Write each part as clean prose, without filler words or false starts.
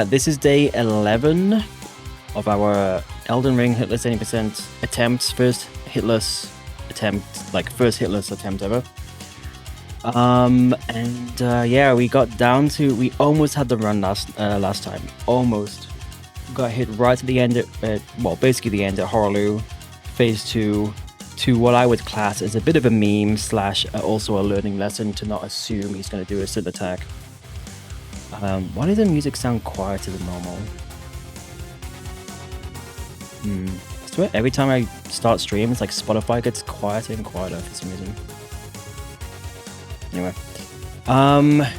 This is day 11 of our Elden Ring Hitless 80% attempts. First Hitless attempt ever. Yeah, we got down to, we almost had the run last time. Almost. Got hit right at the end basically the end at Horaloo, phase 2, to what I would class as a bit of a meme / also a learning lesson to not assume he's going to do a certain attack. Why does the music sound quieter than normal? I swear every time I start stream, it's like Spotify gets quieter and quieter for some reason. Anyway.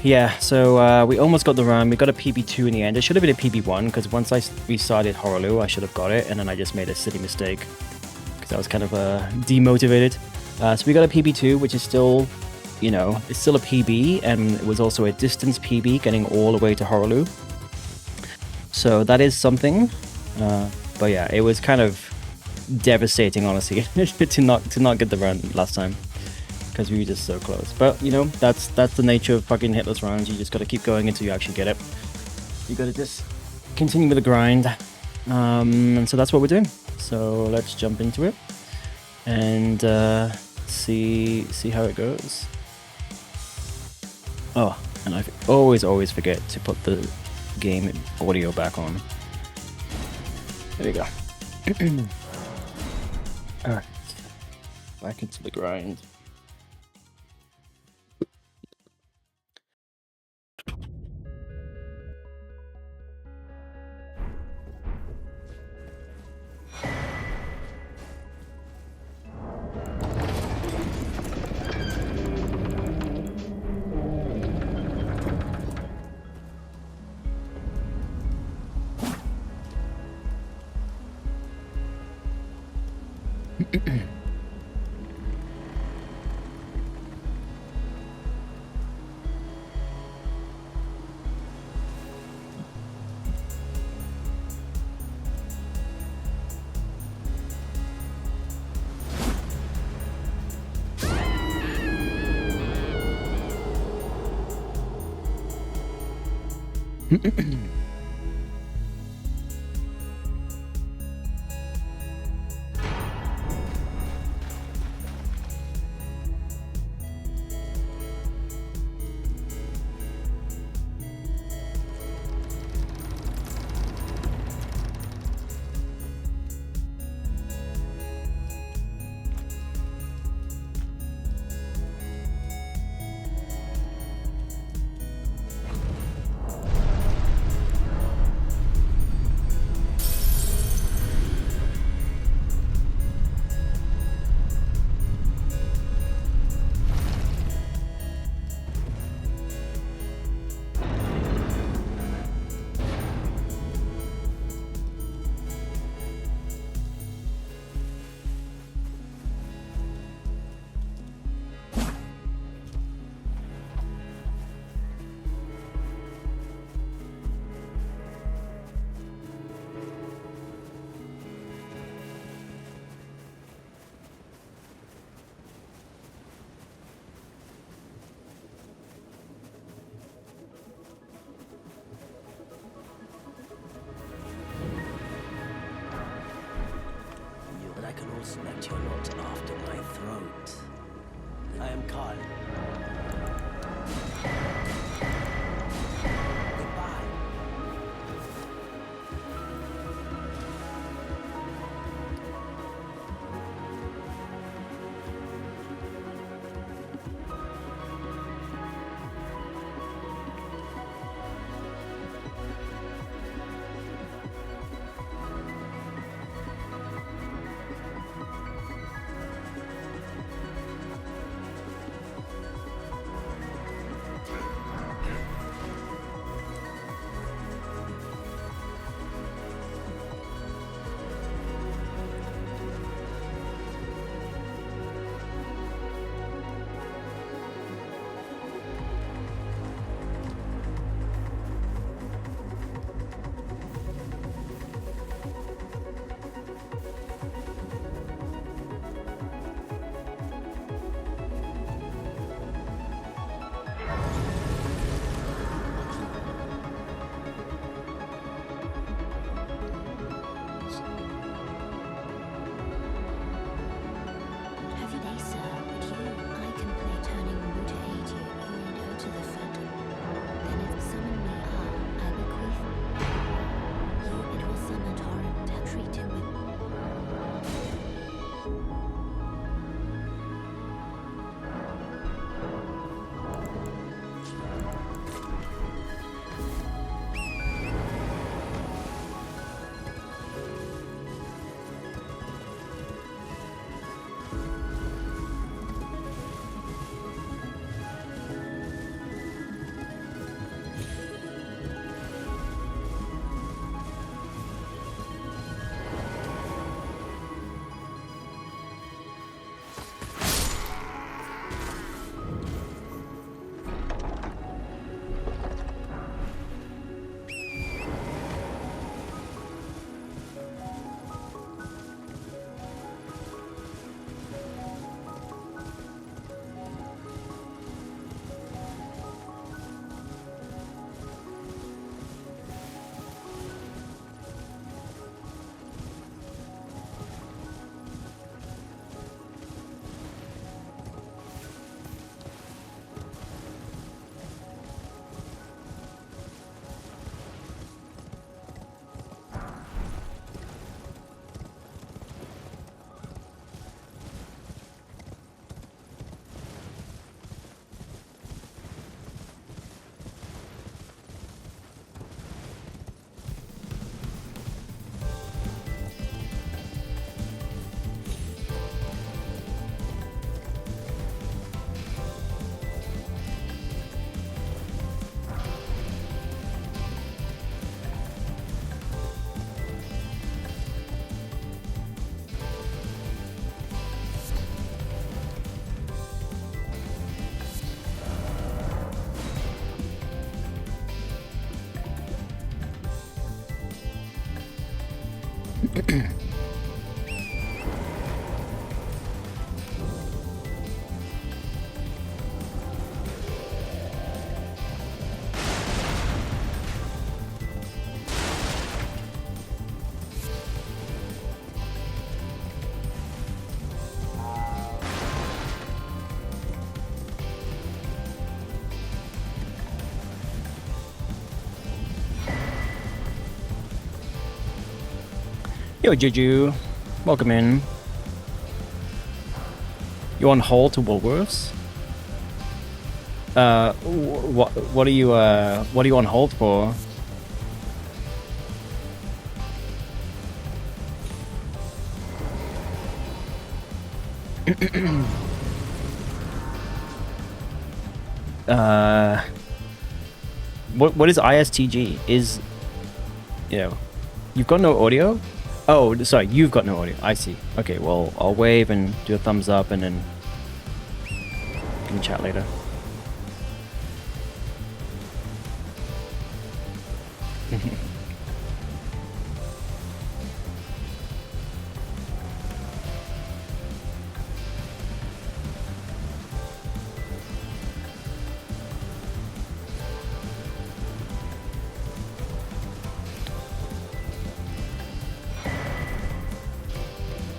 Yeah, so we almost got the run. We got a PB2 in the end. It should have been a PB1, because once I restarted Horaloo, I should have got it, and then I just made a silly mistake, because I was kind of demotivated. So we got a PB2, which is still, it's still a PB, and it was also a distance PB, getting all the way to Horaloo. So that is something. But yeah, it was kind of devastating, honestly, to not get the run last time, because we were just so close. But that's the nature of fucking Hitless runs. You just got to keep going until you actually get it. You got to just continue with the grind, and so that's what we're doing. So let's jump into it and see how it goes. Oh, and I always forget to put the game audio back on. There we go. Alright. Back into the grind. That you're not after my throat. I am Carl. Goodbye. Yo, Juju. Welcome in. You on hold to Woolworths? What are you on hold for? What is ISTG? Is, you know, you've got no audio? Oh, sorry, you've got no audio. I see. Okay, well, I'll wave and do a thumbs up and then we can chat later.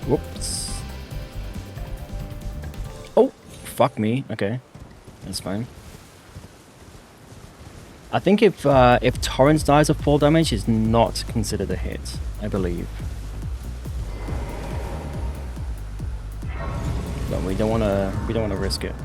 Whoops. Oh, fuck me. Okay, that's fine. I think if Torrance dies of full damage, is not considered a hit, I believe. But we don't wanna risk it.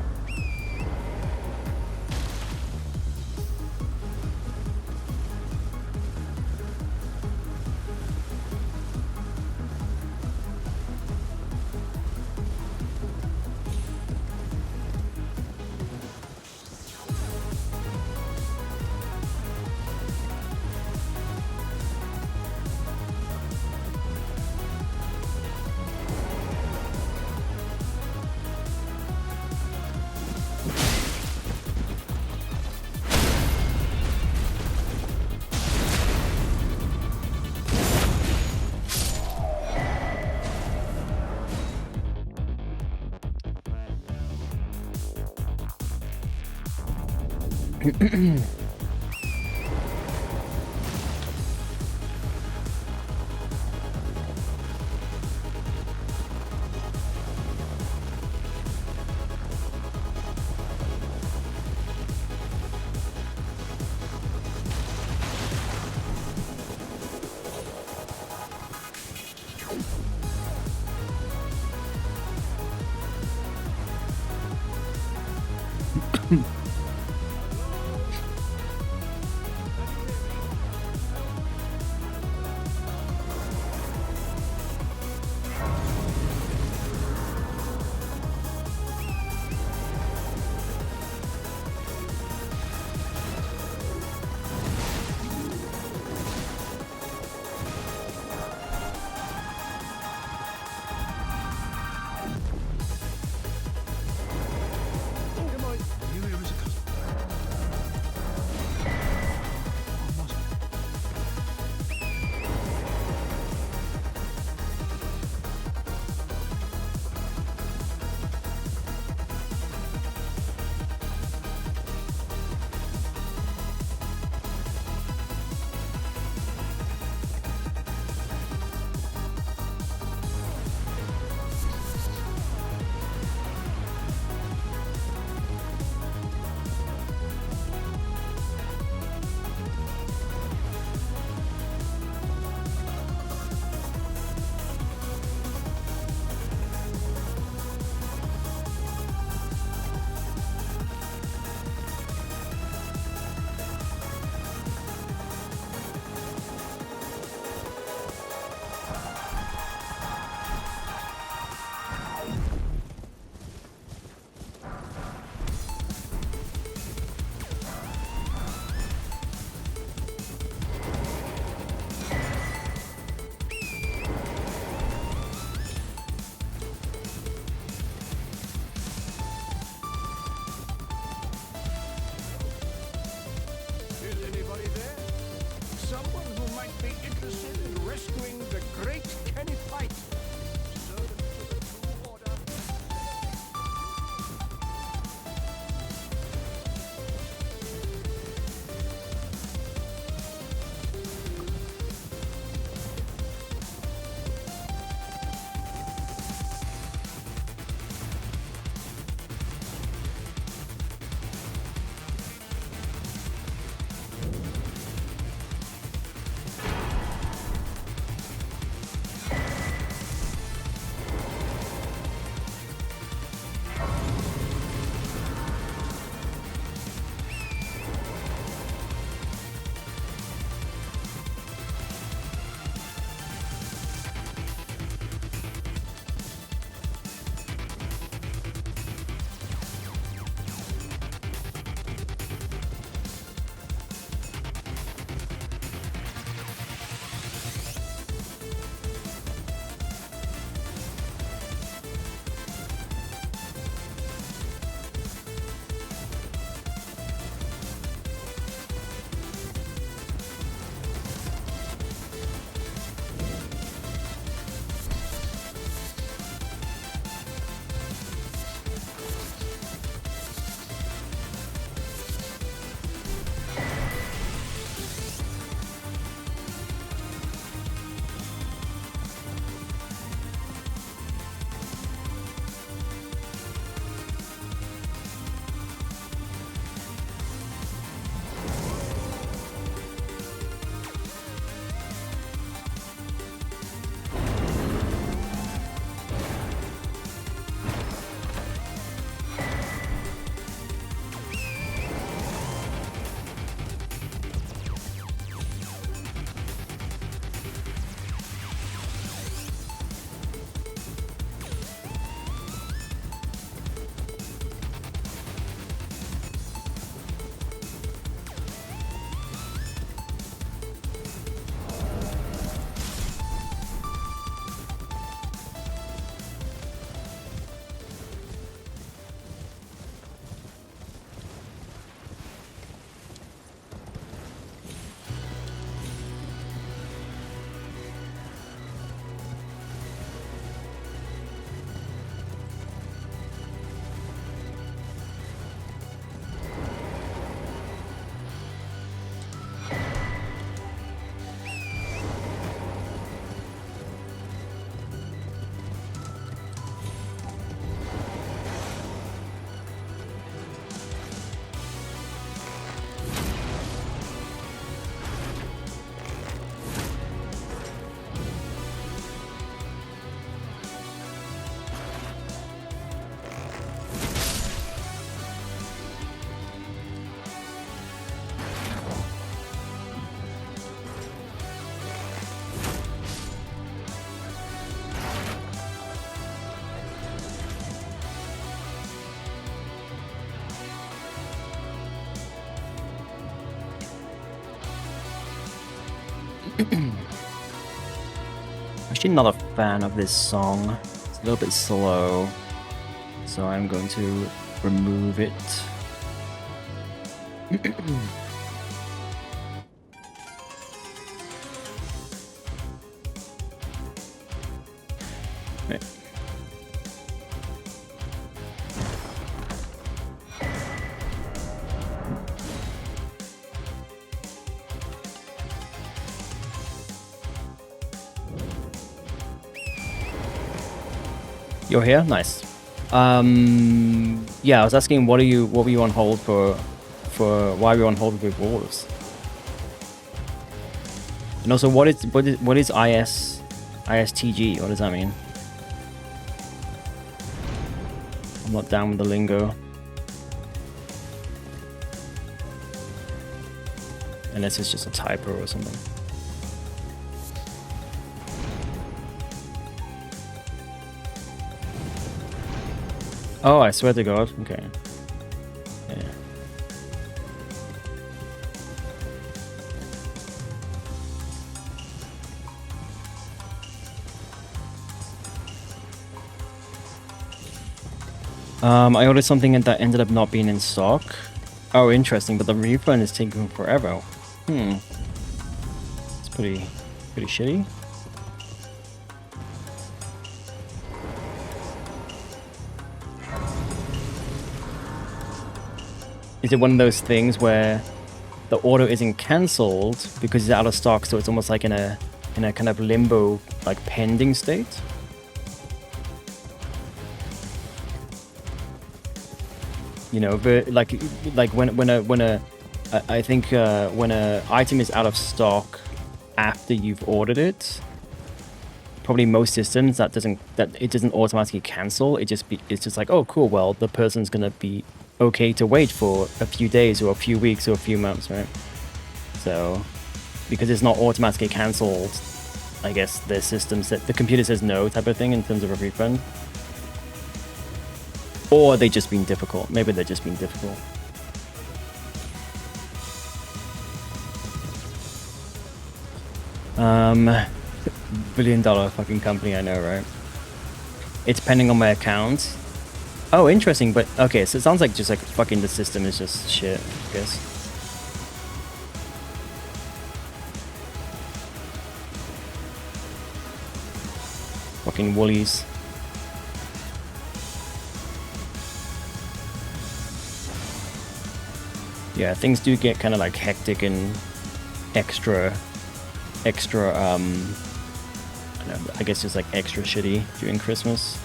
Is anybody there? Someone who might be interested. interested in rescuing the great Kenny Fight. Servant to the True Order. Actually not a fan of this song. It's a little bit slow. So I'm going to remove it. Right. You're here? Nice. Yeah, I was asking what were you on hold for why were you on hold with wolves? And also what is ISTG? What does that mean? I'm not down with the lingo. Unless it's just a typo or something. Oh, I swear to God. Okay. Yeah. I ordered something that ended up not being in stock. Oh, interesting, but the refund is taking forever. It's pretty Pretty shitty. Is it one of those things where the order isn't cancelled because it's out of stock, so it's almost like in a kind of limbo, like pending state? You know, but like when I think when a item is out of stock after you've ordered it, probably most systems that it doesn't automatically cancel. It's just like, oh cool, well the person's gonna be okay to wait for a few days or a few weeks or a few months, right? So because it's not automatically cancelled, I guess the system the computer says no type of thing in terms of a refund. Or they just being difficult. Maybe they're just being difficult. $1 billion fucking company, I know, right? It's pending on my account. Oh, interesting, but okay, so it sounds like just like fucking the system is just shit, I guess. Fucking Woolies. Yeah, things do get kind of like hectic and extra I guess just like extra shitty during Christmas.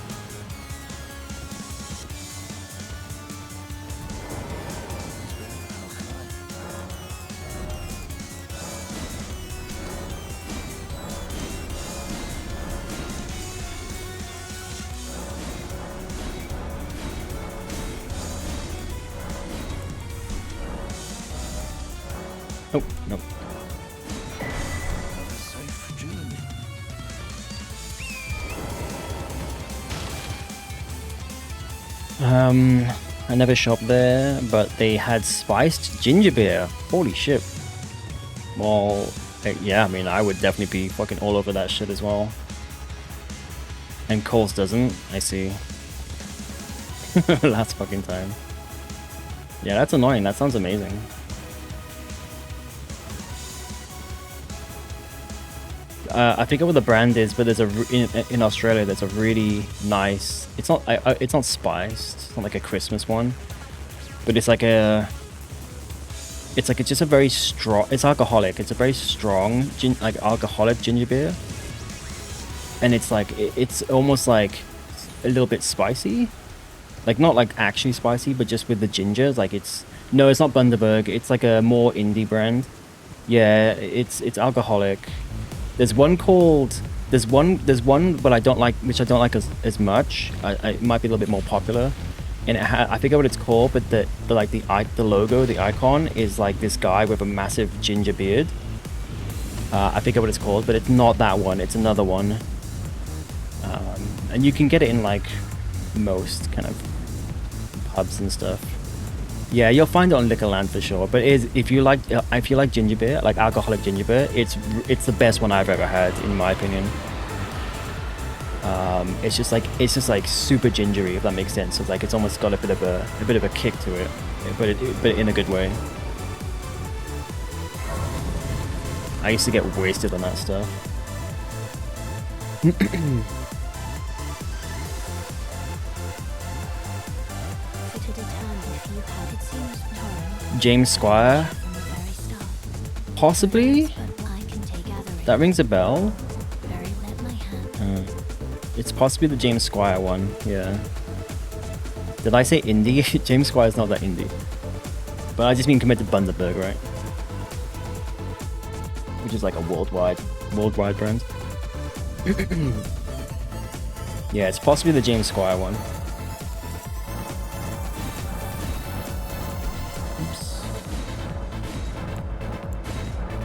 Oh, nope. Safe journey. I never shopped there, but they had spiced ginger beer. Holy shit. Well, yeah, I mean, I would definitely be fucking all over that shit as well. And Coles doesn't, I see. Last fucking time. Yeah, that's annoying. That sounds amazing. I forget what the brand is, but there's in Australia there's a really nice. It's not spiced. It's not like a Christmas one, but it's like it's just a very strong. It's alcoholic. It's a very strong alcoholic ginger beer, and it's like it's almost like a little bit spicy, like not like actually spicy, but just with the ginger. Like it's not Bundaberg. It's like a more indie brand. Yeah, it's alcoholic. There's one, but I don't like, which I don't like as much. It might be a little bit more popular, and I forget what it's called, but the logo, the icon is like this guy with a massive ginger beard. I forget what it's called, but it's not that one. It's another one, and you can get it in like most kind of pubs and stuff. Yeah, you'll find it on Liquorland for sure. But if you like ginger beer, like alcoholic ginger beer, it's the best one I've ever had, in my opinion. It's just like super gingery, if that makes sense. It's like it's almost got a bit of a kick to it, but in a good way. I used to get wasted on that stuff. James Squire? Possibly? That rings a bell. It's possibly the James Squire one, yeah. Did I say indie? James Squire's not that indie. But I just mean compared to Bundaberg, right? Which is like a worldwide brand. Yeah, it's possibly the James Squire one.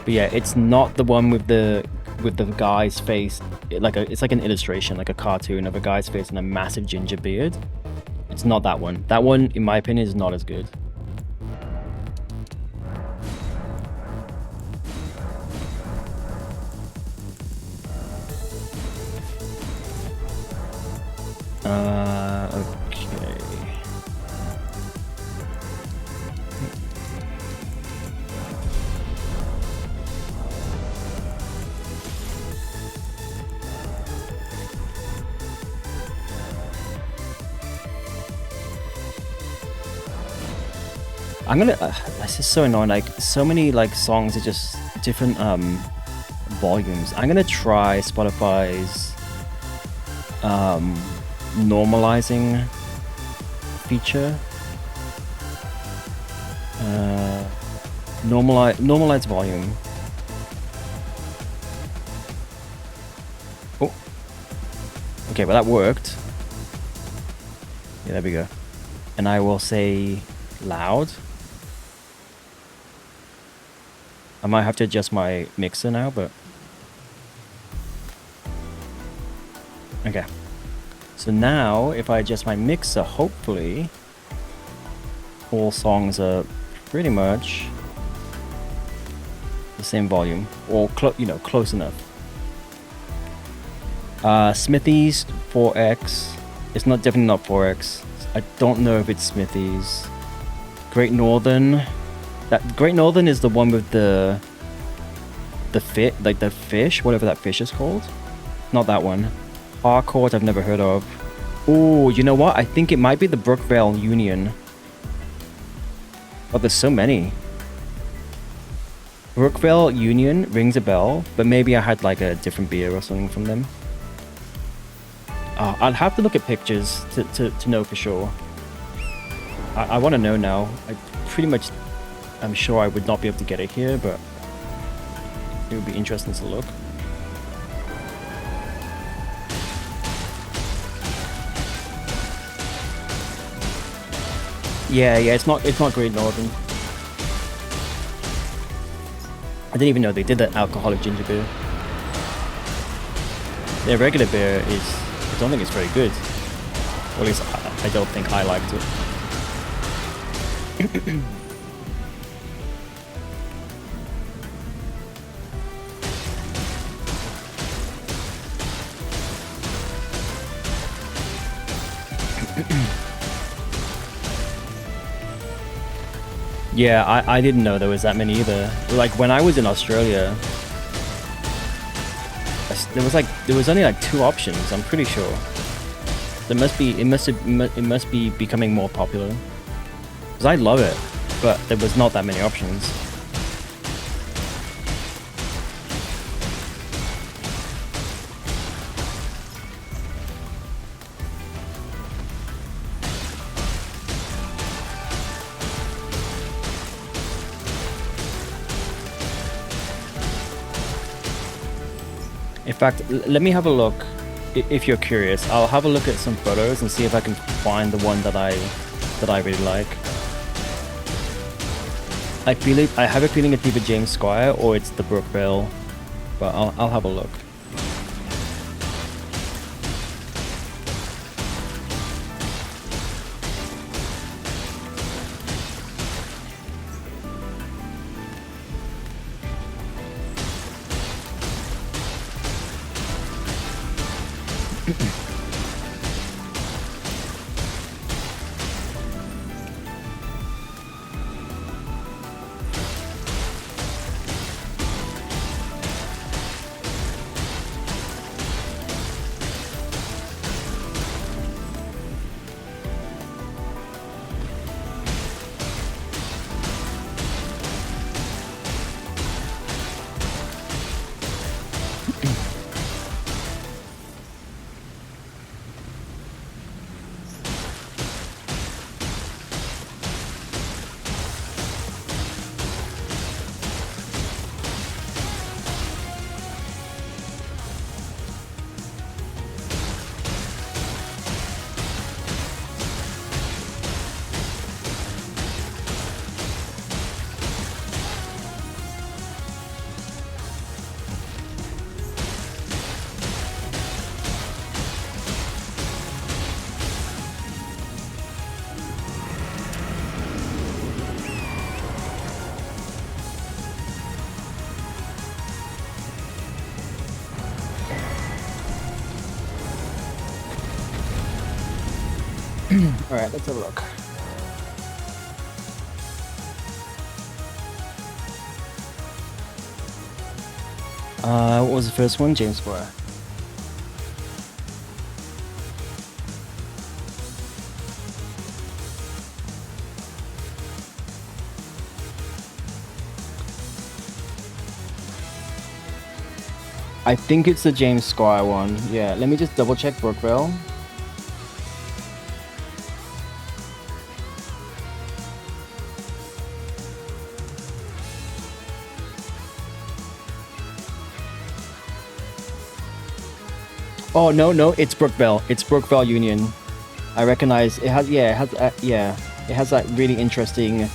But yeah, it's not the one with the guy's face. It's like an illustration, like a cartoon of a guy's face and a massive ginger beard. It's not that one. That one, in my opinion, is not as good. Okay. I'm gonna. This is so annoying. Like so many like songs are just different volumes. I'm gonna try Spotify's normalizing feature. Normalize volume. Oh. Okay, well that worked. Yeah, there we go. And I will say loud. I might have to adjust my mixer now, but... Okay. So now, if I adjust my mixer, hopefully... all songs are pretty much... the same volume. Or, close enough. Smithy's 4X. It's definitely not 4X. I don't know if it's Smithy's. Great Northern... That Great Northern is the one with the fish, whatever that fish is called. Not that one. Harcourt, I've never heard of. Oh, you know what? I think it might be the Brookvale Union. Oh, there's so many. Brookvale Union rings a bell, but maybe I had like a different beer or something from them. I'll have to look at pictures to know for sure. I want to know now. I'm sure I would not be able to get it here, but it would be interesting to look. Yeah, it's not Great Northern. I didn't even know they did that alcoholic ginger beer. Their regular beer I don't think it's very good. Or at least I don't think I liked it. Yeah, I didn't know there was that many either. Like when I was in Australia, there was only like 2 options. I'm pretty sure. It must be becoming more popular. Because I love it, but there was not that many options. In fact, let me have a look. If you're curious, I'll have a look at some photos and see if I can find the one that I really like. I have a feeling it's either James Squire or it's the Brookvale, but I'll have a look. Alright, let's have a look. What was the first one? James Squire. I think it's the James Squire one. Yeah, let me just double check Brookville. Oh no, it's Brookville. It's Brookville Union. I recognize it has. Yeah, it has that really interesting,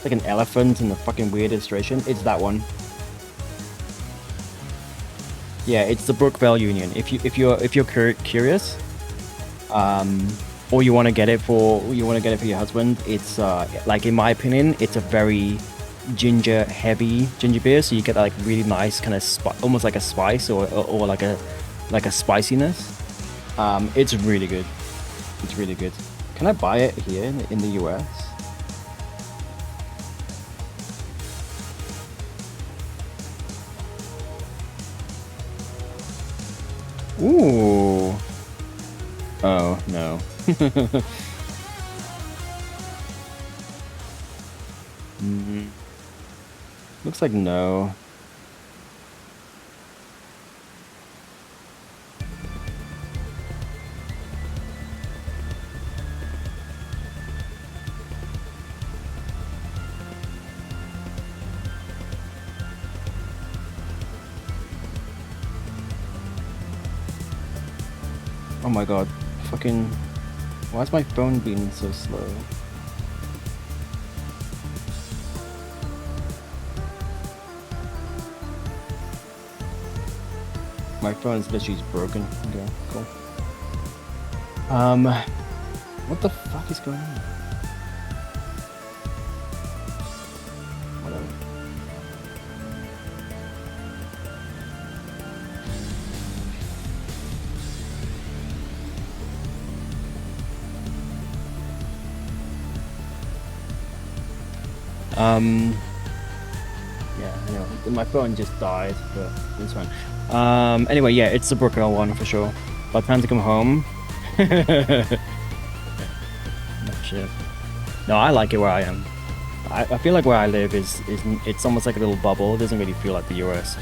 like an elephant and a fucking weird illustration. It's that one. Yeah, it's the Brookville Union. If you're curious, or you want to get it for your husband, it's like, in my opinion, it's a very heavy ginger beer. So you get that like really nice kind of almost like a spice or like a spiciness. It's really good. It's really good. Can I buy it here in the US? Ooh. Oh, no. Looks like no. Oh my god. Fucking... Why is my phone being so slow? My phone's literally broken. Okay, cool. What the fuck is going on? Whatever. Yeah, anyway, my phone just died, but it's fine. Anyway, yeah, it's the Brookville one for sure. By the time to come home. Oh, shit. No, I like it where I am. I feel like where I live is it's almost like a little bubble. It doesn't really feel like the US.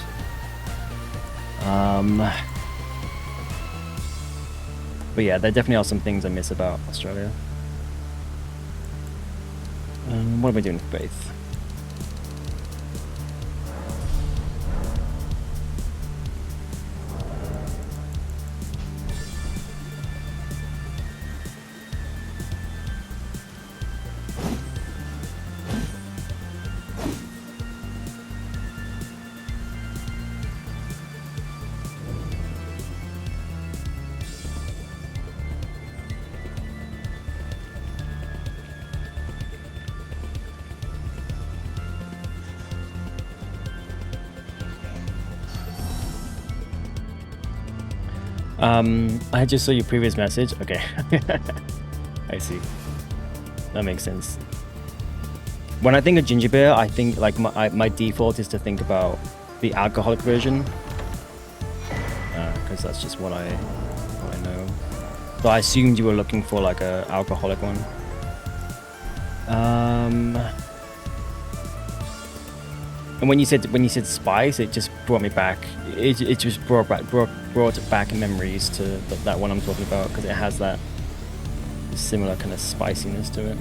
But yeah, there definitely are some things I miss about Australia. What am I doing with Faith? I just saw your previous message. Okay. I see. That makes sense. When I think of ginger beer, I think like my default is to think about the alcoholic version. Because that's just what I know. So I assumed you were looking for like a alcoholic one. And when you said spice, it just brought me back. It just brought back memories to that one I'm talking about, because it has that similar kind of spiciness to it.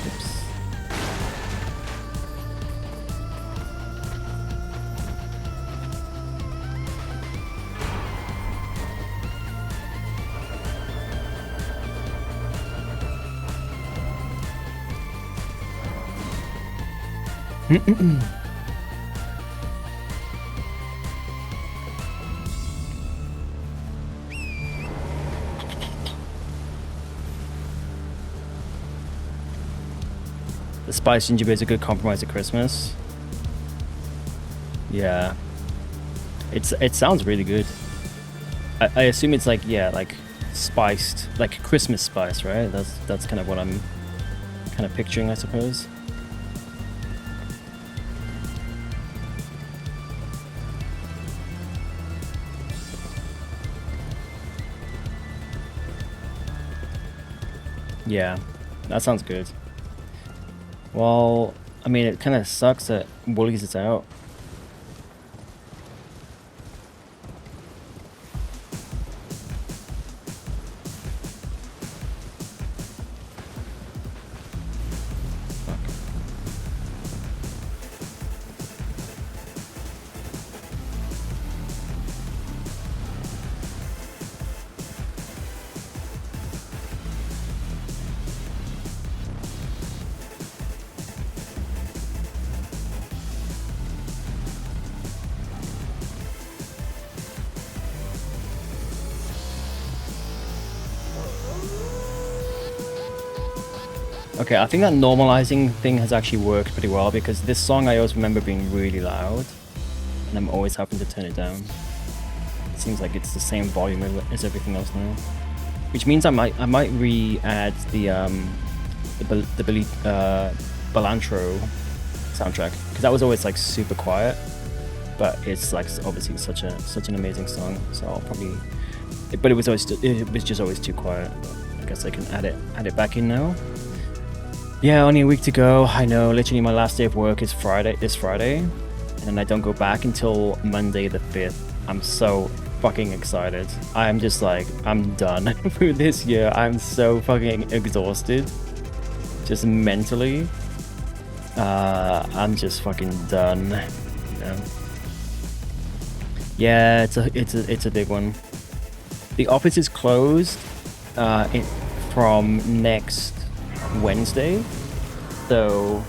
Oops. The spiced ginger beer is a good compromise at Christmas. Yeah, it sounds really good. I assume it's like, yeah, like spiced, like Christmas spice, right? That's kind of what I'm kind of picturing, I suppose. Yeah, that sounds good. Well, I mean, it kind of sucks that Woolies is out. Okay, I think that normalizing thing has actually worked pretty well because this song I always remember being really loud and I'm always having to turn it down. It seems like it's the same volume as everything else now. Which means I might re-add the Balantro soundtrack because that was always like super quiet, but it's like obviously such an amazing song. So I'll probably, but it was just always too quiet. I guess I can add it back in now. Yeah, only a week to go. I know, literally my last day of work is this Friday, and I don't go back until Monday the 5th. I'm so fucking excited. I'm just like, I'm done for this year. I'm so fucking exhausted. Just mentally. I'm just fucking done. You know? Yeah, it's a big one. The office is closed from next Wednesday, so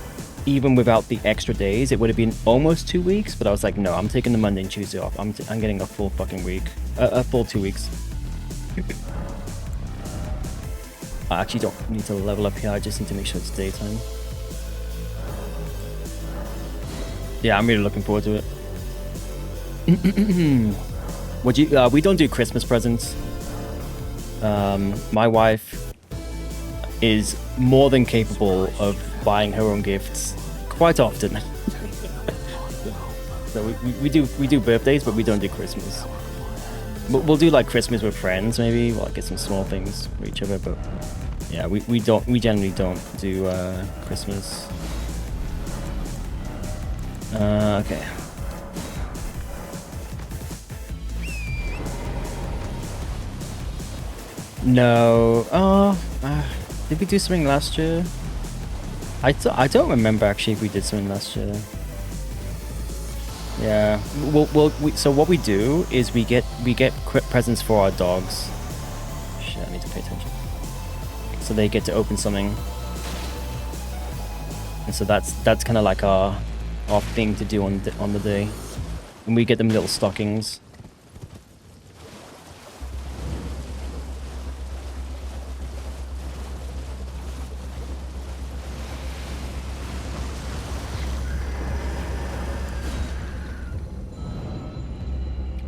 even without the extra days it would have been almost 2 weeks, but I was like, no, I'm taking the Monday and Tuesday off. I'm getting a full fucking week, a full 2 weeks. I actually don't need to level up here, I just need to make sure it's daytime. Yeah, I'm really looking forward to it. We don't do Christmas presents. My wife is more than capable of buying her own gifts quite often. So we do birthdays, but we don't do Christmas. We'll do like Christmas with friends, maybe. We'll get some small things for each other, but yeah, we generally don't do Christmas. Okay. No. Did we do something last year? I don't remember actually if we did something last year. Yeah. So what we do is we get presents for our dogs. Shit, I need to pay attention. So they get to open something. And so that's kind of like our thing to do on the day. And we get them little stockings.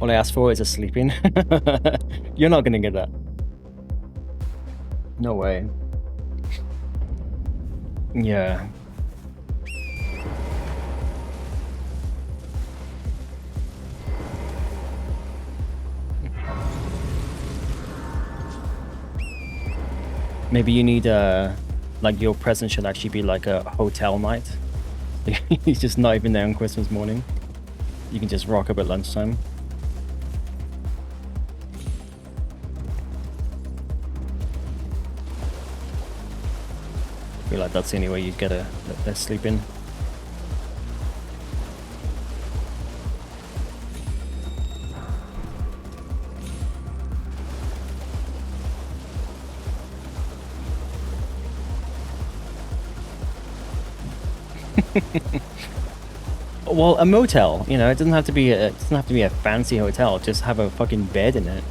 All I asked for is a sleeping. You're not gonna get that. No way. Yeah. Maybe you need like your present should actually be like a hotel night. He's just not even there on Christmas morning. You can just rock up at lunchtime. I feel like that's the only way you'd get a sleep in. Well, a motel, you know, it doesn't have to be a fancy hotel. Just have a fucking bed in it.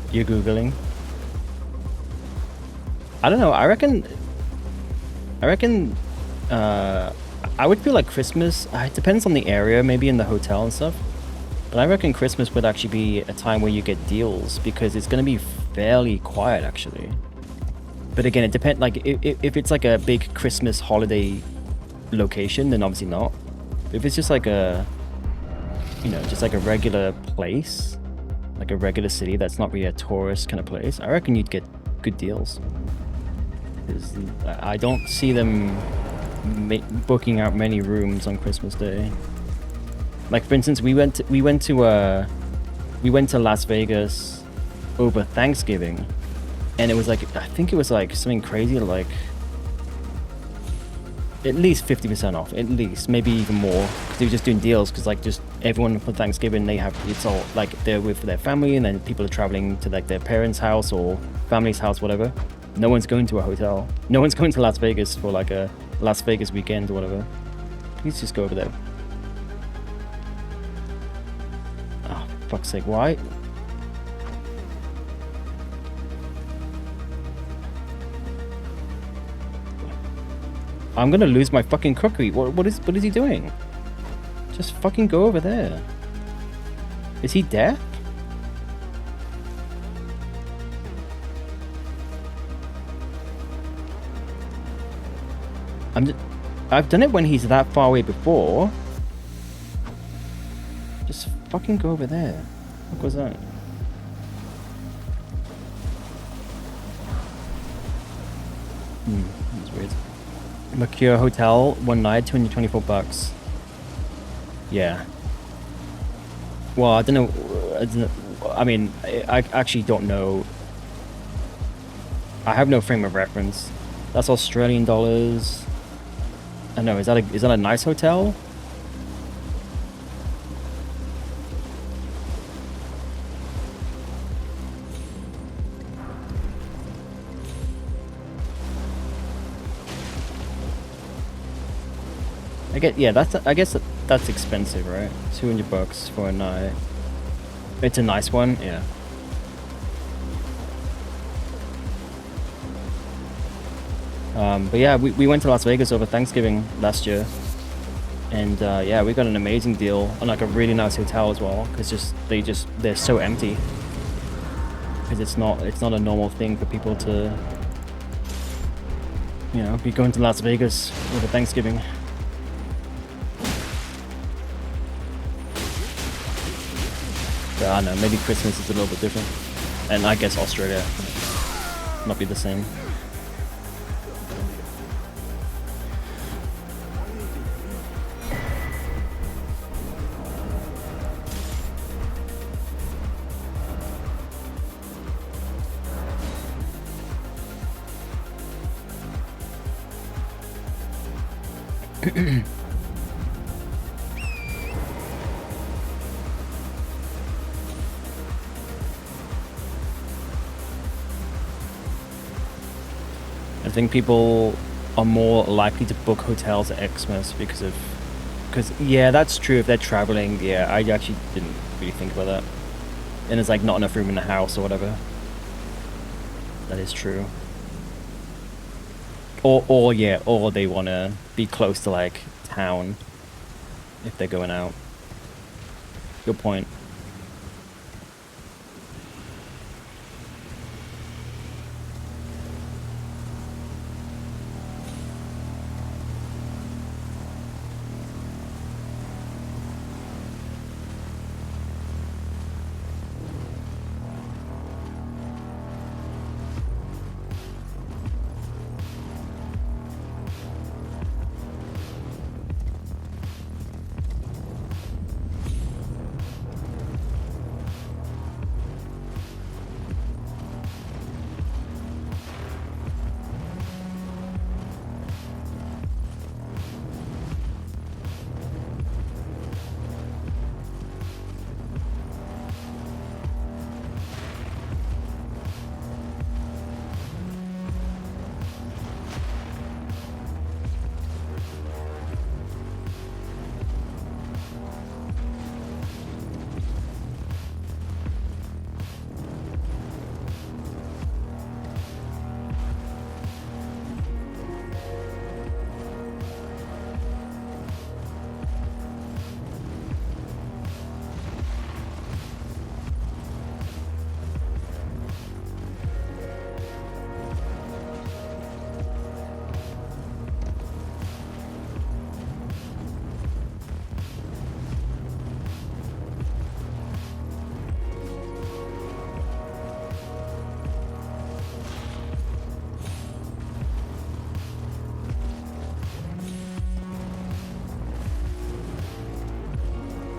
You're Googling? I don't know. I reckon I would feel like Christmas, it depends on the area, maybe in the hotel and stuff. But I reckon Christmas would actually be a time where you get deals because it's going to be fairly quiet actually. But again, it depends, like if it's like a big Christmas holiday location, then obviously not. But if it's just like a, you know, just like a regular place, like a regular city that's not really a tourist kind of place, I reckon you'd get good deals. 'Cause I don't see them booking out many rooms on Christmas Day. Like for instance, we went to Las Vegas over Thanksgiving, and it was like, I think it was like something crazy, like at least 50% off, at least, maybe even more, because they were just doing deals. Because like just everyone for Thanksgiving, it's all like they're with their family, and then people are traveling to like their parents' house or family's house, whatever. No one's going to a hotel. No one's going to Las Vegas for like a Las Vegas weekend or whatever. Please just go over there. Oh, fuck's sake, why? I'm gonna lose my fucking cookie. What is he doing? Just fucking go over there. Is he deaf? I've done it when he's that far away before. Just fucking go over there. What was that? That's weird. Mercure Hotel, one night, $224. Yeah. Well, I don't know. I mean, I actually don't know. I have no frame of reference. That's Australian dollars. I don't know. Is that a nice hotel? I guess that's expensive, right? $200 for a night. It's a nice one, yeah. But yeah, we went to Las Vegas over Thanksgiving last year, and yeah, we got an amazing deal on like a really nice hotel as well. Cause they're so empty. Because it's not a normal thing for people to, you know, be going to Las Vegas over Thanksgiving. But I don't know, maybe Christmas is a little bit different. And I guess Australia might be the same. I think people are more likely to book hotels at Xmas because yeah, that's true. If they're traveling, yeah, I actually didn't really think about that. And there's like not enough room in the house or whatever. That is true. Or they want to be close to like town if they're going out. Good point.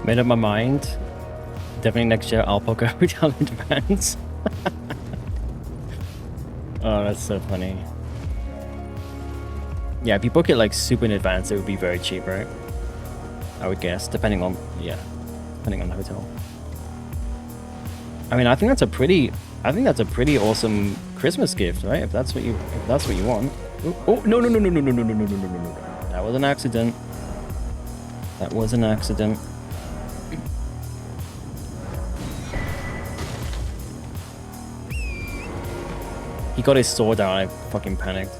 Made up my mind. Definitely next year I'll poke out down in advance. Oh, that's so funny. Yeah, if you book it like super in advance, it would be very cheap, right? I would guess, depending on the hotel. I mean, I think that's a pretty awesome Christmas gift, right? If that's what you want. Oh, no. That was an accident. That was an accident. He got his sword out, I fucking panicked.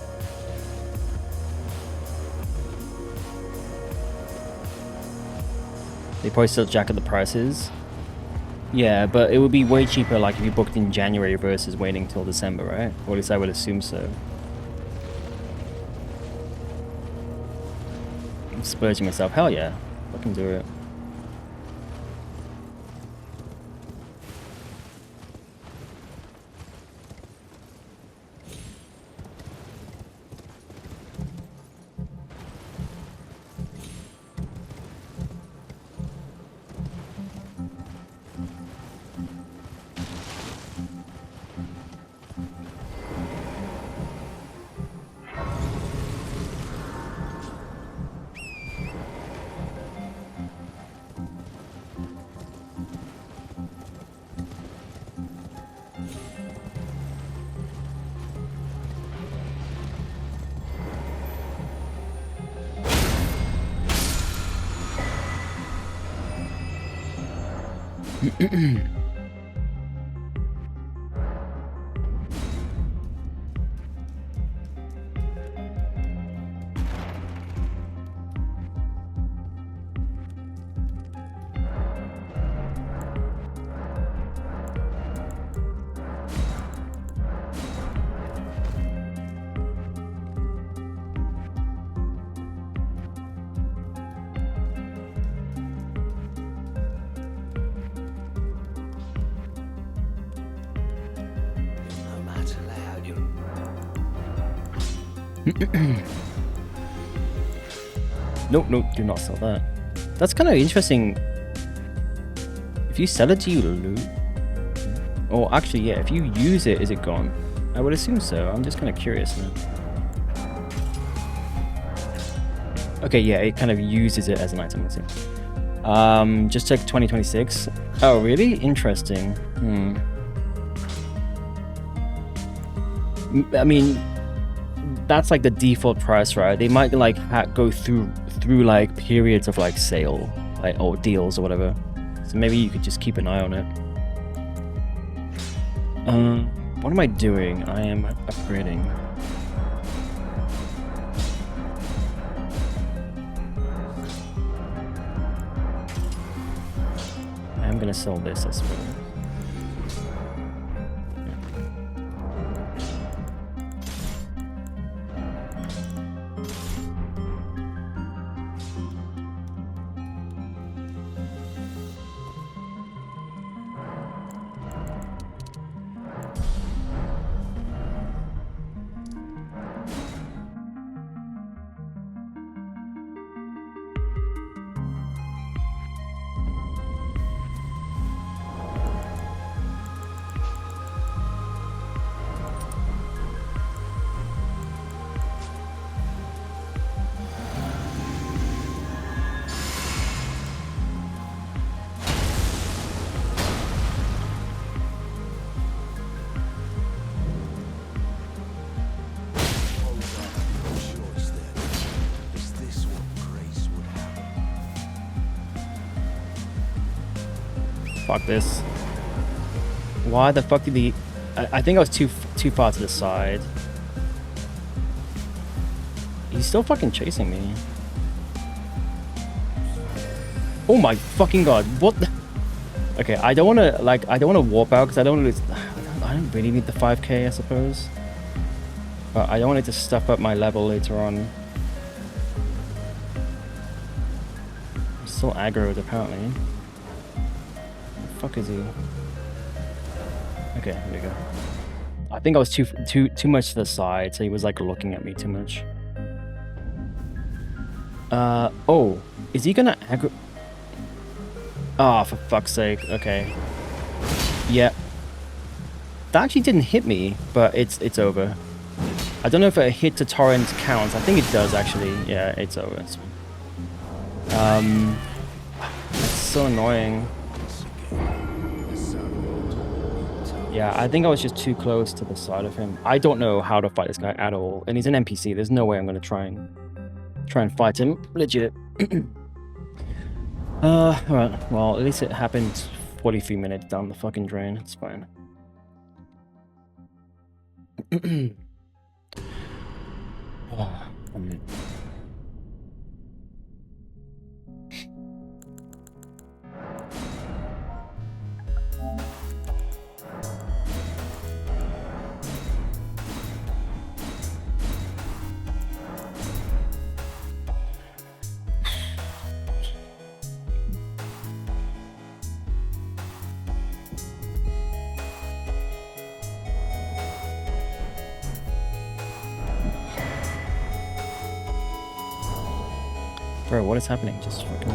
They probably still jack at the prices. Yeah, but it would be way cheaper like if you booked in January versus waiting till December, right? Or at least I would assume so. I'm splurging myself. Hell yeah. Fucking do it. No matter how you... Nope, do not sell that. That's kind of interesting. If you sell it, do you loot? Or actually, yeah, if you use it, is it gone? I would assume so. I'm just kind of curious now. Okay, yeah, it kind of uses it as an item, let's see. Just check 2026. Oh, really? Interesting. I mean, that's like the default price, right? They might like go through like periods of like sale, like or deals or whatever. So maybe you could just keep an eye on it. What am I doing? I am upgrading. I'm gonna sell this as well. Fuck this. Why the fuck did he... I think I was too far to the side. He's still fucking chasing me. Oh my fucking god. What the... Okay, I don't want to warp out because I don't really need the 5k, I suppose. But I don't want it to stuff up my level later on. I'm still aggroed apparently. Fuck is he? Okay, here we go. I think I was too much to the side, so he was like looking at me too much. Oh, is he gonna aggro? Oh, for fuck's sake. Okay. Yeah. That actually didn't hit me, but it's over. I don't know if a hit to torrent counts. I think it does actually. Yeah, it's over. It's fine. That's so annoying. Yeah, I think I was just too close to the side of him. I don't know how to fight this guy at all, and he's an NPC. There's no way I'm gonna try and fight him. Legit. Alright. Well, at least it happened 43 minutes down the fucking drain. It's fine. Oh, bro, what is happening? Just fucking...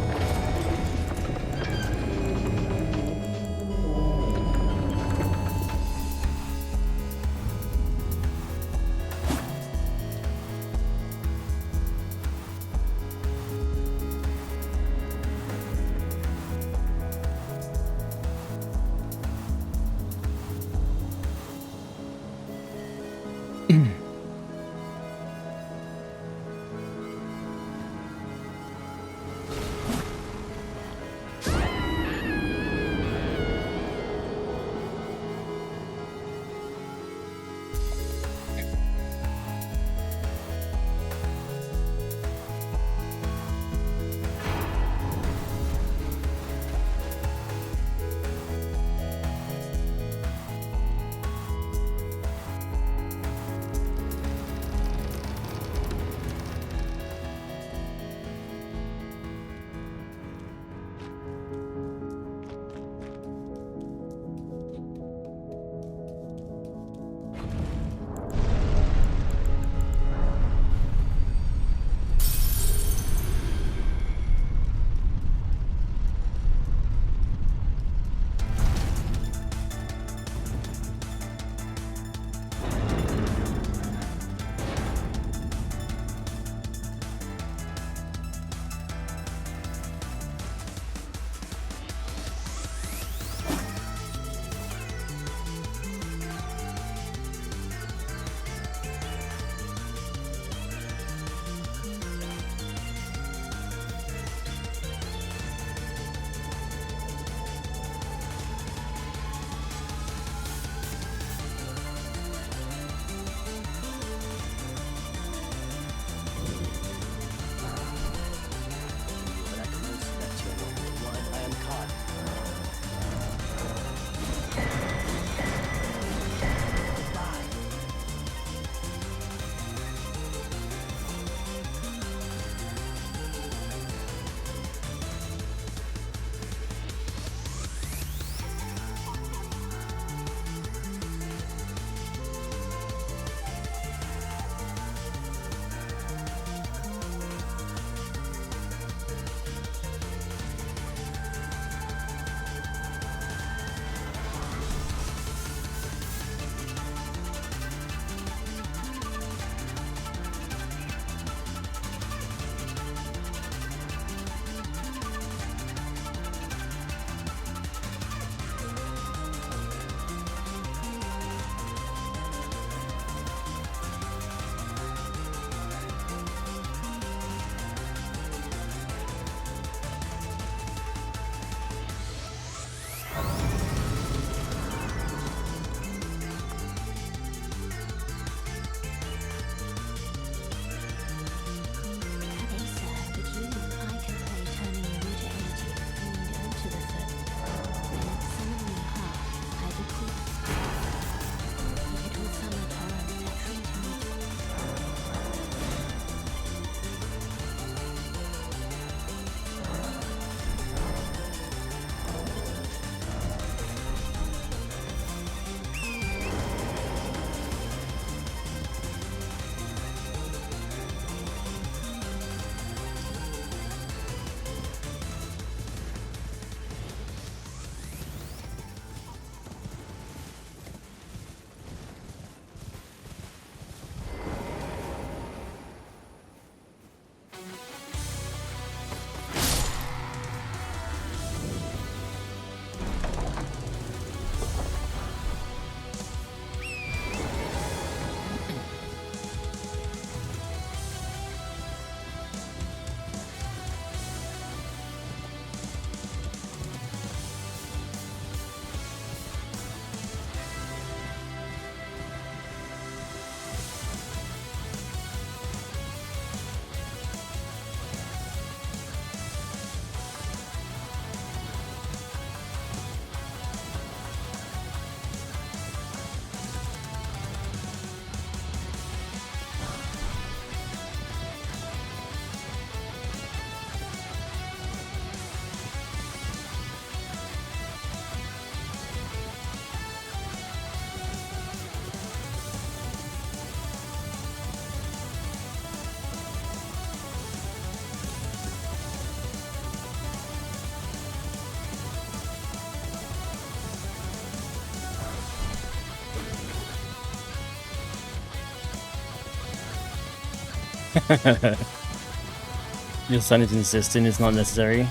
Your son is insisting it's not necessary.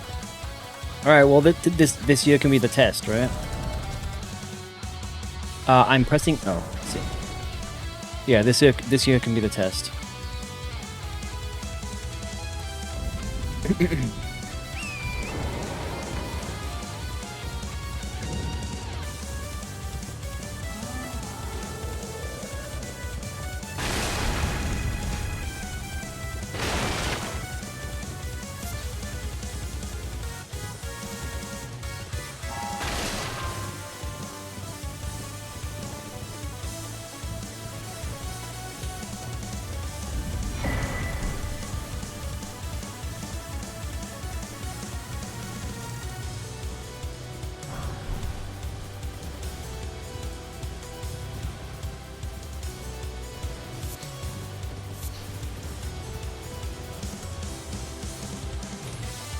All right, well, this year can be the test, right? I'm pressing. Oh, let's see. Yeah, this year can be the test.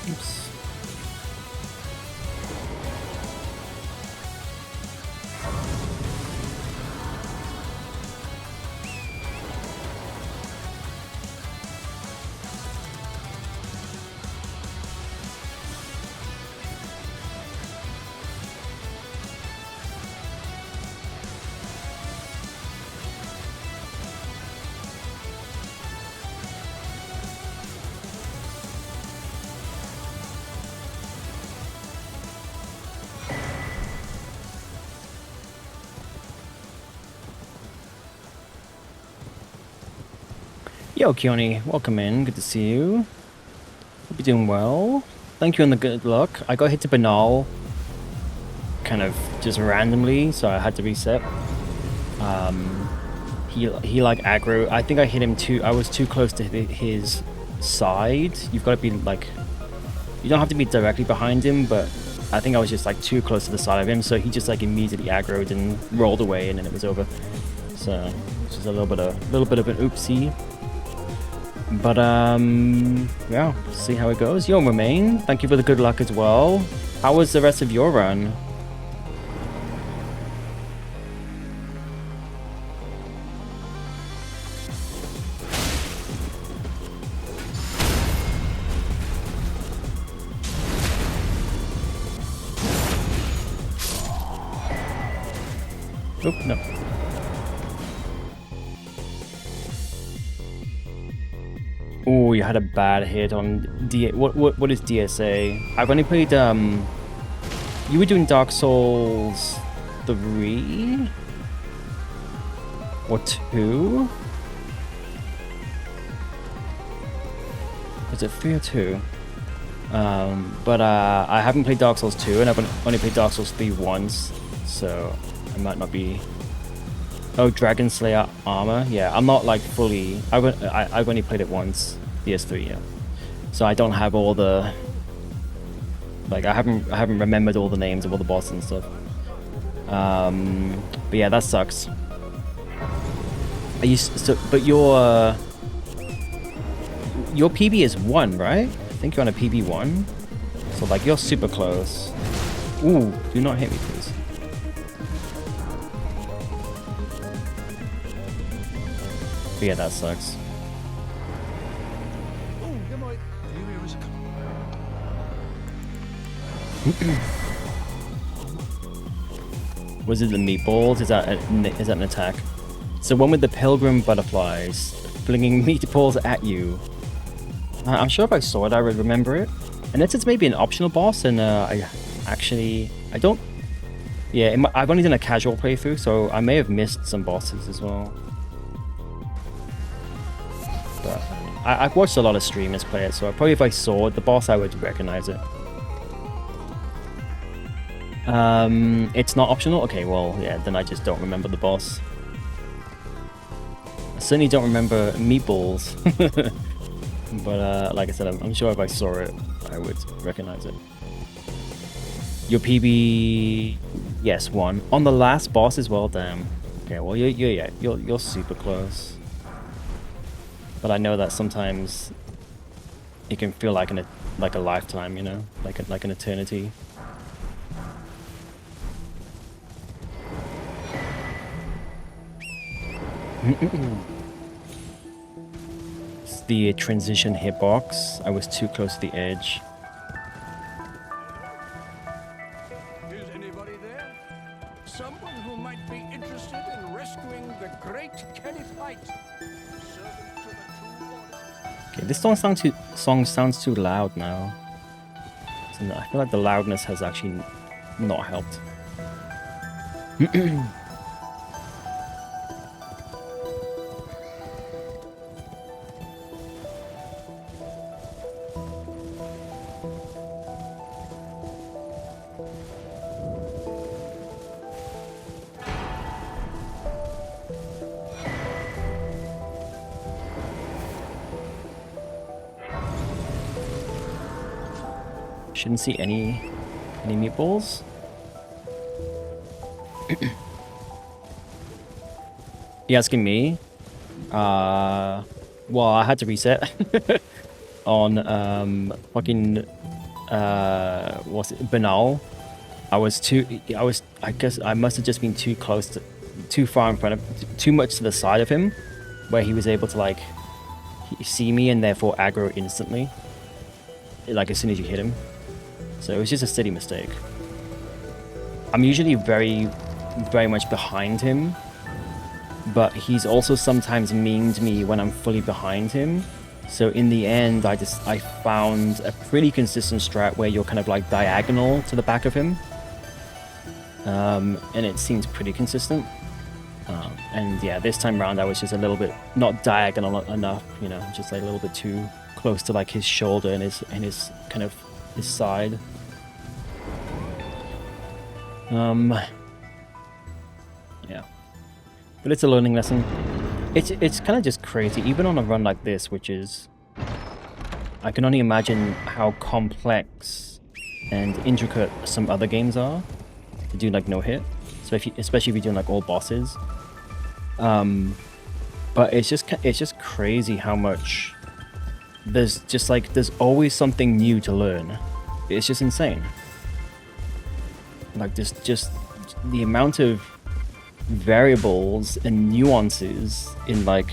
Oops. Yo, Keone, welcome in. Good to see you. Hope you're doing well. Thank you on the good luck. I got hit to banal kind of just randomly, so I had to reset. He like aggro. I think I hit him too. I was too close to his side. You've got to be like, you don't have to be directly behind him, but I think I was just like too close to the side of him, so he just like immediately aggroed and rolled away, and then it was over. So it's just a little bit of an oopsie. But yeah, see how it goes. Yo, Remain, thank you for the good luck as well. How was the rest of your run? Oop, no. Oh, you had a bad hit on what is DSA? I've only played you were doing Dark Souls 3 or 2? Was it 3 or 2? But I haven't played Dark Souls 2, and I've only played Dark Souls 3 once, so I might not be. Oh, Dragon Slayer Armor. Yeah, I'm not like fully. I've only played it once, PS3. Yeah, so I don't have all the. Like I haven't remembered all the names of all the bosses and stuff. But yeah, that sucks. Are you but your PB is 1, right? I think you're on a PB 1. So like you're super close. Ooh, do not hit me, please. But yeah, that sucks. Was it the meatballs? Is that an attack? So one with the pilgrim butterflies flinging meatballs at you. I'm sure if I saw it, I would remember it. Unless it's maybe an optional boss, and I don't. Yeah, I've only done a casual playthrough, so I may have missed some bosses as well. But I've watched a lot of streamers play it, so probably if I saw the boss, I would recognize it. It's not optional? Okay, well, yeah, then I just don't remember the boss. I certainly don't remember meatballs. But, like I said, I'm sure if I saw it, I would recognize it. Your PB... Yes, 1. On the last boss as well, damn. Okay, well, you're super close. But I know that sometimes it can feel like a lifetime, you know? Like an eternity. missed the transition hitbox. I was too close to the edge. Is anybody there? Someone who might be interested in rescuing the great Kennyfight, servant to the true order. Okay, this song sounds too loud now. So I feel like the loudness has actually not helped. Shouldn't see any meatballs. You asking me? Well, I had to reset on fucking what's it, Banal. I guess I must have just been too far in front of, too much to the side of him, where he was able to like see me and therefore aggro instantly, like as soon as you hit him. So it was just a silly mistake. I'm usually very much behind him, but he's also sometimes memed me when I'm fully behind him. So in the end, I found a pretty consistent strat where you're kind of like diagonal to the back of him. And it seems pretty consistent. And yeah, this time around I was just a little bit not diagonal enough, you know, just like a little bit too close to like his shoulder and his kind of his side. Yeah, but it's a learning lesson. It's kind of just crazy, even on a run like this, which is, I can only imagine how complex and intricate some other games are to do like no hit, especially if you're doing like all bosses. But it's just crazy how much there's always something new to learn. It's just insane. Like just the amount of variables and nuances in like,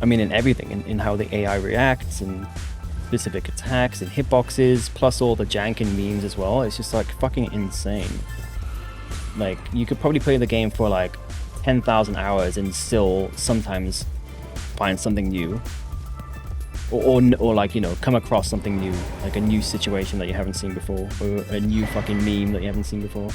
I mean in everything, in how the AI reacts and specific attacks and hitboxes, plus all the jank and memes as well. It's just like fucking insane. Like you could probably play the game for like 10,000 hours and still sometimes find something new. Or like, you know, come across something new, like a new situation that you haven't seen before, or a new fucking meme that you haven't seen before.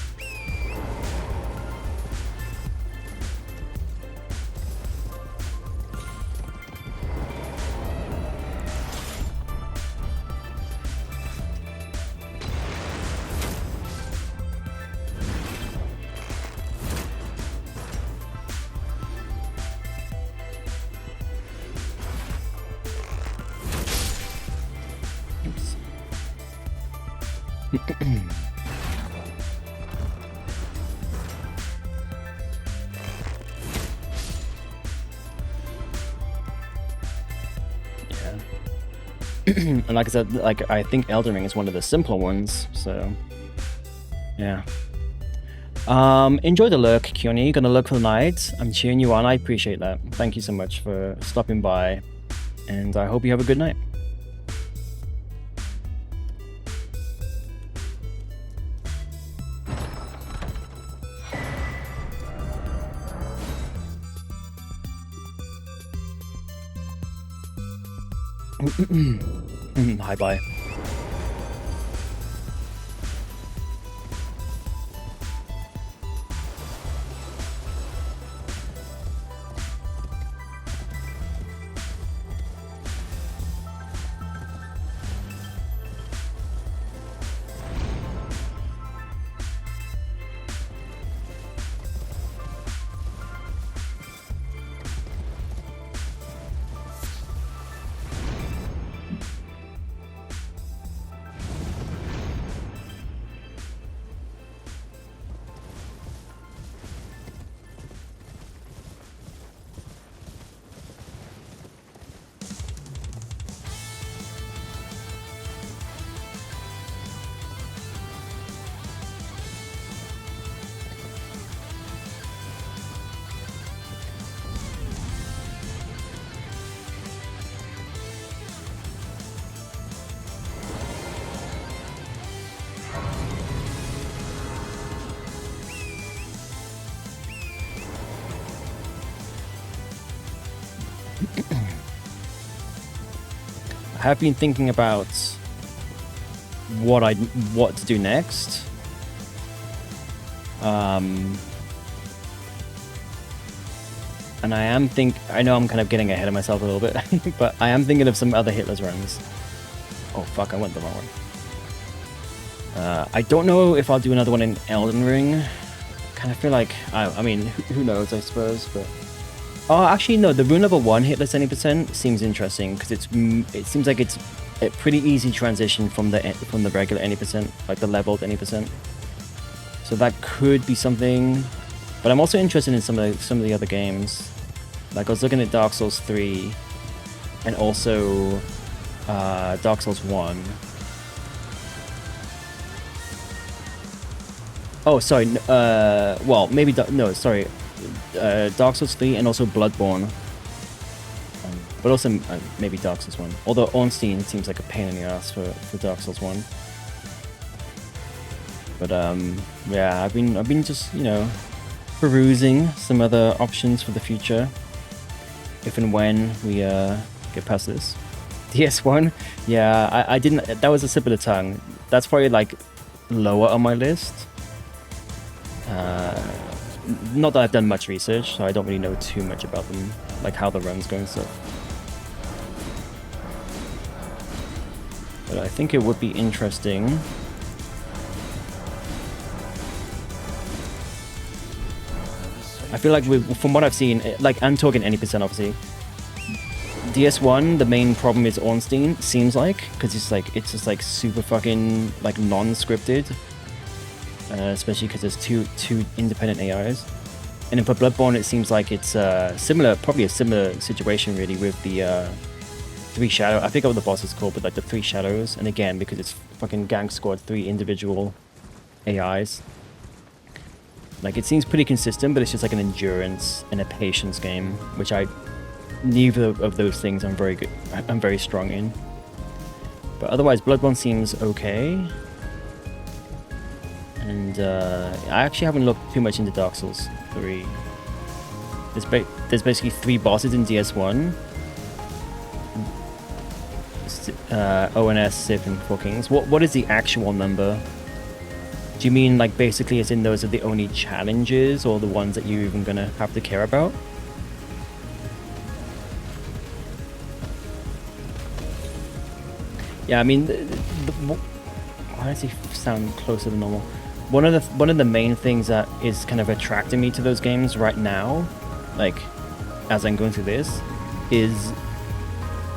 And like I said, like I think Elden Ring is one of the simpler ones, so yeah. Enjoy the lurk, Keone. Gonna lurk for the night. I'm cheering you on. I appreciate that. Thank you so much for stopping by, and I hope you have a good night. Hi, bye. have been thinking about what to do next. And I know I'm kind of getting ahead of myself a little bit, but I am thinking of some other Hitless runs. Oh fuck, I went the wrong one. I don't know if I'll do another one in Elden Ring. Kind of feel like, I mean, who knows, I suppose, but... Oh, actually, no, the Rune Level 1 Hitless 80% seems interesting, because it seems like it's a pretty easy transition from the regular 80%, like the leveled 80%. So that could be something, but I'm also interested in some of the other games. Like I was looking at Dark Souls 3, and also Dark Souls 1. Oh, sorry. Well, maybe no. Sorry, Dark Souls 3 and also Bloodborne. But also maybe Dark Souls 1. Although Ornstein seems like a pain in the ass for Dark Souls 1. But yeah, I've been just, you know, perusing some other options for the future, if and when we get past this. DS1, yeah, I didn't. That was a slip of the tongue. That's probably like lower on my list. Not that I've done much research, so I don't really know too much about them, like how the run's going and stuff. But I think it would be interesting. I feel like from what I've seen, like I'm talking 80% obviously. DS1, the main problem is Ornstein, seems like, because it's just like super fucking like non-scripted. Especially because there's two independent AIs. And then for Bloodborne, it seems like it's probably a similar situation really with the three shadow. I forget what the boss is called, but like the three shadows. And again, because it's fucking Gang Squad, 3 individual AIs. Like it seems pretty consistent, but it's just like an endurance and a patience game, which neither of those things I'm very strong in. But otherwise, Bloodborne seems okay. And I actually haven't looked too much into Dark Souls 3. There's basically 3 bosses in DS1. ONS, Sif, and 4 Kings. What is the actual number? Do you mean like basically as in those are the only challenges, or the ones that you're even gonna have to care about? Yeah, I mean, why does he sound closer than normal? One of the main things that is kind of attracting me to those games right now, like as I'm going through this, is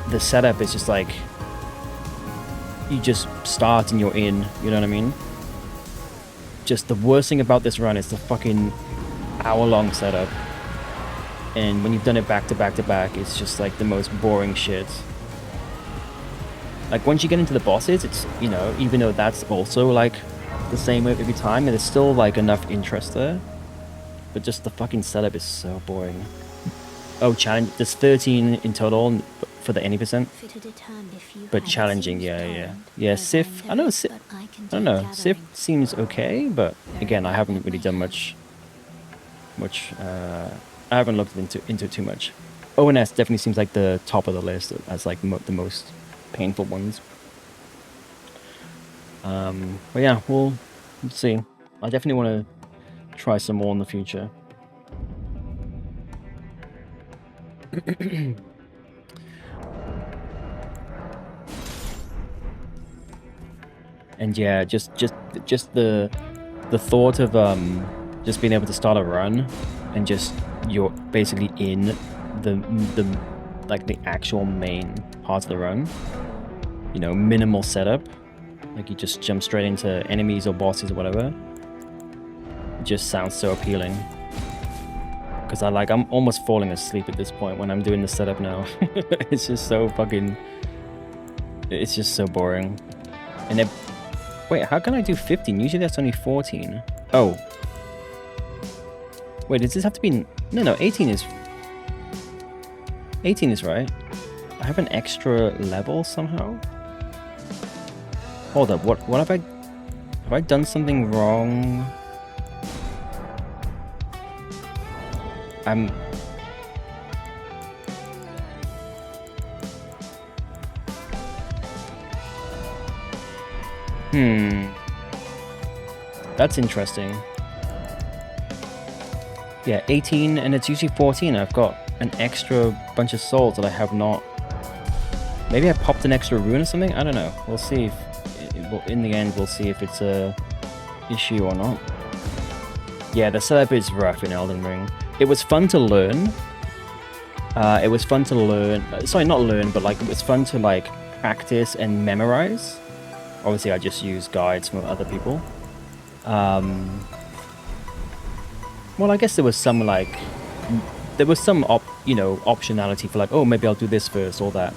the setup is just like you just start and you're in, you know what I mean? Just the worst thing about this run is the fucking hour-long setup. And when you've done it back to back to back, it's just like the most boring shit. Like once you get into the bosses, it's, you know, even though that's also like the same every time, and there's still like enough interest there, but just the fucking setup is so boring. Oh, challenge, there's 13 in total for the 80%, but challenging, yeah. Sif, I don't know, Sif seems okay, but again, I haven't really done much. I haven't looked into too much. ONS definitely seems like the top of the list as like the most painful ones. But yeah, we'll see. I definitely want to try some more in the future. And yeah, just the thought of just being able to start a run and just you're basically in the like the actual main part of the run. You know, minimal setup. Like you just jump straight into enemies or bosses or whatever. It just sounds so appealing. Because I'm almost falling asleep at this point when I'm doing the setup now. It's just so fucking... It's just so boring. And then... Wait, how can I do 15? Usually that's only 14. Oh. Wait, does this have to be... No, 18 is... 18 is right. I have an extra level somehow? Hold up, what have I... Have I done something wrong? That's interesting. Yeah, 18, and it's usually 14. I've got an extra bunch of souls that I have not... Maybe I popped an extra rune or something? I don't know. We'll see if... in the end, we'll see if it's a issue or not. Yeah, the setup is rough in Elden Ring. It was fun to learn. It was fun to learn... Sorry, not learn, but like it was fun to like practice and memorize. Obviously, I just use guides from other people. Well, I guess there was some like... There was some optionality for like, oh, maybe I'll do this first or that.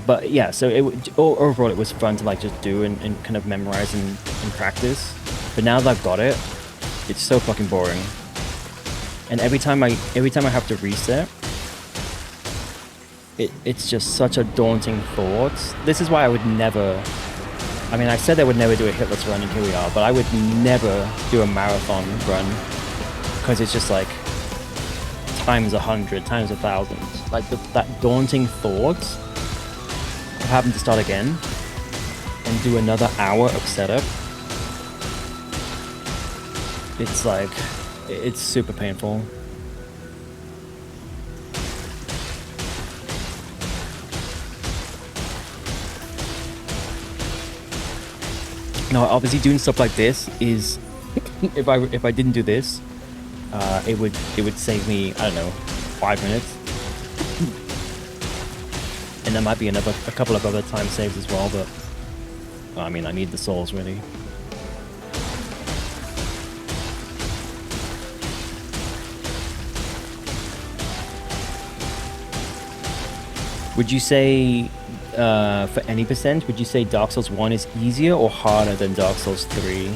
But yeah, so overall it was fun to like just do and kind of memorize and practice. But now that I've got it, it's so fucking boring. And every time I have to reset, it's just such a daunting thought. This is why I would never... I mean, I said I would never do a Hitless run, and here we are, but I would never do a marathon run, because it's just like times 100, times 1,000. Like that daunting thought of having to start again and do another hour of setup. It's like, it's super painful. No, obviously doing stuff like this is, if I didn't do this, it would save me, I don't know, 5 minutes, and there might be a couple of other time saves as well. But I mean, I need the souls really. Would you say, for any percent, would you say Dark Souls 1 is easier or harder than Dark Souls 3?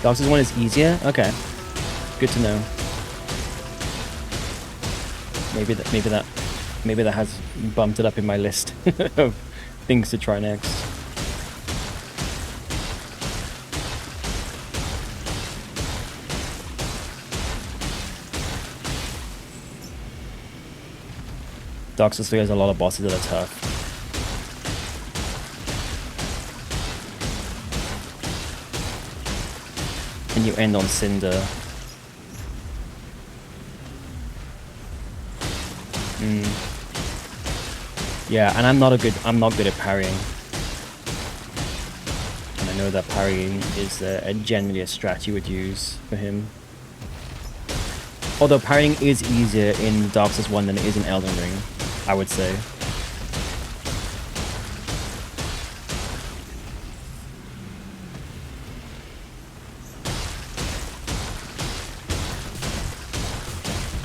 Dark Souls 1 is easier? Okay. Good to know. Maybe that has bumped it up in my list of things to try next. Dark Souls 3 has a lot of bosses that are tough. And you end on Cinder. Yeah, and I'm not good at parrying. And I know that parrying is generally a strat you would use for him. Although parrying is easier in Dark Souls 1 than it is in Elden Ring, I would say.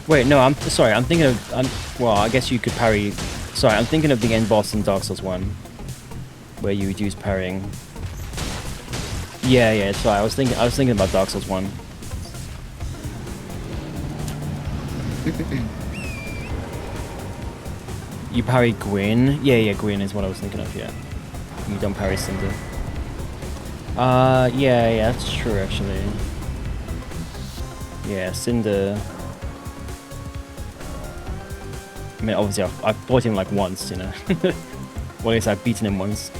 Wait, no, I'm sorry. I'm thinking of... well, I guess you could parry... Sorry, I'm thinking of the end boss in Dark Souls 1, where you would use parrying. Yeah, sorry. I was thinking about Dark Souls 1. You parry Gwyn? Yeah, Gwyn is what I was thinking of, yeah. You don't parry Cinder. Yeah, that's true, actually. Yeah, Cinder... I mean, obviously, I've fought him like once, you know. Well, at least I've beaten him once.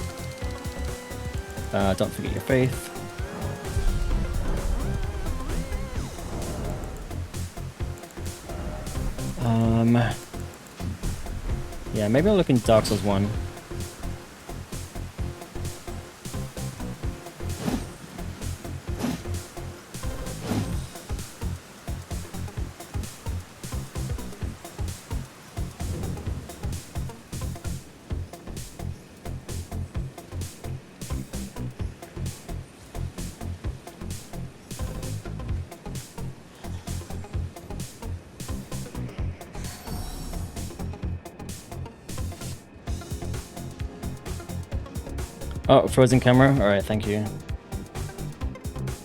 Don't forget your faith. Yeah, maybe I'll look in Dark Souls 1. Oh, frozen camera? Alright, thank you.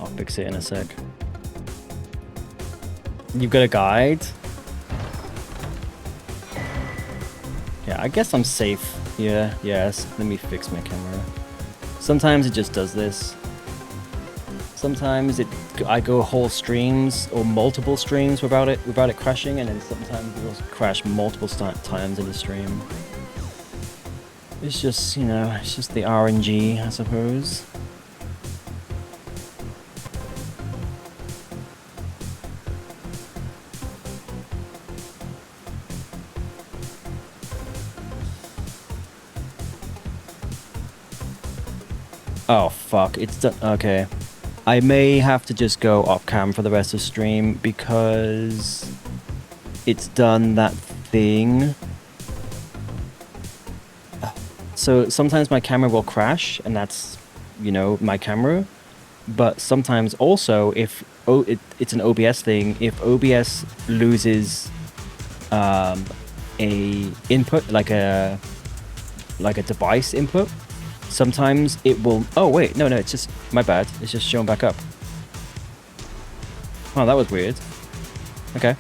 I'll fix it in a sec. You've got a guide? Yeah, I guess I'm safe. Yeah, yes. Let me fix my camera. Sometimes it just does this. Sometimes I go whole streams or multiple streams without it crashing, and then sometimes it will crash multiple times in the stream. It's just, you know, it's just the RNG, I suppose. Oh fuck, it's done. Okay. I may have to just go off cam for the rest of the stream because it's done that thing. So sometimes my camera will crash, and that's, you know, my camera. But sometimes also, if it's an OBS thing, if OBS loses a input, like a device input, sometimes it will... Oh, wait. No, it's just... My bad. It's just showing back up. Oh, that was weird. Okay.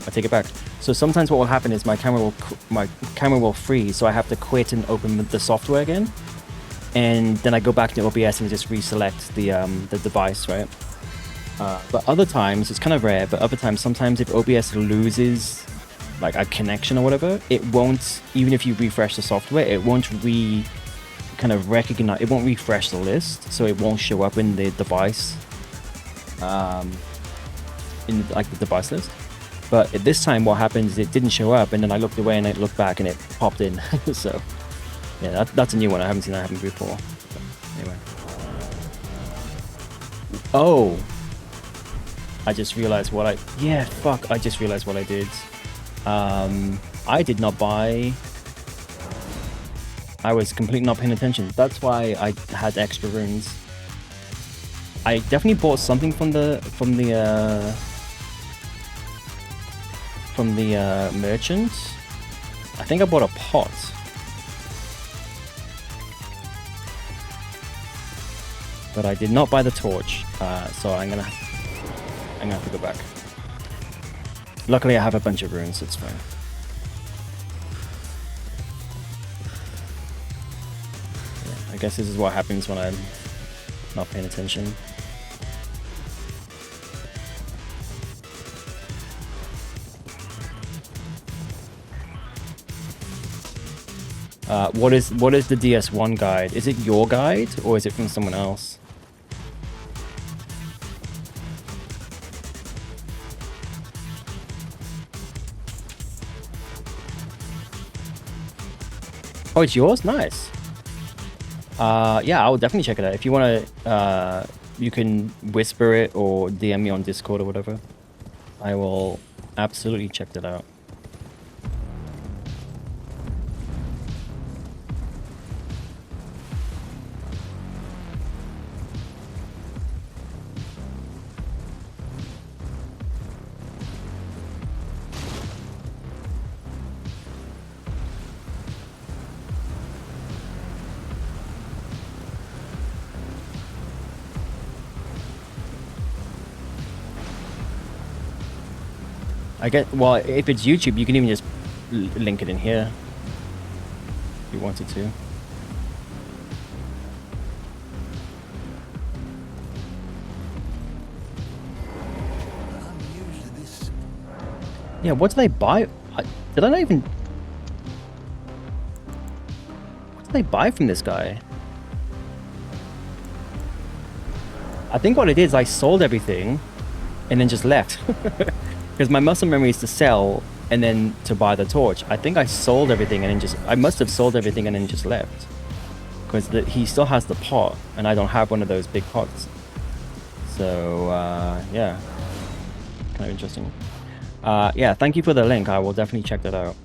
I take it back. So sometimes what will happen is my camera will freeze, so I have to quit and open the software again. And then I go back to OBS and just reselect the device, right? But other times, it's kind of rare, but other times, sometimes if OBS loses like a connection or whatever, it won't... Even if you refresh the software, it won't recognize, it won't refresh the list, so it won't show up in the device, in like the device list. But at this time, what happens is it didn't show up, and then I looked away and I looked back and it popped in. So yeah, that's a new one. I haven't seen that happen before. But anyway. Oh, I just realized what I... Yeah, fuck, I just realized what I did. I did not buy... I was completely not paying attention. That's why I had extra runes. I definitely bought something from the merchant. I think I bought a pot. But I did not buy the torch, so I'm gonna have to go back. Luckily, I have a bunch of runes, so it's fine. I guess this is what happens when I'm not paying attention. What is the DS1 guide? Is it your guide or is it from someone else? Oh, it's yours? Nice. Yeah, I will definitely check it out. If you want to, you can whisper it or DM me on Discord or whatever. I will absolutely check that out. Well, if it's YouTube, you can even just link it in here if you wanted to. Yeah, what did they buy? Did I not even... What did they buy from this guy? I think what I did is I sold everything and then just left. Because my muscle memory is to sell and then to buy the torch. I think I sold everything and then just... I must have sold everything and then just left. Because he still has the pot and I don't have one of those big pots. So, yeah. Kind of interesting. Yeah, thank you for the link. I will definitely check that out.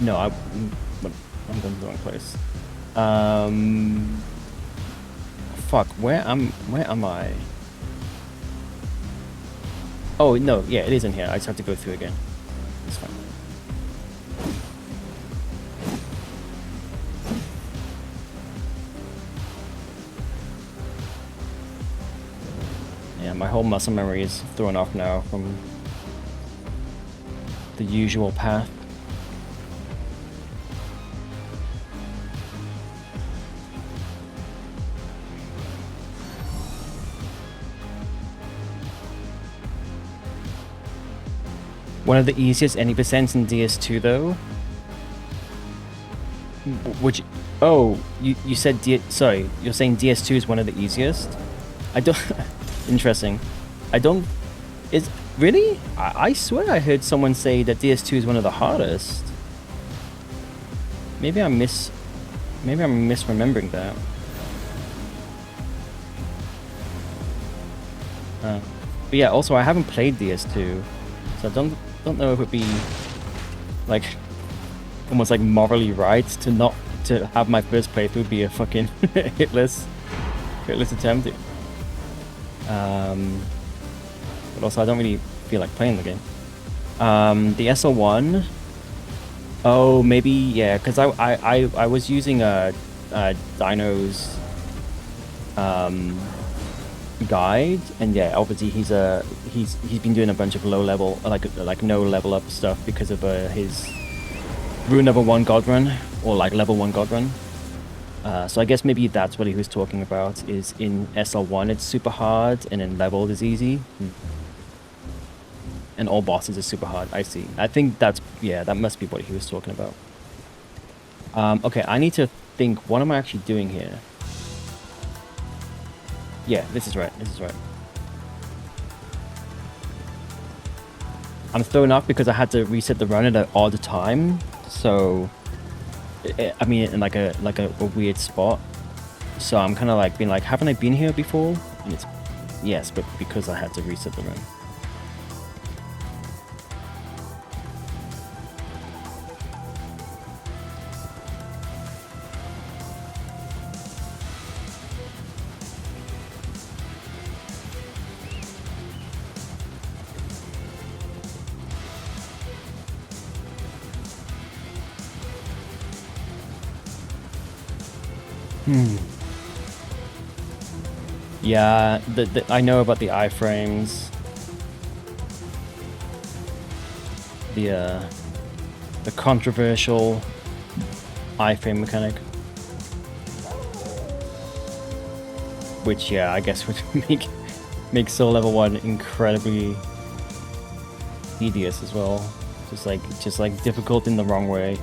No, I'm going to the wrong place. Fuck, where am I? Oh, no, yeah, it is in here. I just have to go through again. It's fine. Yeah, my whole muscle memory is thrown off now from the usual path. One of the easiest any percents in DS2 though. Which, oh, you said sorry, you're saying DS2 is one of the easiest? I don't. Interesting. I don't. Is really? I swear I heard someone say that DS2 is one of the hardest. Maybe I'm misremembering that. But yeah, also I haven't played DS2, so I don't know if it'd be like almost like morally right to have my first playthrough be a fucking hitless attempt. But also I don't really feel like playing the game. The SL1. Oh, maybe yeah, because I was using Dino's guide, and yeah, obviously he's been doing a bunch of low level, like no level up stuff because of his Rune Level 1 God Run, or like Level 1 God Run. So I guess maybe that's what he was talking about, is in SL1 it's super hard, and in Leveled is easy. And all bosses are super hard. I see. I think that must be what he was talking about. Okay, I need to think, what am I actually doing here? Yeah, this is right. I'm thrown off because I had to reset the run at an odd time. So, I mean, in like a weird spot. So I'm kind of like being like, haven't I been here before? And it's yes, but because I had to reset the run. Yeah, I know about the iframes. The controversial iframe mechanic. Which, yeah, I guess would make Soul Level 1 incredibly tedious as well. Just like difficult in the wrong way.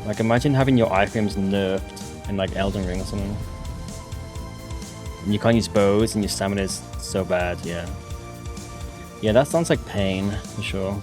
Like, imagine having your iframes nerfed in like Elden Ring or something. And you can't use bows and your stamina is so bad, yeah. Yeah, that sounds like pain, for sure.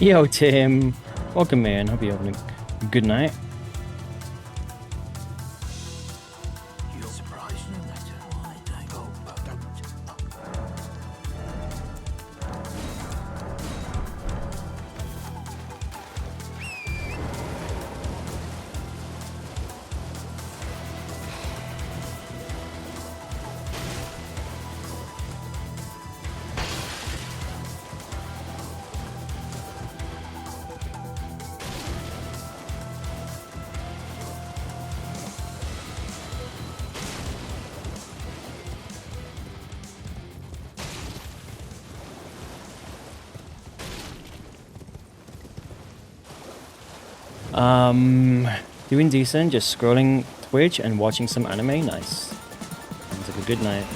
Yo, Tim. Welcome, man. Hope you're having a good night. You're surprised no matter why I go, Doing decent, just scrolling Twitch and watching some anime. Nice. Sounds like a good night.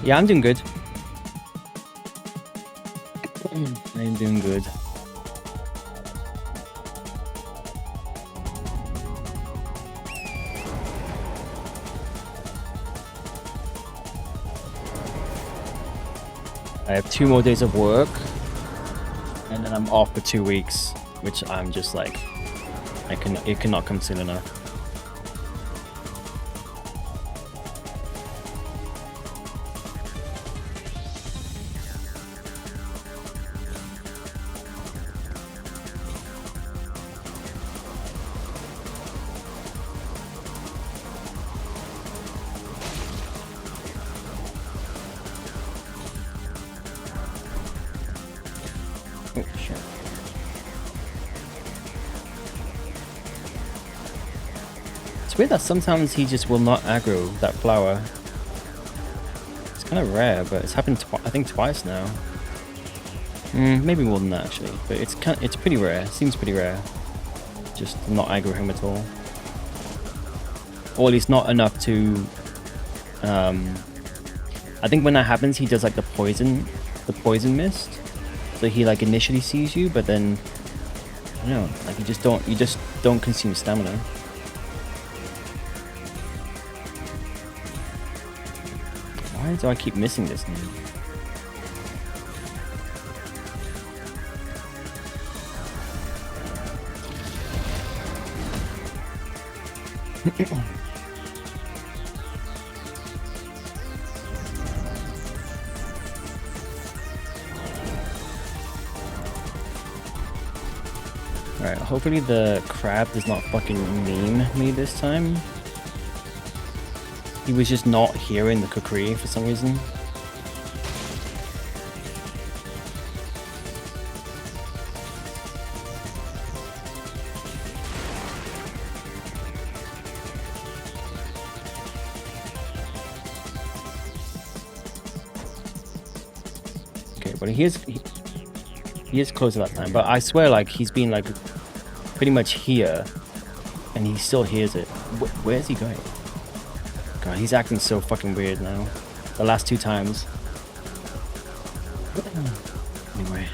Yeah, I'm doing good. I'm doing good. I have 2 more days of work, and then I'm off for 2 weeks, which I'm just like, it cannot come soon enough. Oh, shit. It's weird that sometimes he just will not aggro that flower. It's kind of rare, but it's happened I think twice now. Maybe more than that actually, but it's pretty rare. Seems pretty rare. Just not aggro him at all, or at least not enough to. I think when that happens, he does like the poison mist. So he like initially sees you, but then I don't know, like you just don't consume stamina. Why do I keep missing this now? Alright, hopefully the crab does not fucking meme me this time. He was just not here in the cookery for some reason. Okay, but he is close at that time, but I swear like he's been like pretty much here and he still hears it. Where's he going? God, he's acting so fucking weird now. The last 2 times. Anyway.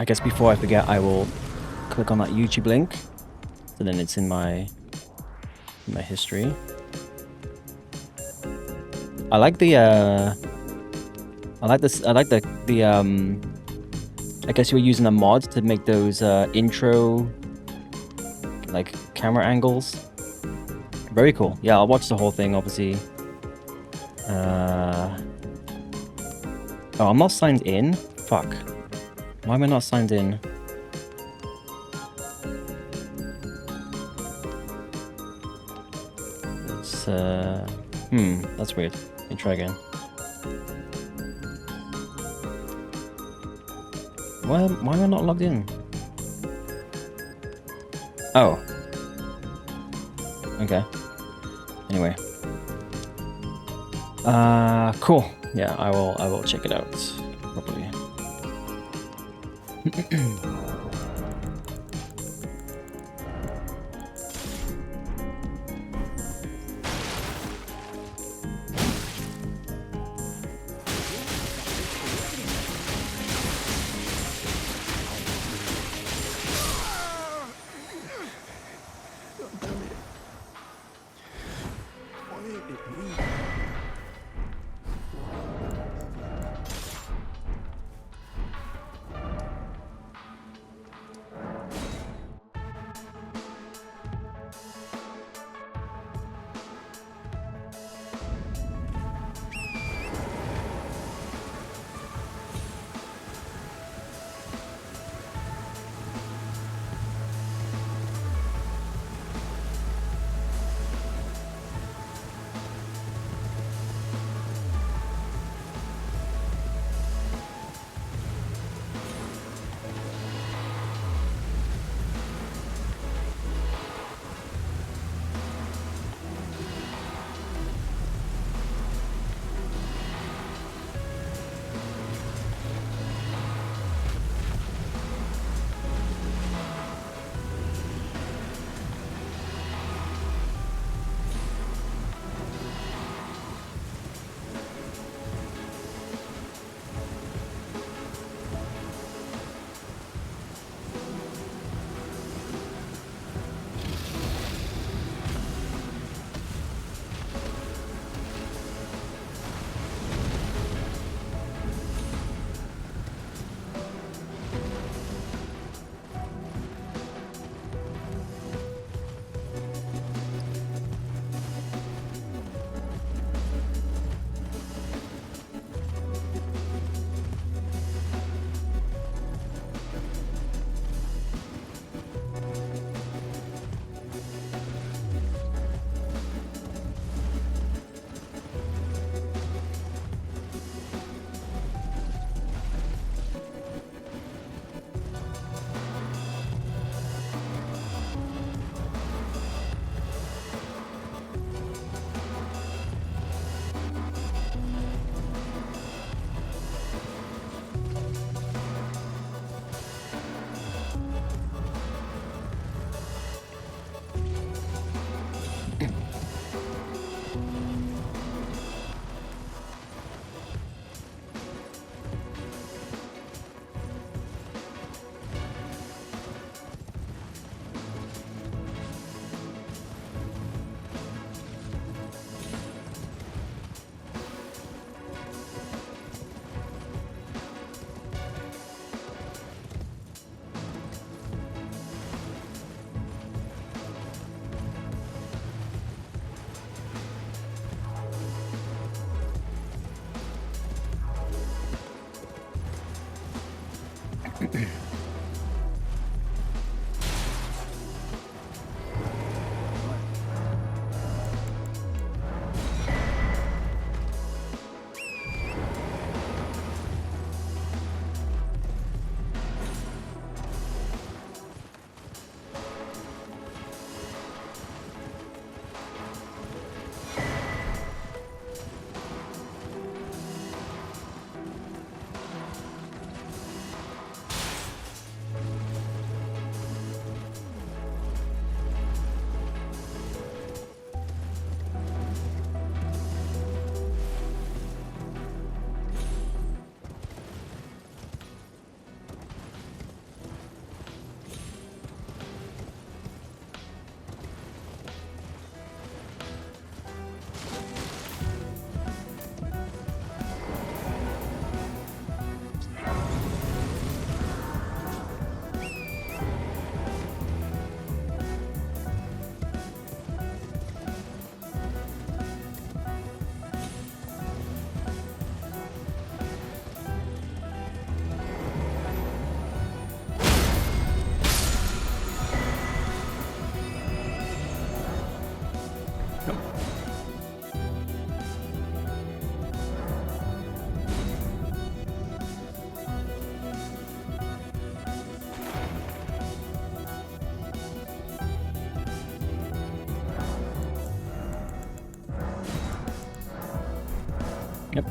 I guess before I forget, I will click on that YouTube link, so then it's in my history. I like the I guess you were using a mod to make those intro like camera angles. Very cool. Yeah, I'll watch the whole thing, obviously. Oh, I'm not signed in? Fuck. Why am I not signed in? It's, that's weird. Let me try again. Why am I not logged in? Oh. Okay. Anyway. Cool. Yeah, I will check it out properly. Yep.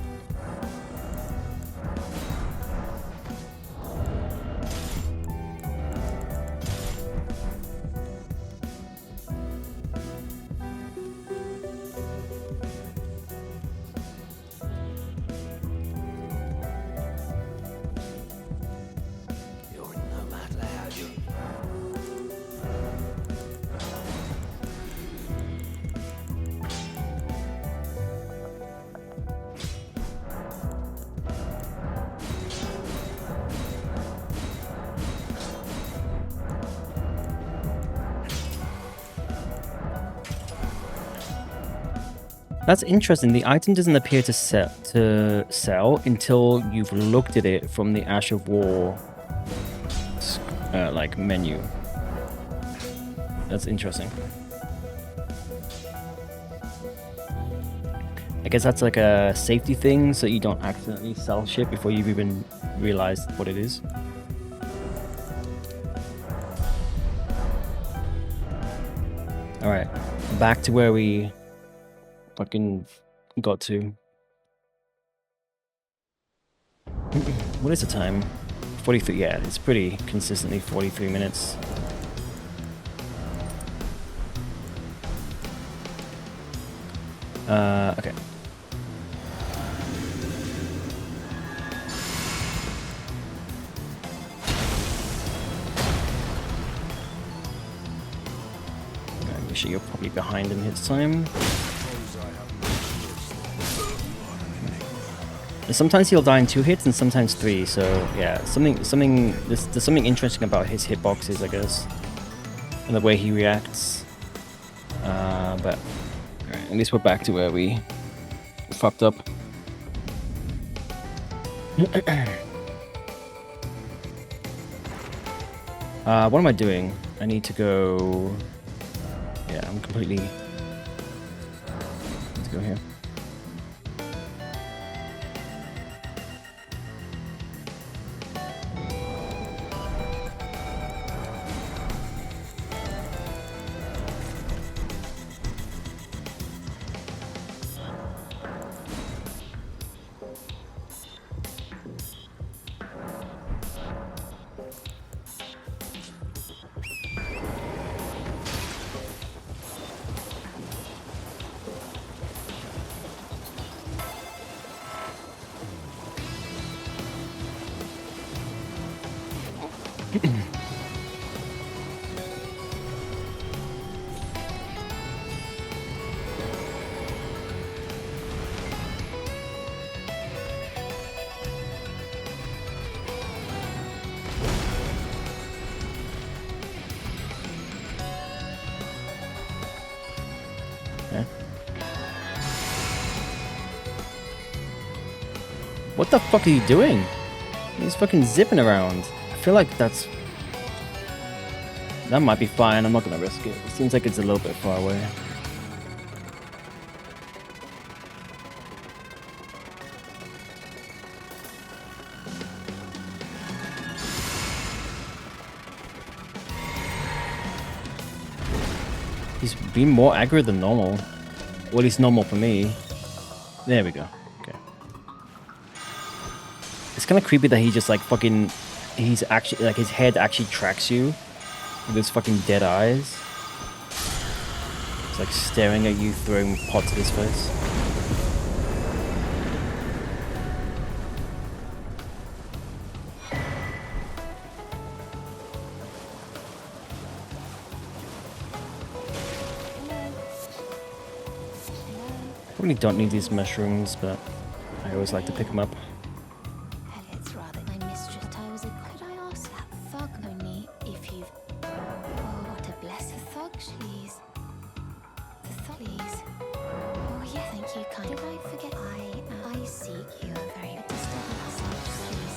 You're no matter how you. That's interesting. The item doesn't appear to sell until you've looked at it from the Ash of War like menu. That's interesting. I guess that's like a safety thing, so you don't accidentally sell shit before you've even realized what it is. All right, back to where we fucking got to. What is the time? 43. Yeah, it's pretty consistently 43 minutes. Okay. Make sure you're probably behind him his time. And sometimes he'll die in 2 hits and sometimes 3, so yeah, there's something interesting about his hitboxes, I guess, and the way he reacts. But alright, at least we're back to where we fucked up. What am I doing? I need to go. Yeah, I'm completely. Let's go here. What the fuck are you doing? He's fucking zipping around. feel like that might be fine. I'm not gonna risk it. It seems like it's a little bit far away. He's been more aggro than normal. Well, at least normal for me. There we go. Okay. It's kind of creepy that he just like fucking... He's actually... Like his head actually tracks you. With his fucking dead eyes. It's like staring at you, throwing pots at his face. Probably don't need these mushrooms, but I always like to pick them up. It's rather my mistress. I was a. Could I ask that thug only if you've. Oh, to bless the thug, please. The thug, please. Oh, yeah, thank you, kind. Did I forget? I seek you a very distant message, please.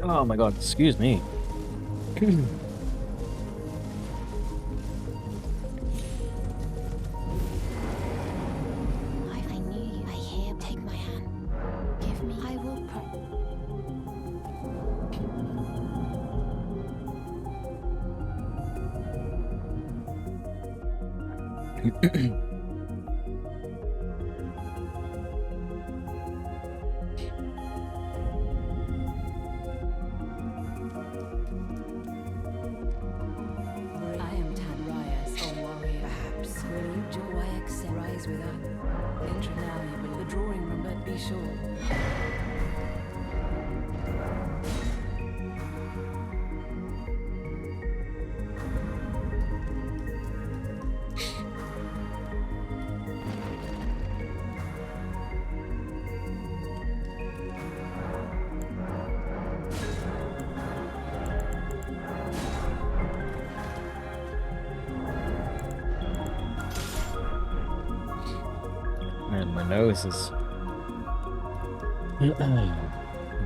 Oh my god, excuse me. I knew you. I hear. Take my hand. Give me. I will. I am Tanrias, a warrior. Perhaps. Will you joy accept rise with us? Enter now, you will the drawing room, but be sure. Man, my nose is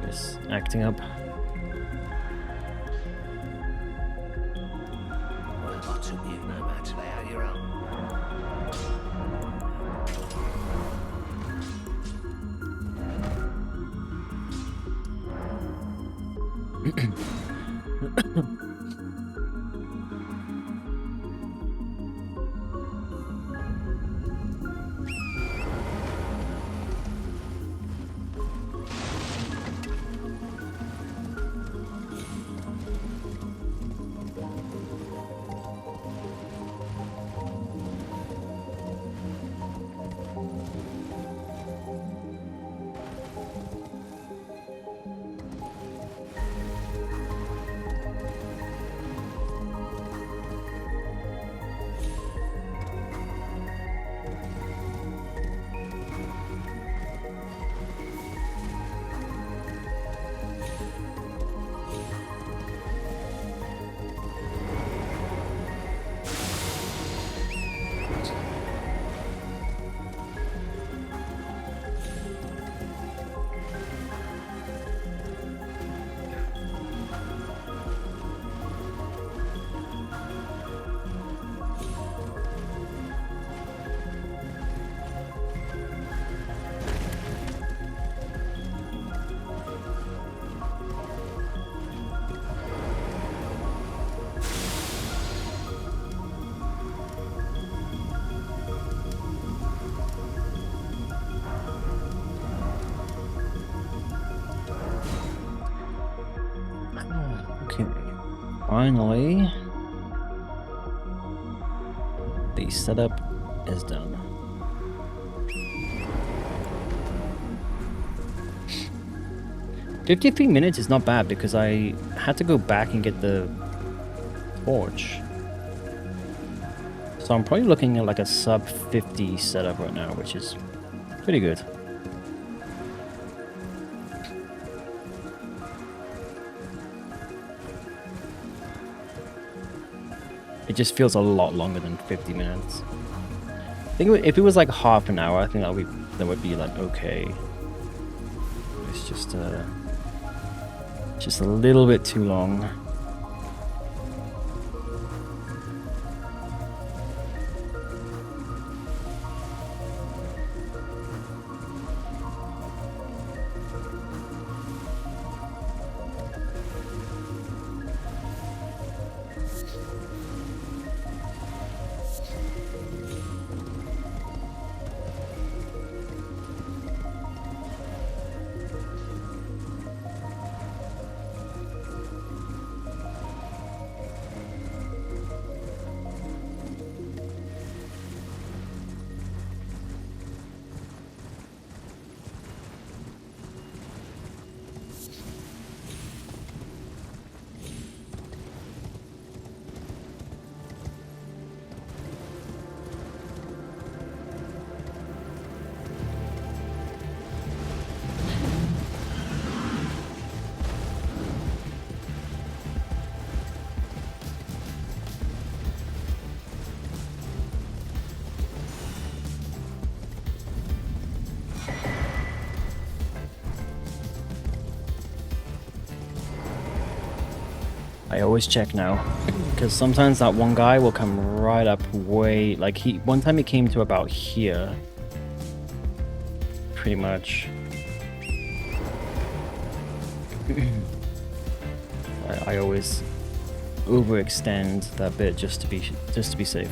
just acting up. Well, I took you no matter how you're up. Okay, finally, the setup is done. $53 is not bad because I had to go back and get the torch. So I'm probably looking at like a sub 50 setup right now, which is pretty good. It just feels a lot longer than 50 minutes. I think if it was like half an hour, I think that would be like okay. It's just a little bit too long. I always check now. Because sometimes that one guy will come right up way... Like, one time he came to about here. Pretty much. I always overextend that bit just to be safe.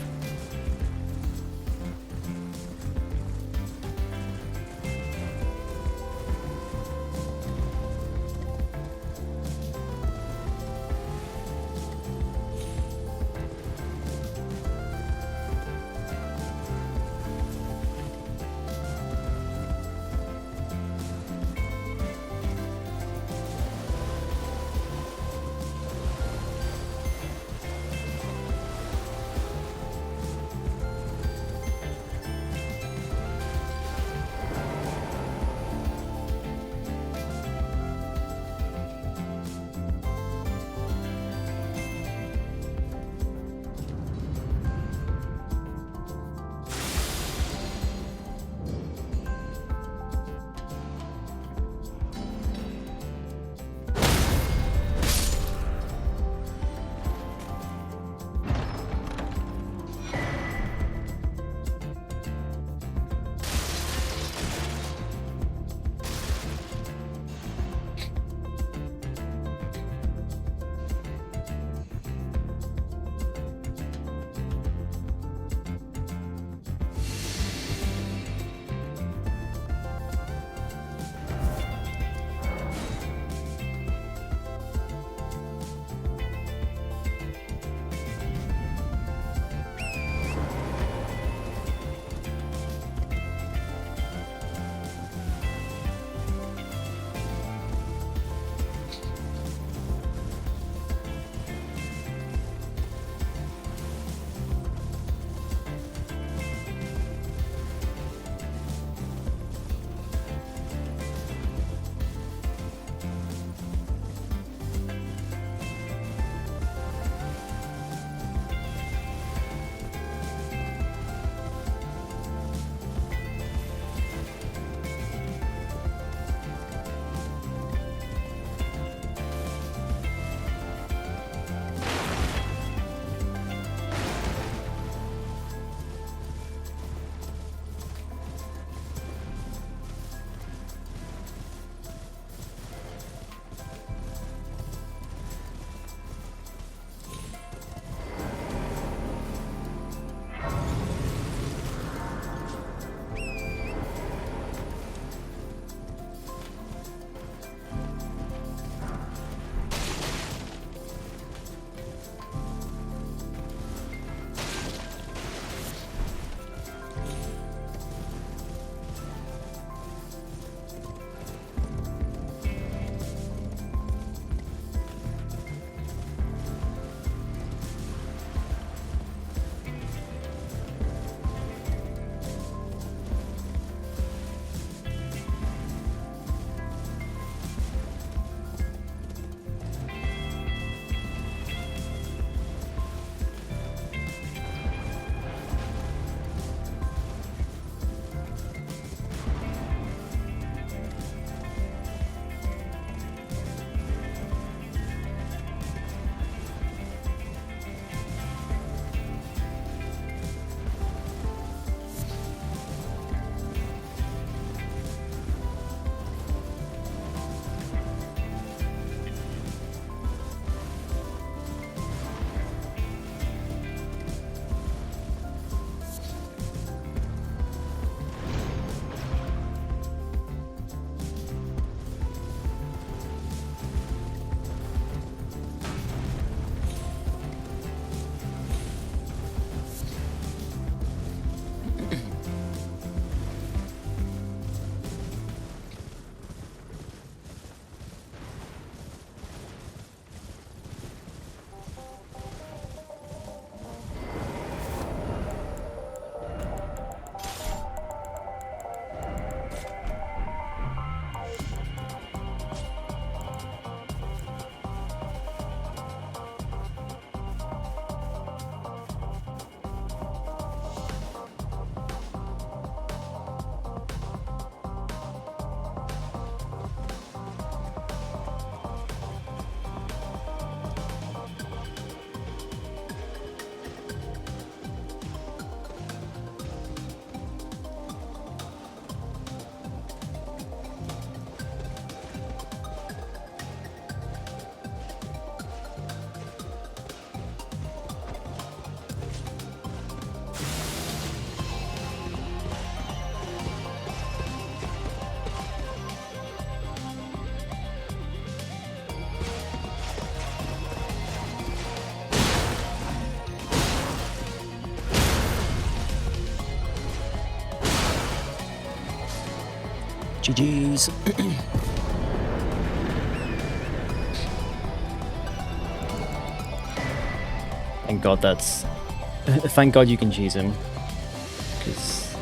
GG's. Thank God that's... Thank God you can cheese him. Because...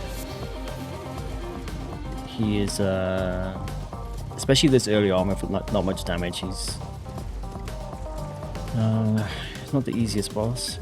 he is, especially this early armor for not much damage, he's... not the easiest boss.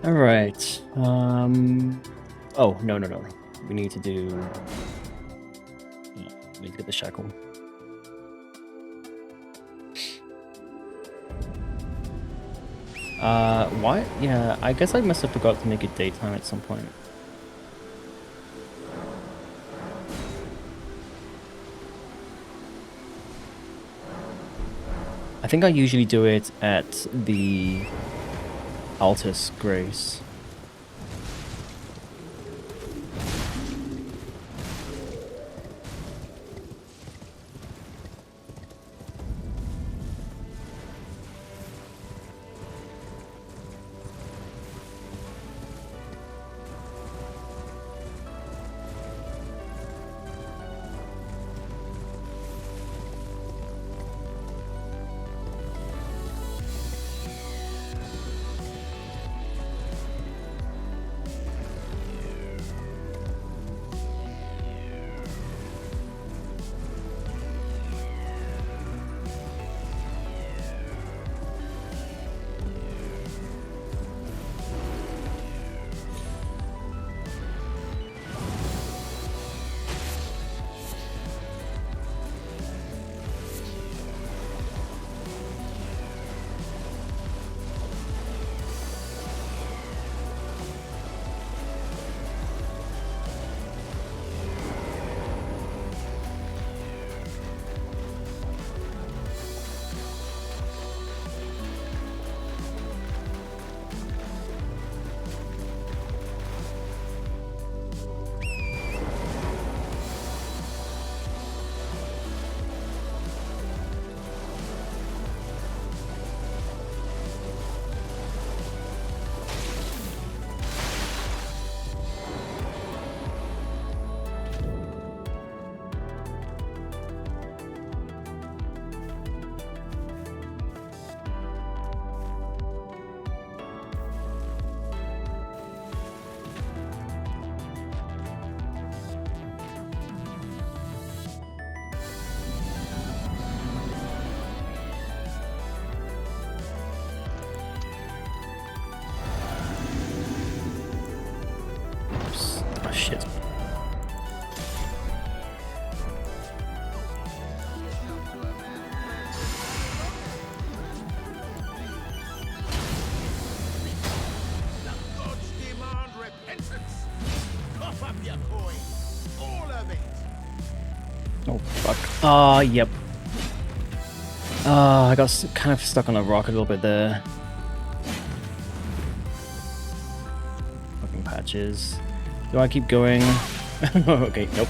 Alright, oh, no. We need to do... we need to get the shackle. Why? Yeah, I guess I must have forgot to make it daytime at some point. I think I usually do it at the Altus Grace. Shit. Oh fuck. Ah, yep. I got kind of stuck on a rock a little bit there. Fucking patches. Do I keep going? Okay, nope.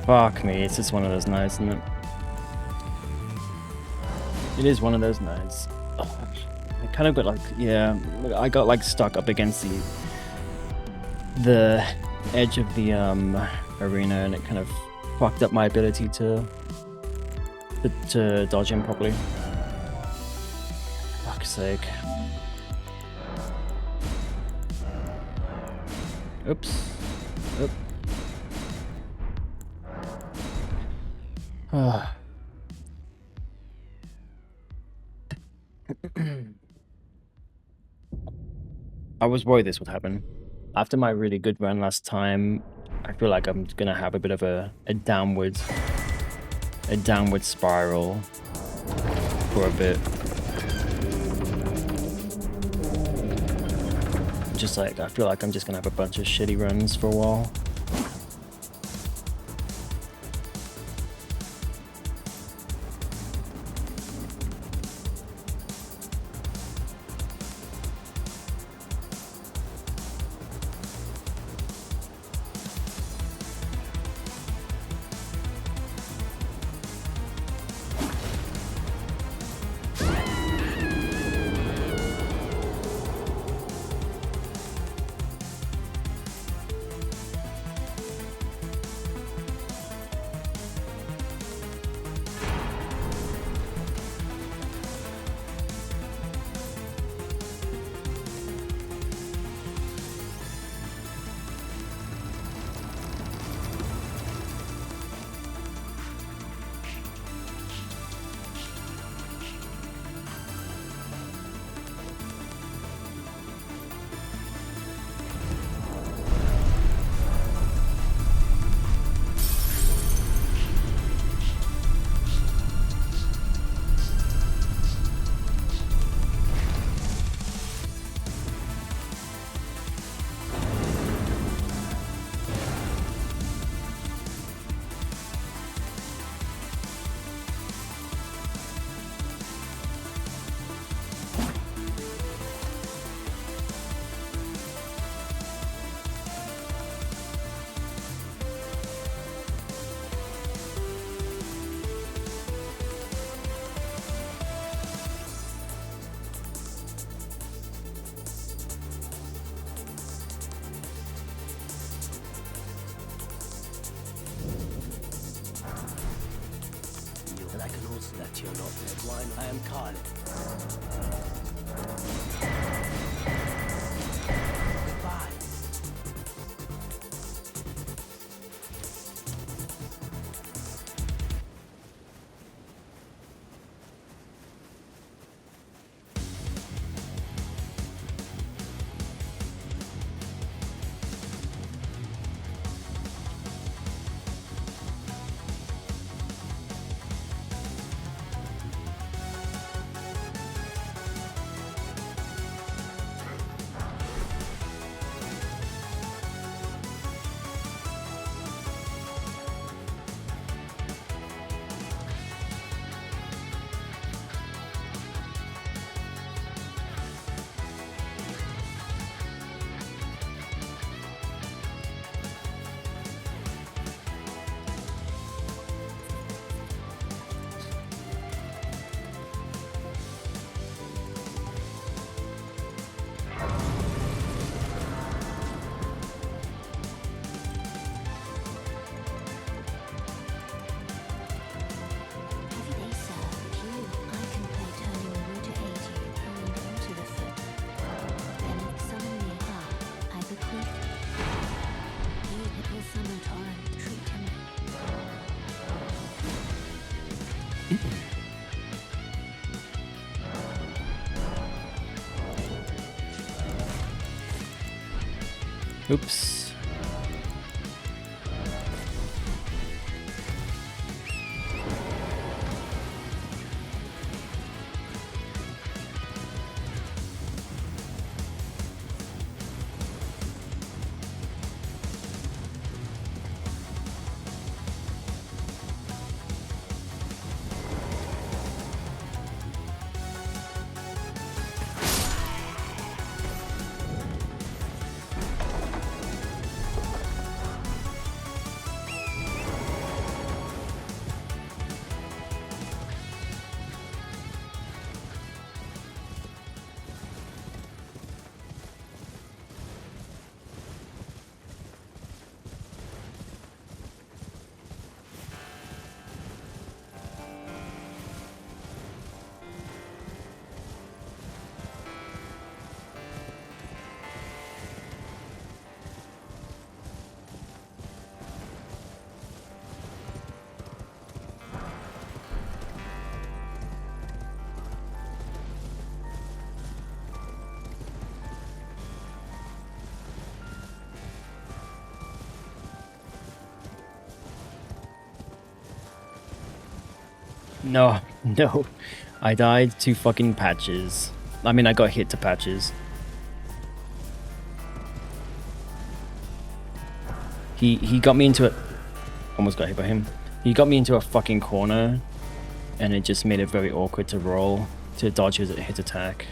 Fuck me, it's just one of those nights, isn't it? It is one of those nights. Oh, kind of got like, yeah, I got like stuck up against the edge of the arena, and it kind of fucked up my ability to dodge him properly. Fuck's sake. Oops. Oop. I was worried this would happen. After my really good run last time, I feel like I'm gonna have a bit of a downward spiral for a bit. Just like, I feel like I'm just gonna have a bunch of shitty runs for a while. And I can also that you're not dead wine. I am Carly. Goodbye. Oops. No, no. I died to fucking patches. I mean, I got hit to patches. He got me into it. Almost got hit by him. He got me into a fucking corner, and it just made it very awkward to roll, to dodge his attack.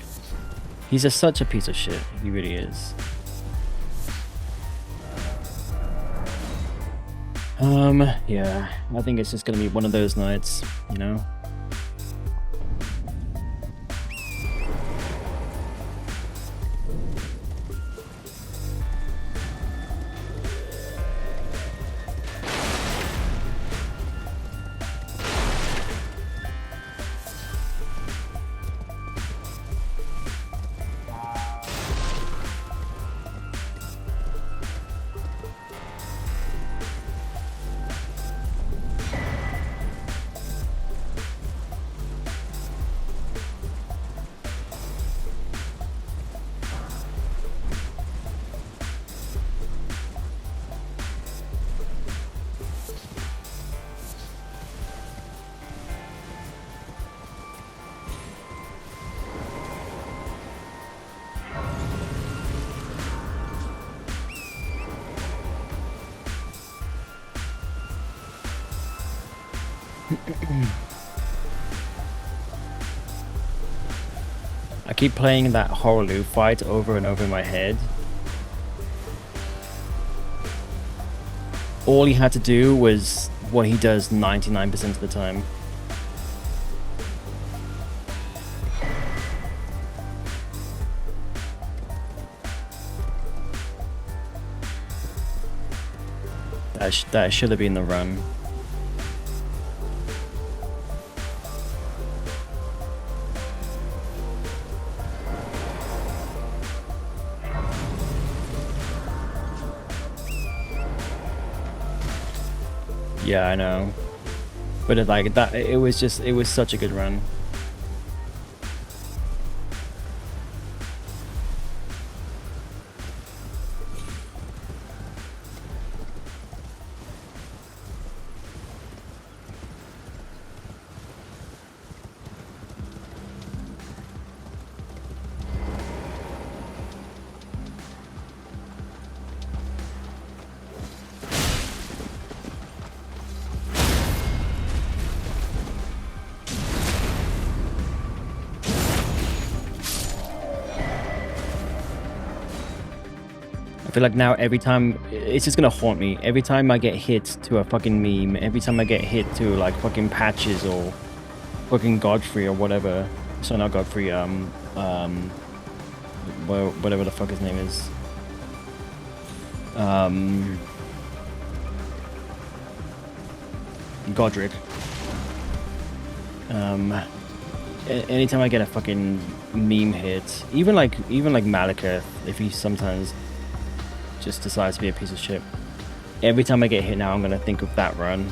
He's just such a piece of shit. He really is. Yeah. I think it's just gonna be one of those nights, you know? I keep playing that Horolu fight over and over in my head. All he had to do was what he does 99% of the time. That should have been the run. Yeah, I know. But it was such a good run. I feel like now every time it's just gonna haunt me. Every time I get hit to a fucking meme, every time I get hit to like fucking patches or fucking Godfrey or whatever. Sorry, not Godfrey. Whatever the fuck his name is. Godric. Anytime I get a fucking meme hit, even like Malekith, if he sometimes just decides to be a piece of shit. Every time I get hit now, I'm gonna think of that run.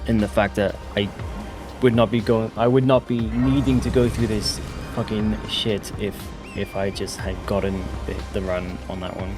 And the fact that I would not be needing to go through this fucking shit if I just had gotten the run on that one.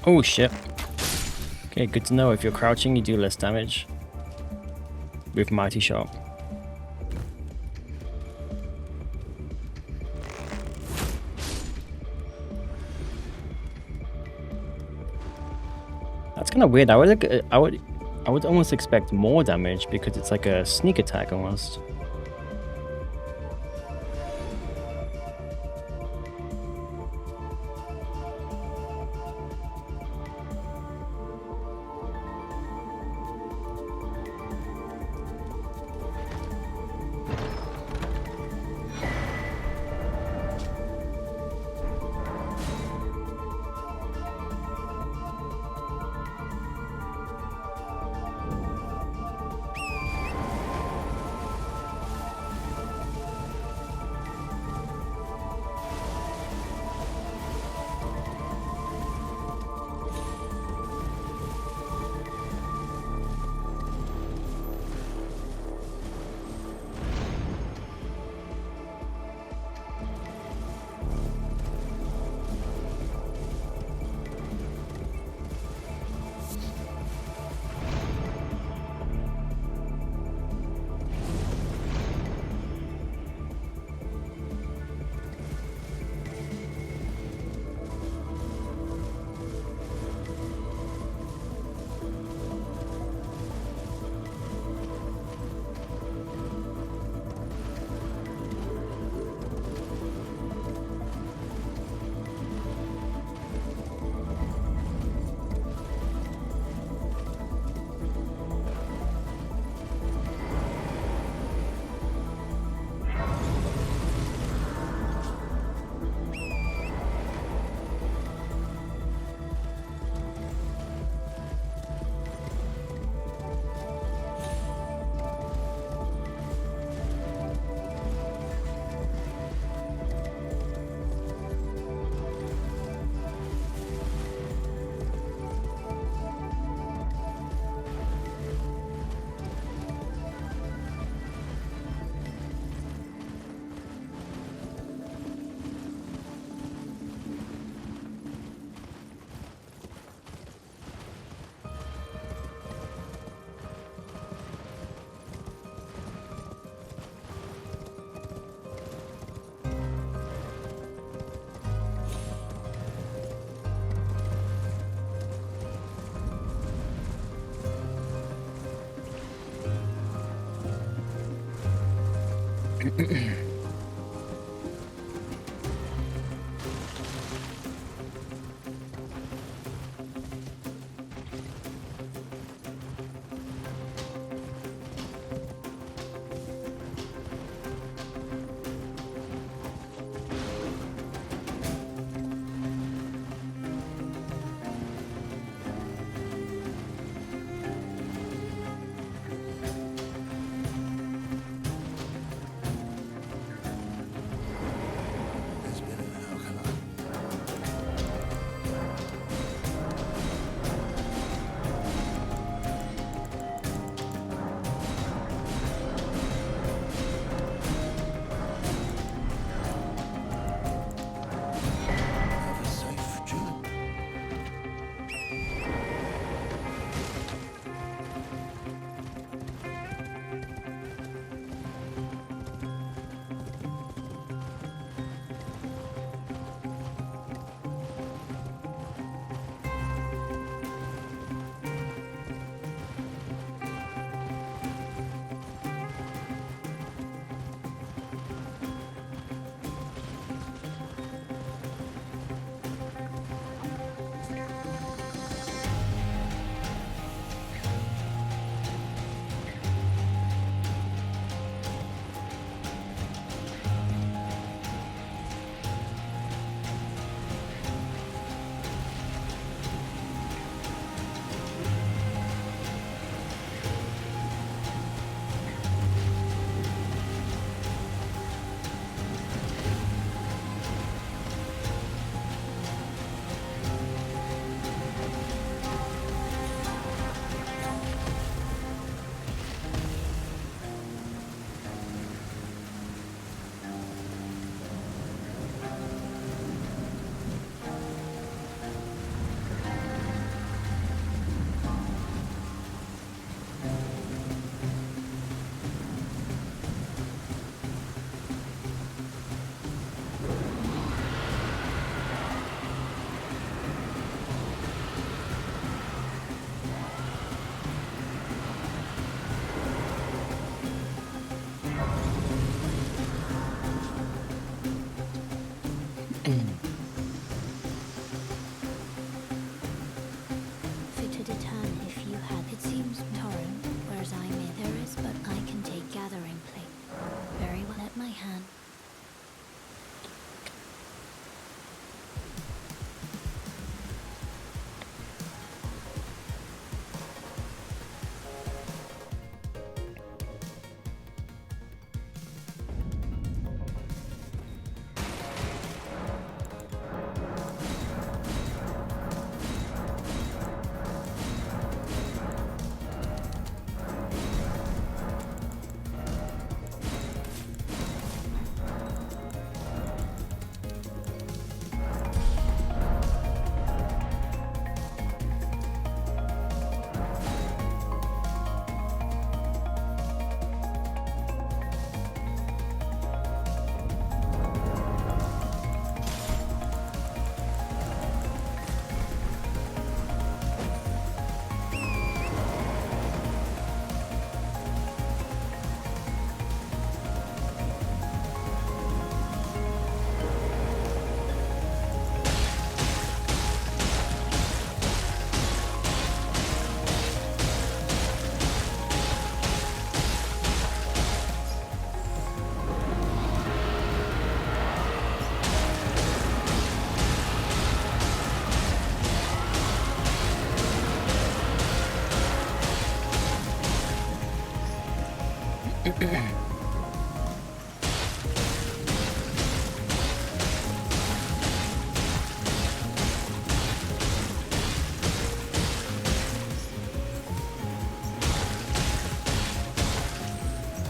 Oh shit. Okay, good to know. If you're crouching, you do less damage with Mighty Shot. That's kind of weird. I would almost expect more damage because it's like a sneak attack almost. Fit to determine if you had. It seems torrent, whereas I may there is, but I can take gathering plate. Very well at my hand.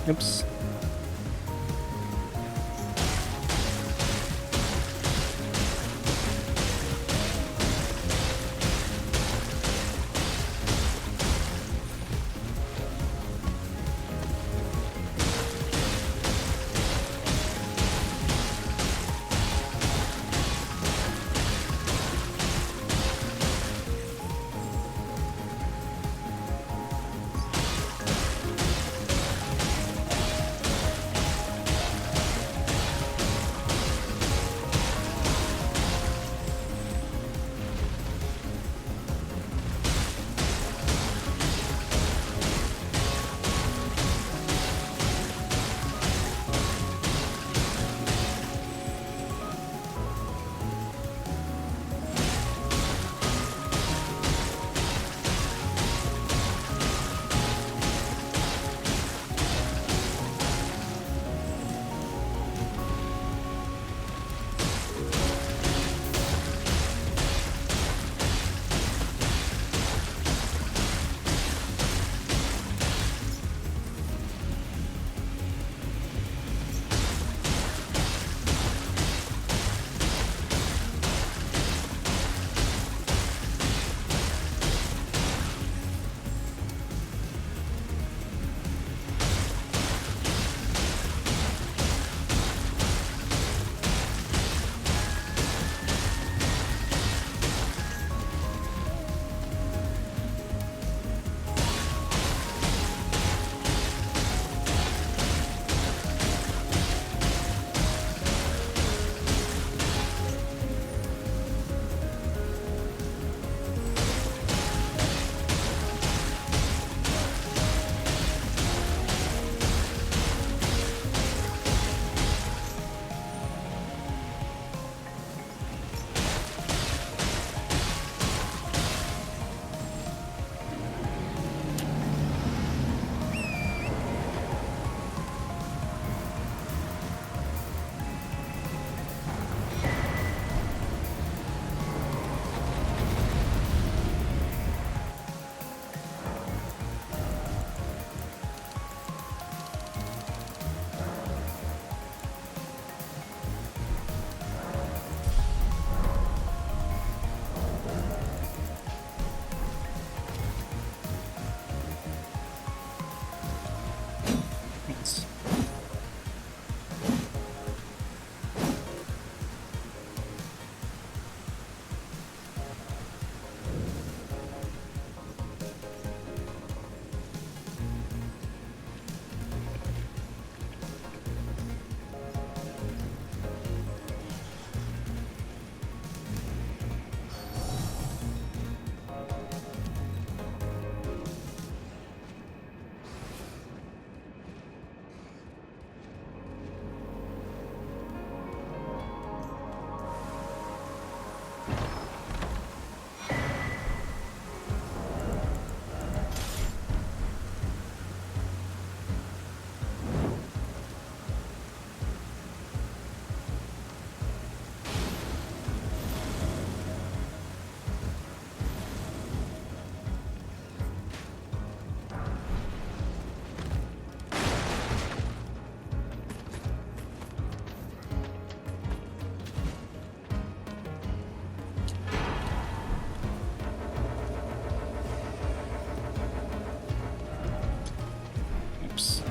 Oops. Oops.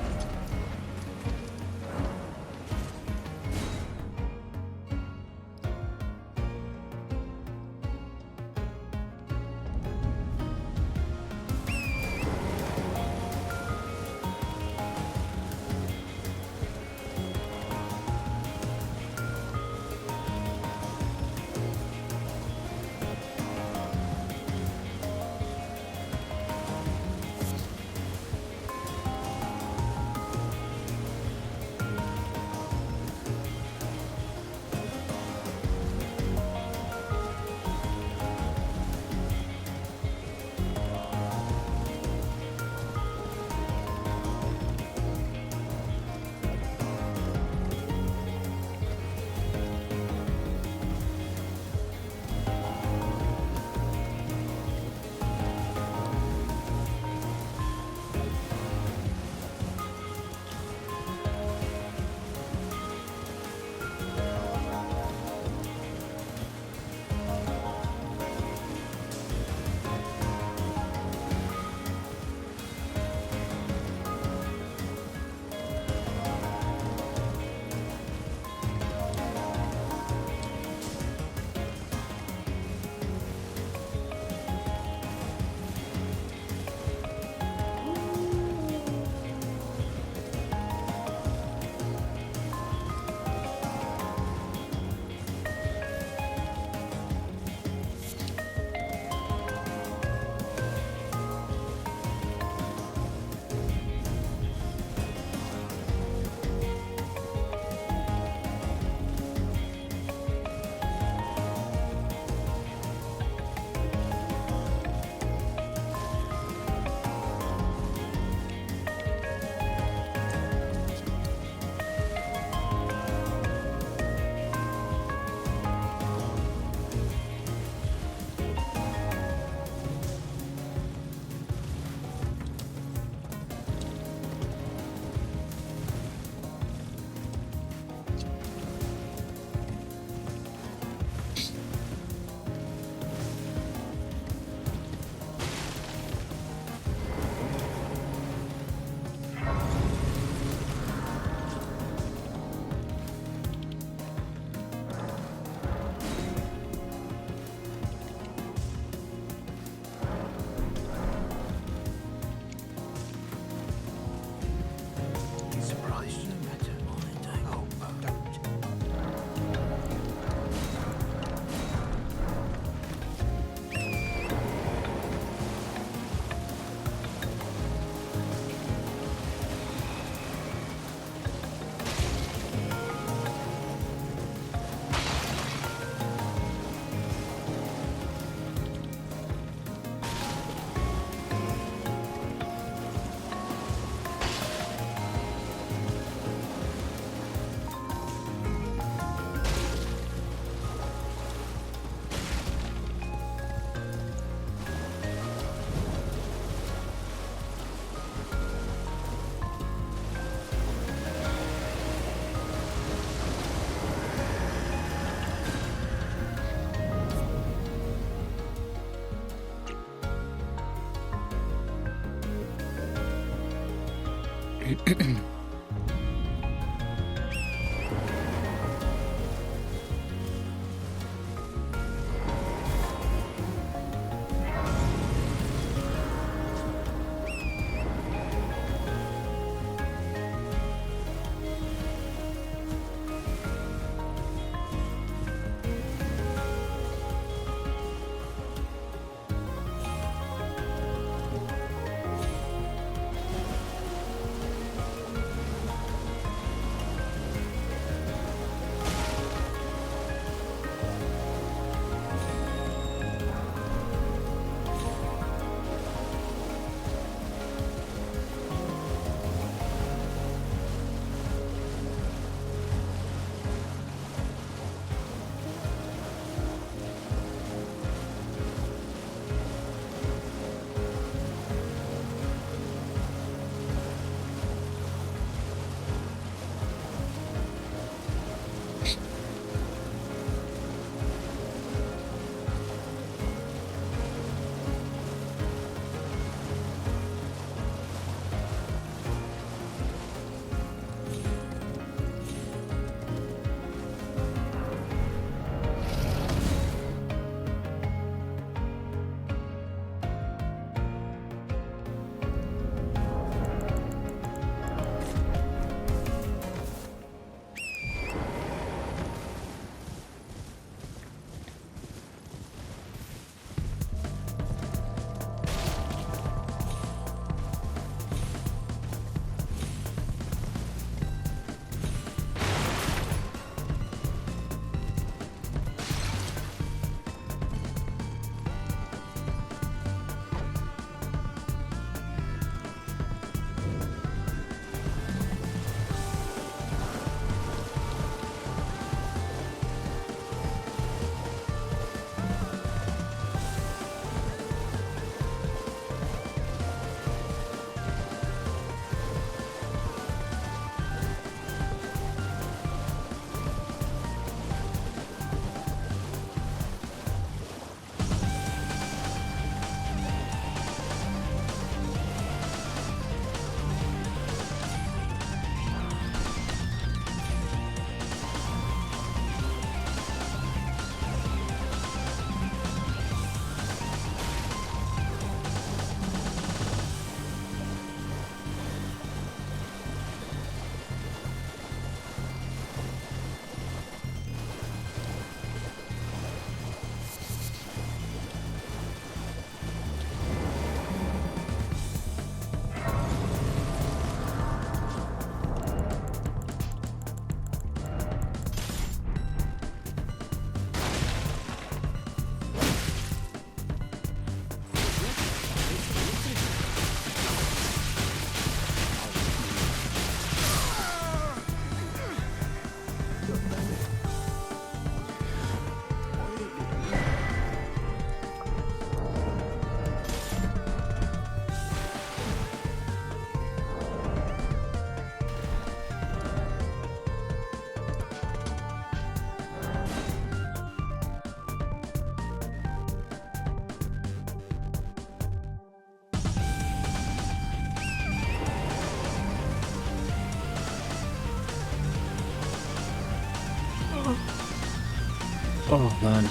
Oh man,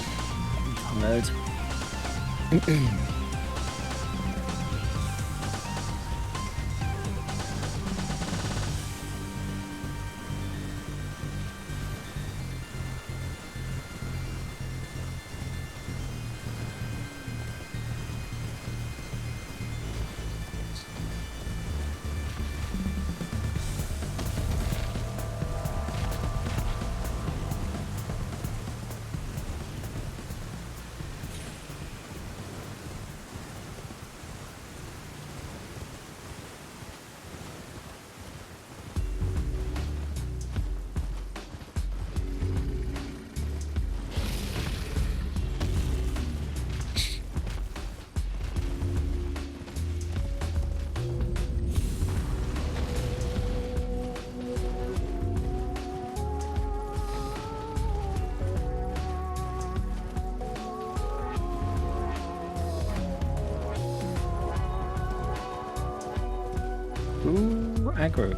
I'm out. Ooh, aggro.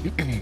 Okay.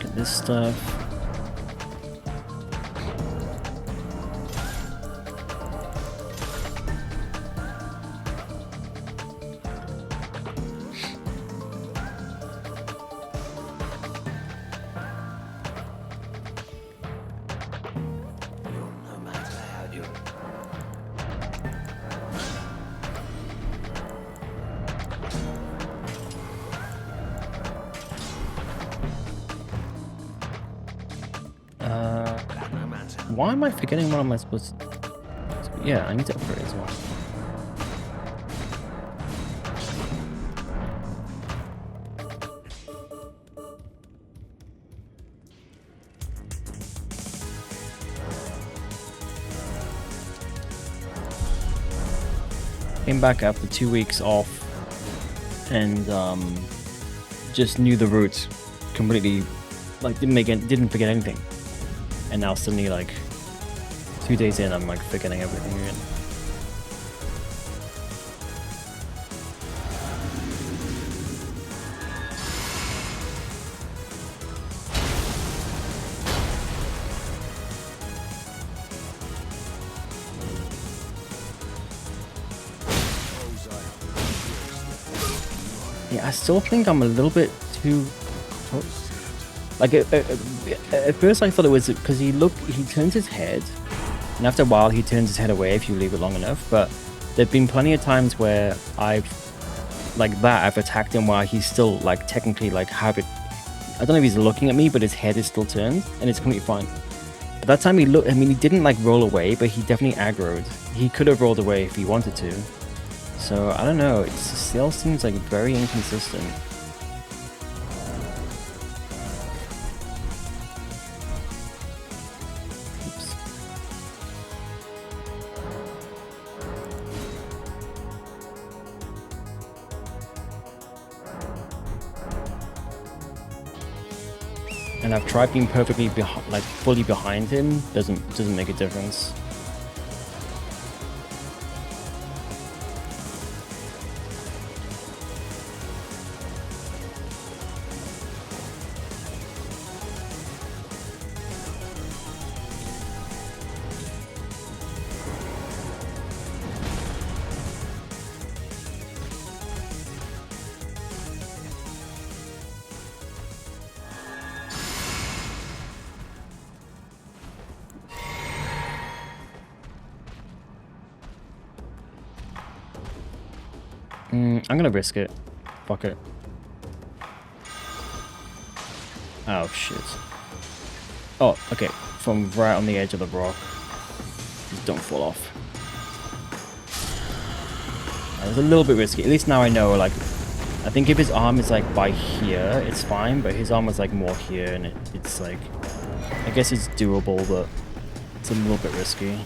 Get this stuff. No matter how you... No matter. Why am I forgetting what am I supposed to... Yeah, I need to upgrade as well. Came back after 2 weeks off and just knew the route completely like didn't forget anything, and now suddenly like 2 days in, I'm like forgetting everything again. Yeah, I still think I'm a little bit too like at first I thought it was because he turns his head, and after a while he turns his head away if you leave it long enough. But there've been plenty of times where I've attacked him while he's still like technically like I don't know if he's looking at me, but his head is still turned and it's completely fine. But that time he didn't like roll away, but he definitely aggroed. He could have rolled away if he wanted to. So I don't know, it still seems like very inconsistent. Oops. And I've tried being perfectly fully behind him, doesn't make a difference. I'm gonna risk it. Fuck it. Oh shit. Oh, okay. From right on the edge of the rock. Just don't fall off. It was a little bit risky. At least now I know, like, I think if his arm is like by here, it's fine, but his arm was like more here, and it's like, I guess it's doable, but it's a little bit risky.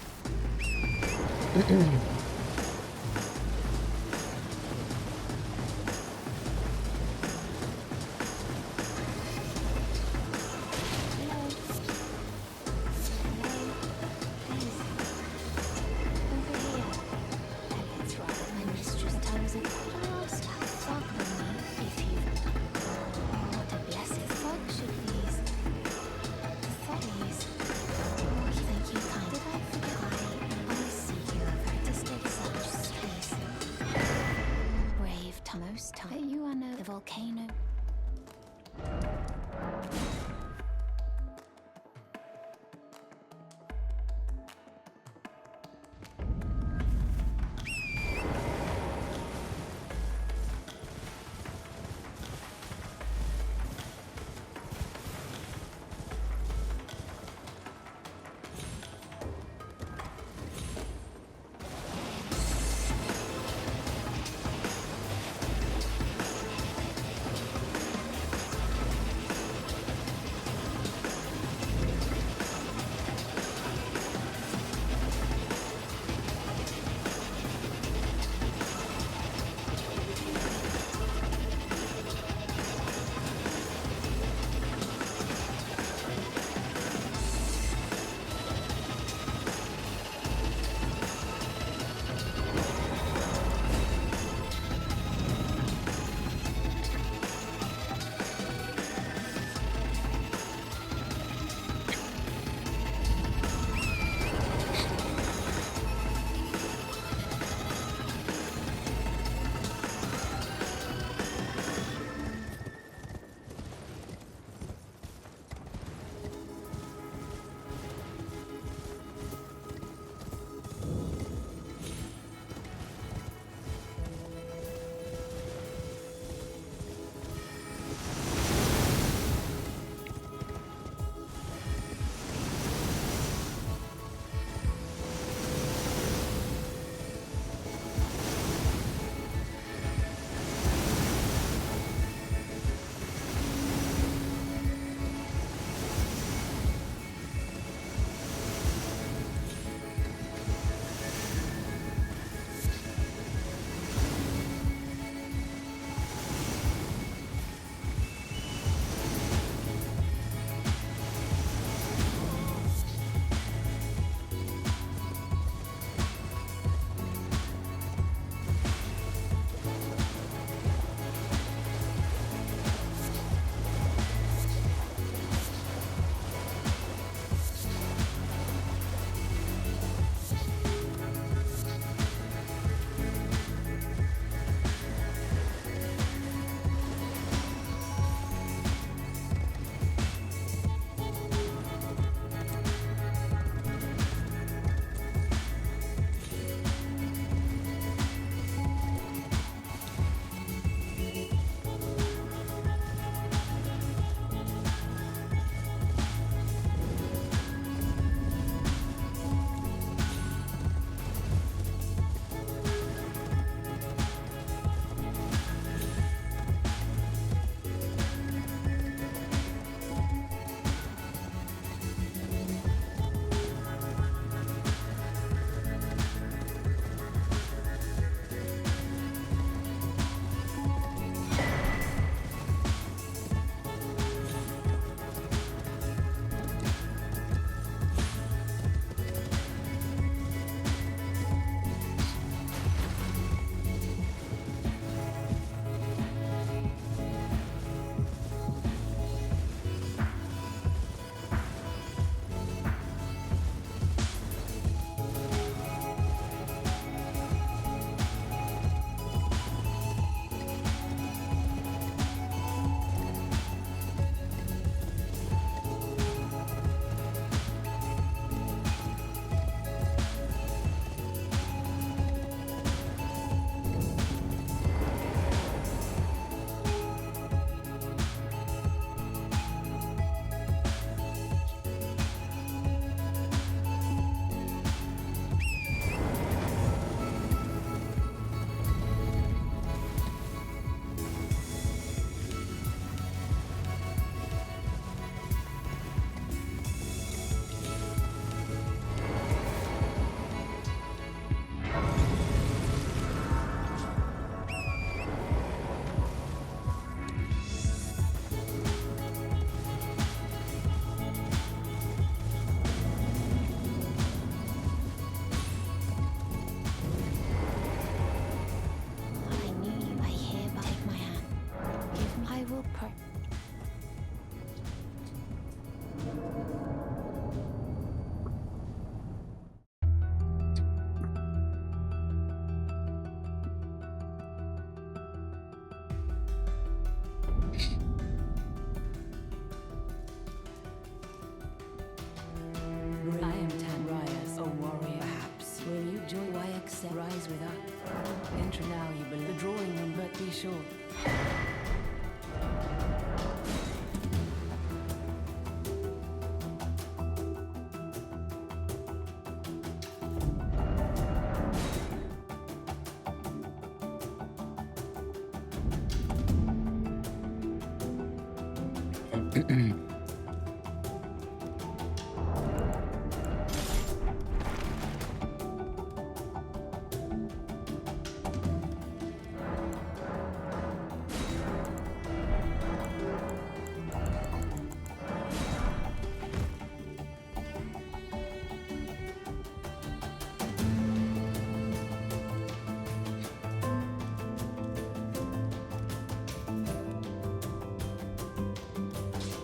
Enter now, you believe. The drawing room, but be sure.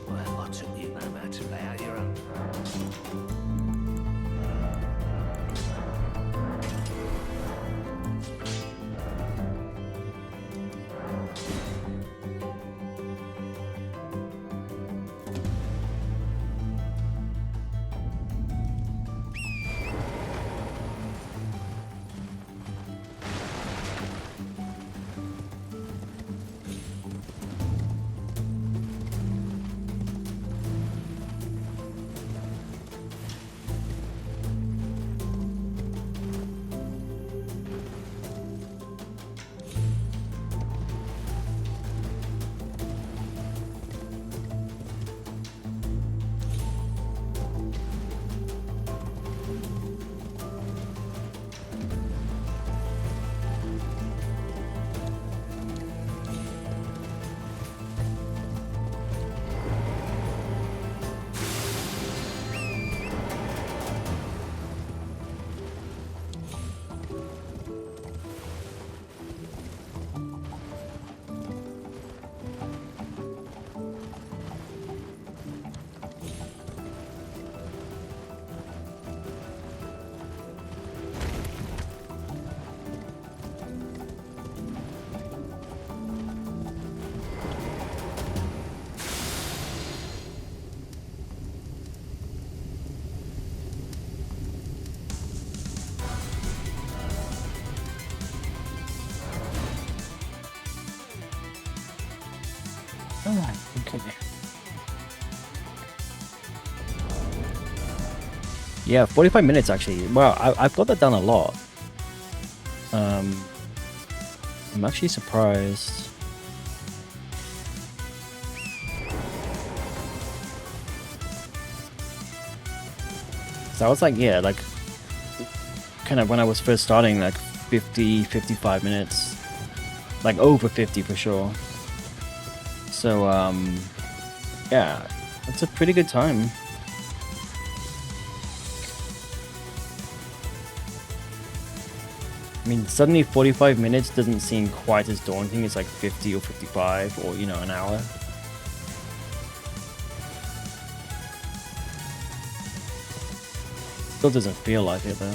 Well, I took you no matter to lay out your own. Alright, okay. Yeah, 45 minutes actually. Wow, I've got that done a lot. I'm actually surprised. So I was like, yeah, like kind of when I was first starting, like 50, 55 minutes, like over 50 for sure. So, yeah, that's a pretty good time. I mean, suddenly 45 minutes doesn't seem quite as daunting as like 50 or 55 or, you know, an hour. Still doesn't feel like it though.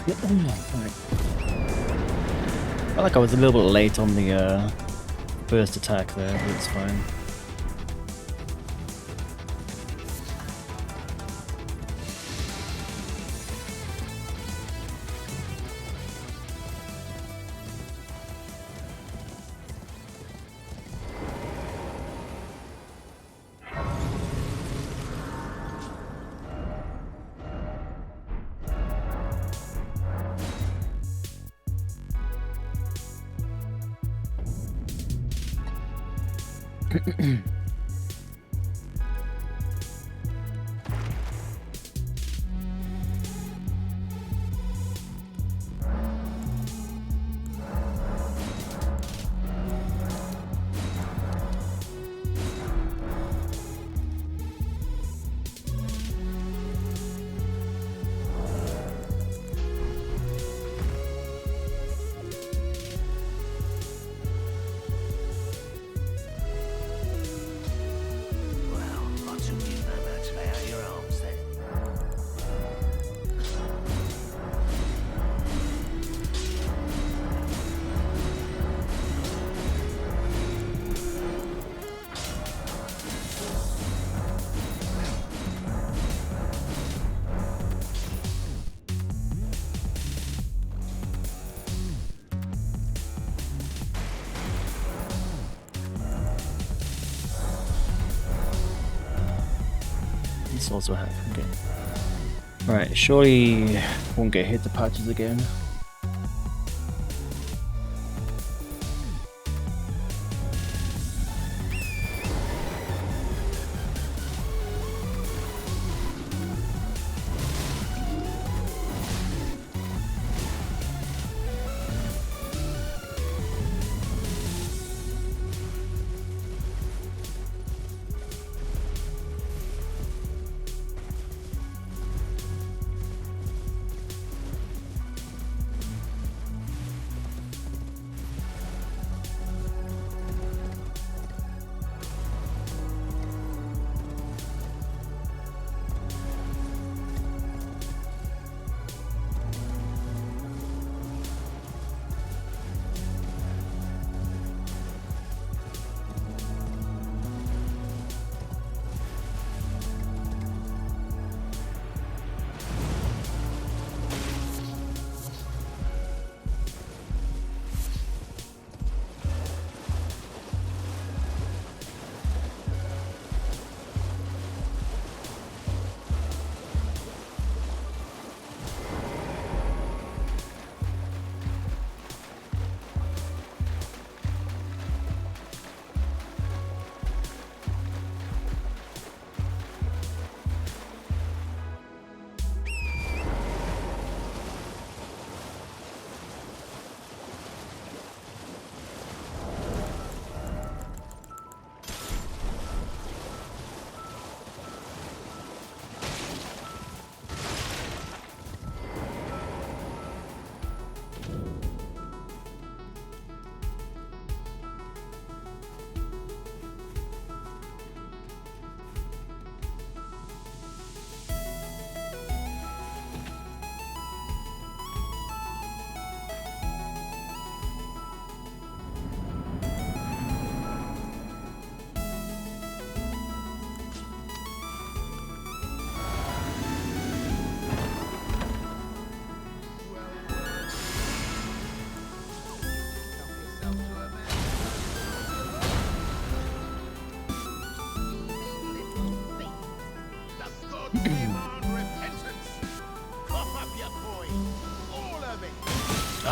Alright. I felt like I was a little bit late on the first attack there, but it's fine. Well, I took you no more to lay out your arms then. This also have, okay. Alright, surely won't get hit the patches again.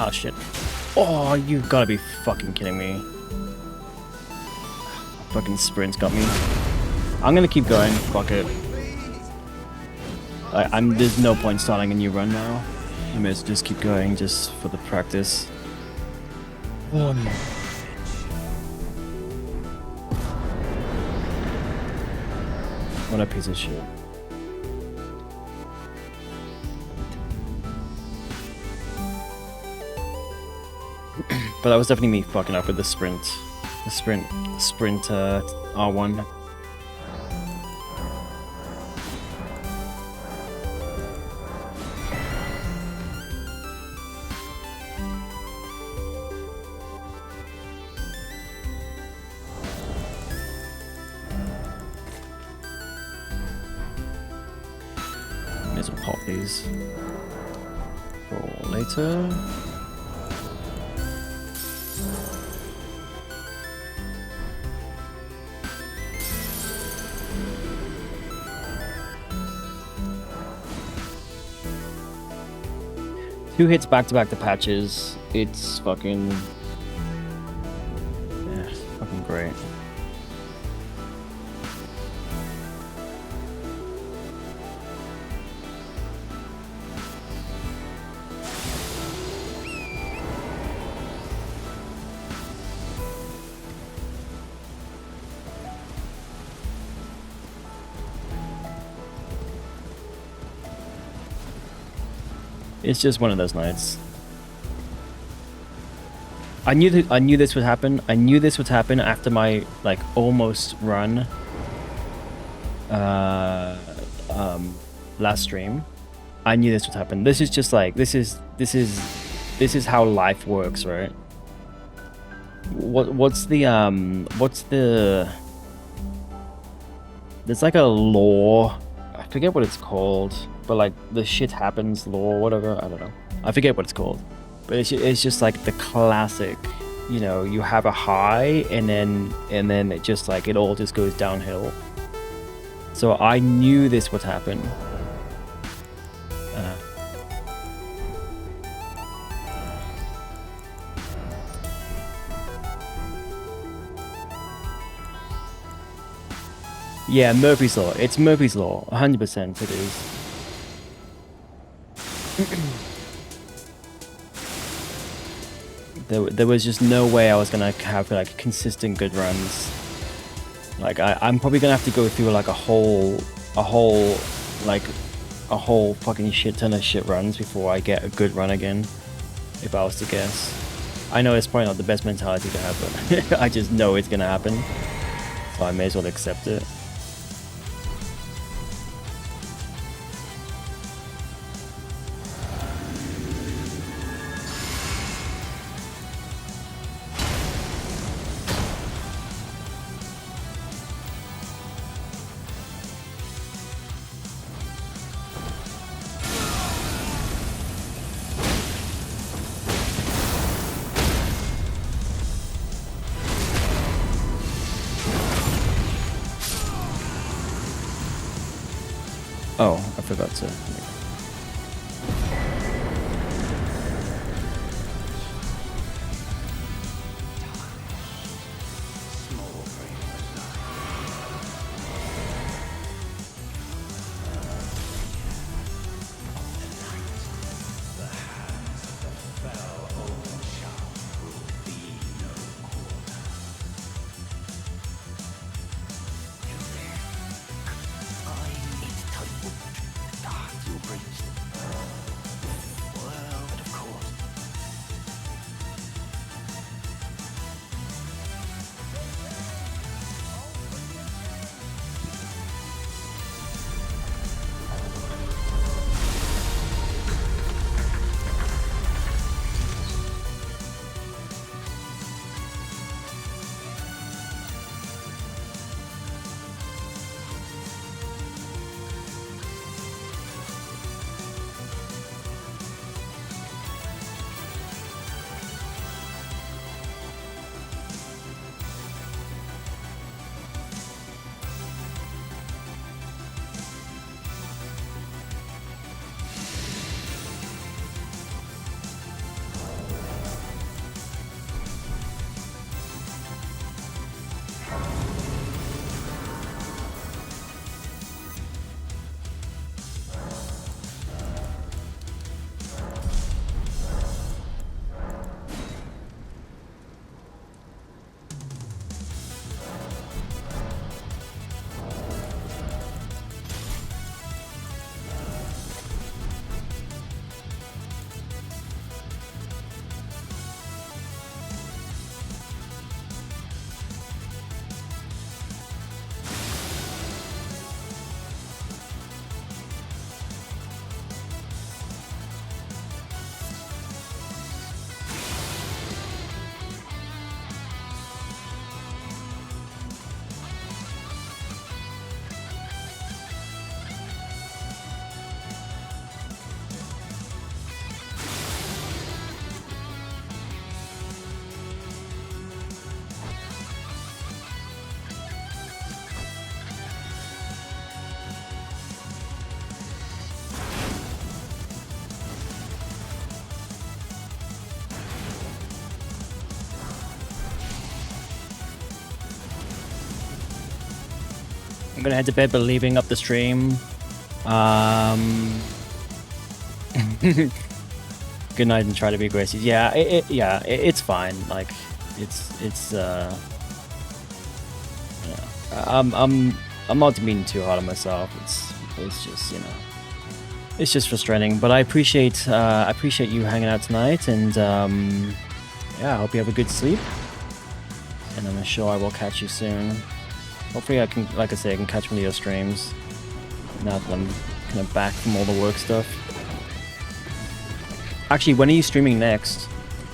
Oh shit. Oh, you gotta be fucking kidding me. Fucking sprint's got me. I'm gonna keep going. Fuck it. There's no point starting a new run now. I may as well just keep going just for the practice. What a piece of shit. But that was definitely me fucking up with the sprint. The sprint R1. May as well pop these for later. Two hits back to back to patches. It's fucking, yeah, fucking great. It's just one of those nights. I knew this would happen. I knew this would happen after my like almost run last stream. I knew this would happen. This is just like this is how life works, right? What's the there's like a law, I forget what it's called, but like the shit happens law, whatever, I don't know. I forget what it's called. But it's just like the classic, you know, you have a high and then it just like it all just goes downhill. So I knew this would happen. Yeah, Murphy's Law. It's Murphy's Law. 100% it is. There was just no way I was gonna have like consistent good runs. Like I'm probably gonna have to go through like a whole fucking shit ton of shit runs before I get a good run again. If I was to guess. I know it's probably not the best mentality to have, but I just know it's gonna happen. So I may as well accept it. Oh, I forgot to. I'm gonna head to bed, but leaving up the stream. Good night and try to be aggressive. Yeah, it's fine. Like, it's yeah. I'm not being too hard on myself. It's just, you know, it's just frustrating. But I appreciate you hanging out tonight, and yeah, I hope you have a good sleep. And I'm sure I will catch you soon. Hopefully I can, like I say, I can catch one of your streams now that I'm kind of back from all the work stuff. Actually, when are you streaming next?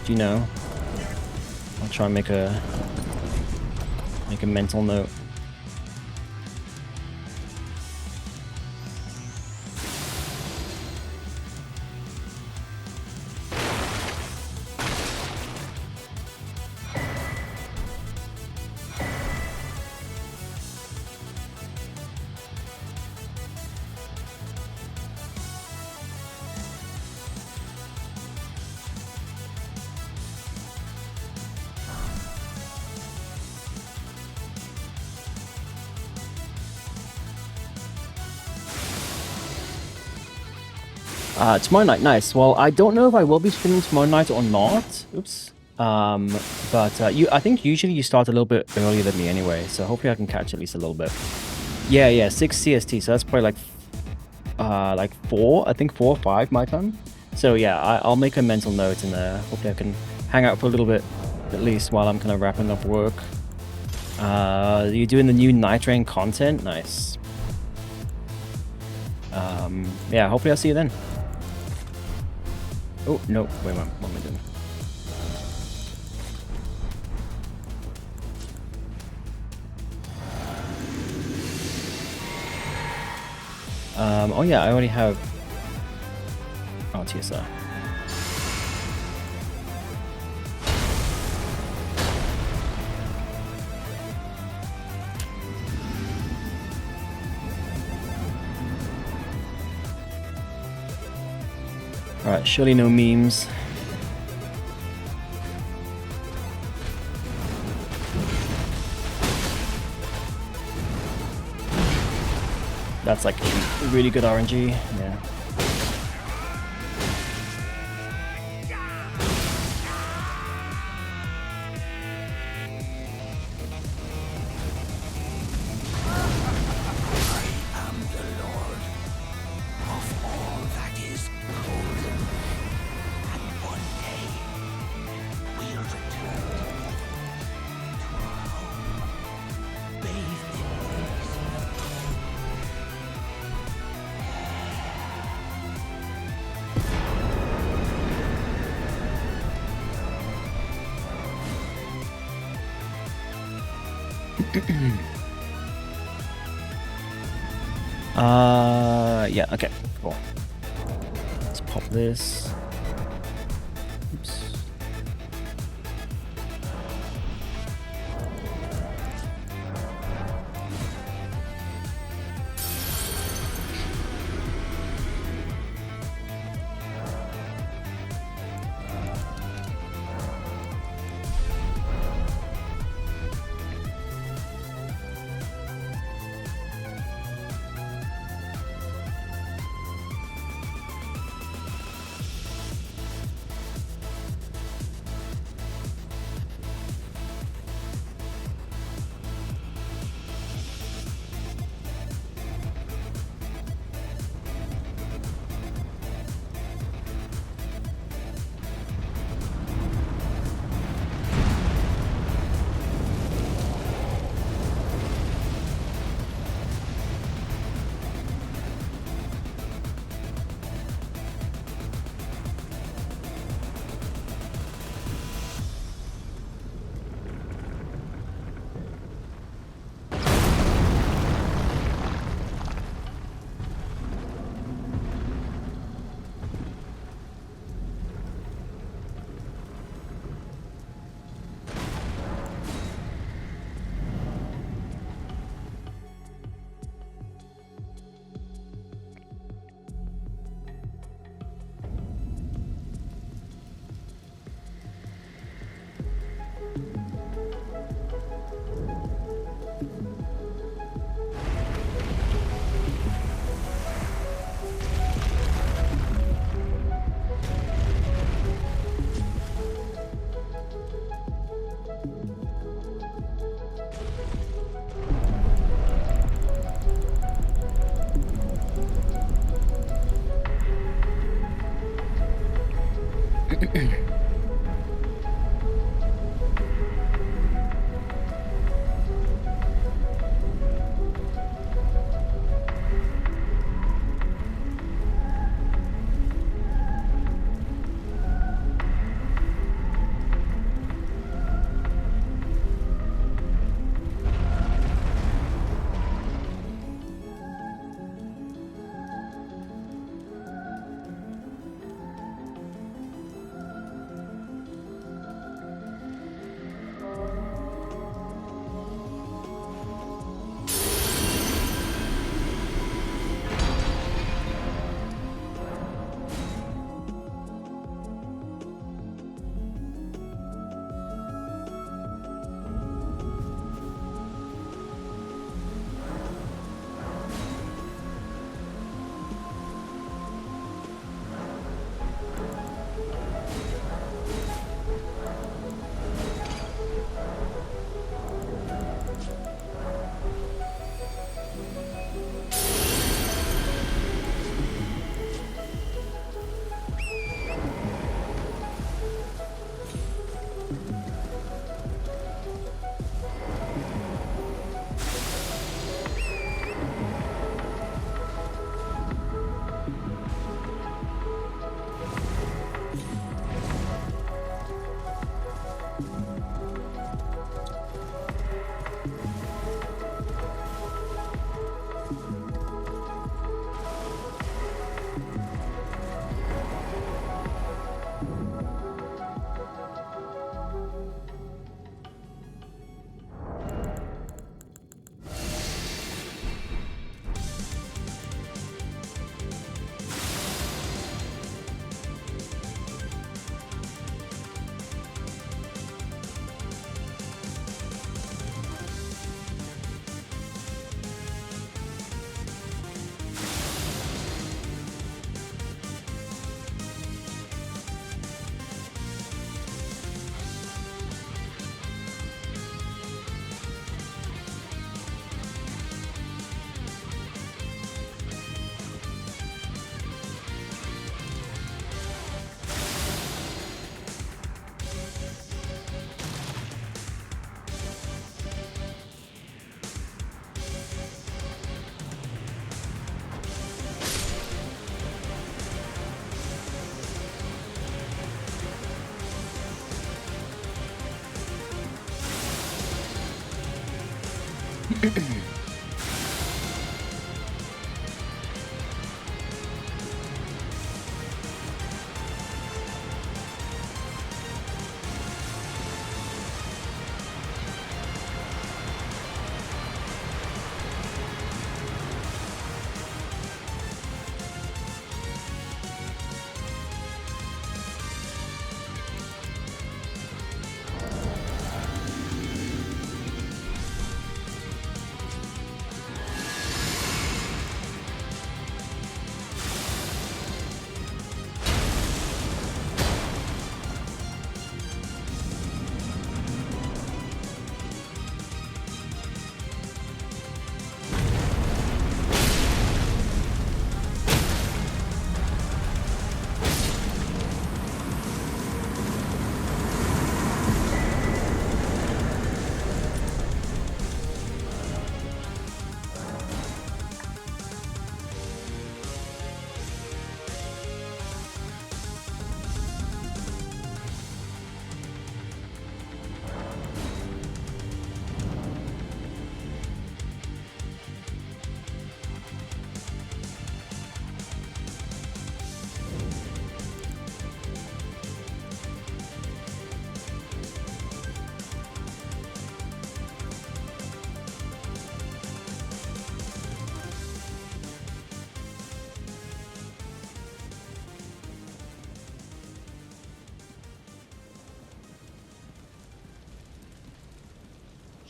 Do you know? I'll try and make a mental note. Tomorrow night, nice. Well, I don't know if I will be streaming tomorrow night or not. Oops. But I think usually you start a little bit earlier than me anyway, so hopefully I can catch at least a little bit. Yeah, 6 CST, so that's probably like 4, I think 4 or 5 my time. So yeah, I'll make a mental note, and hopefully I can hang out for a little bit at least while I'm kind of wrapping up work. You're doing the new Night Rain content? Nice. Yeah, hopefully I'll see you then. Oh, no, wait, what am I doing? Oh yeah, I already have... Oh, TSR. Alright, surely no memes. That's like really good RNG, yeah. Yeah, okay, cool. Let's pop this. Oops.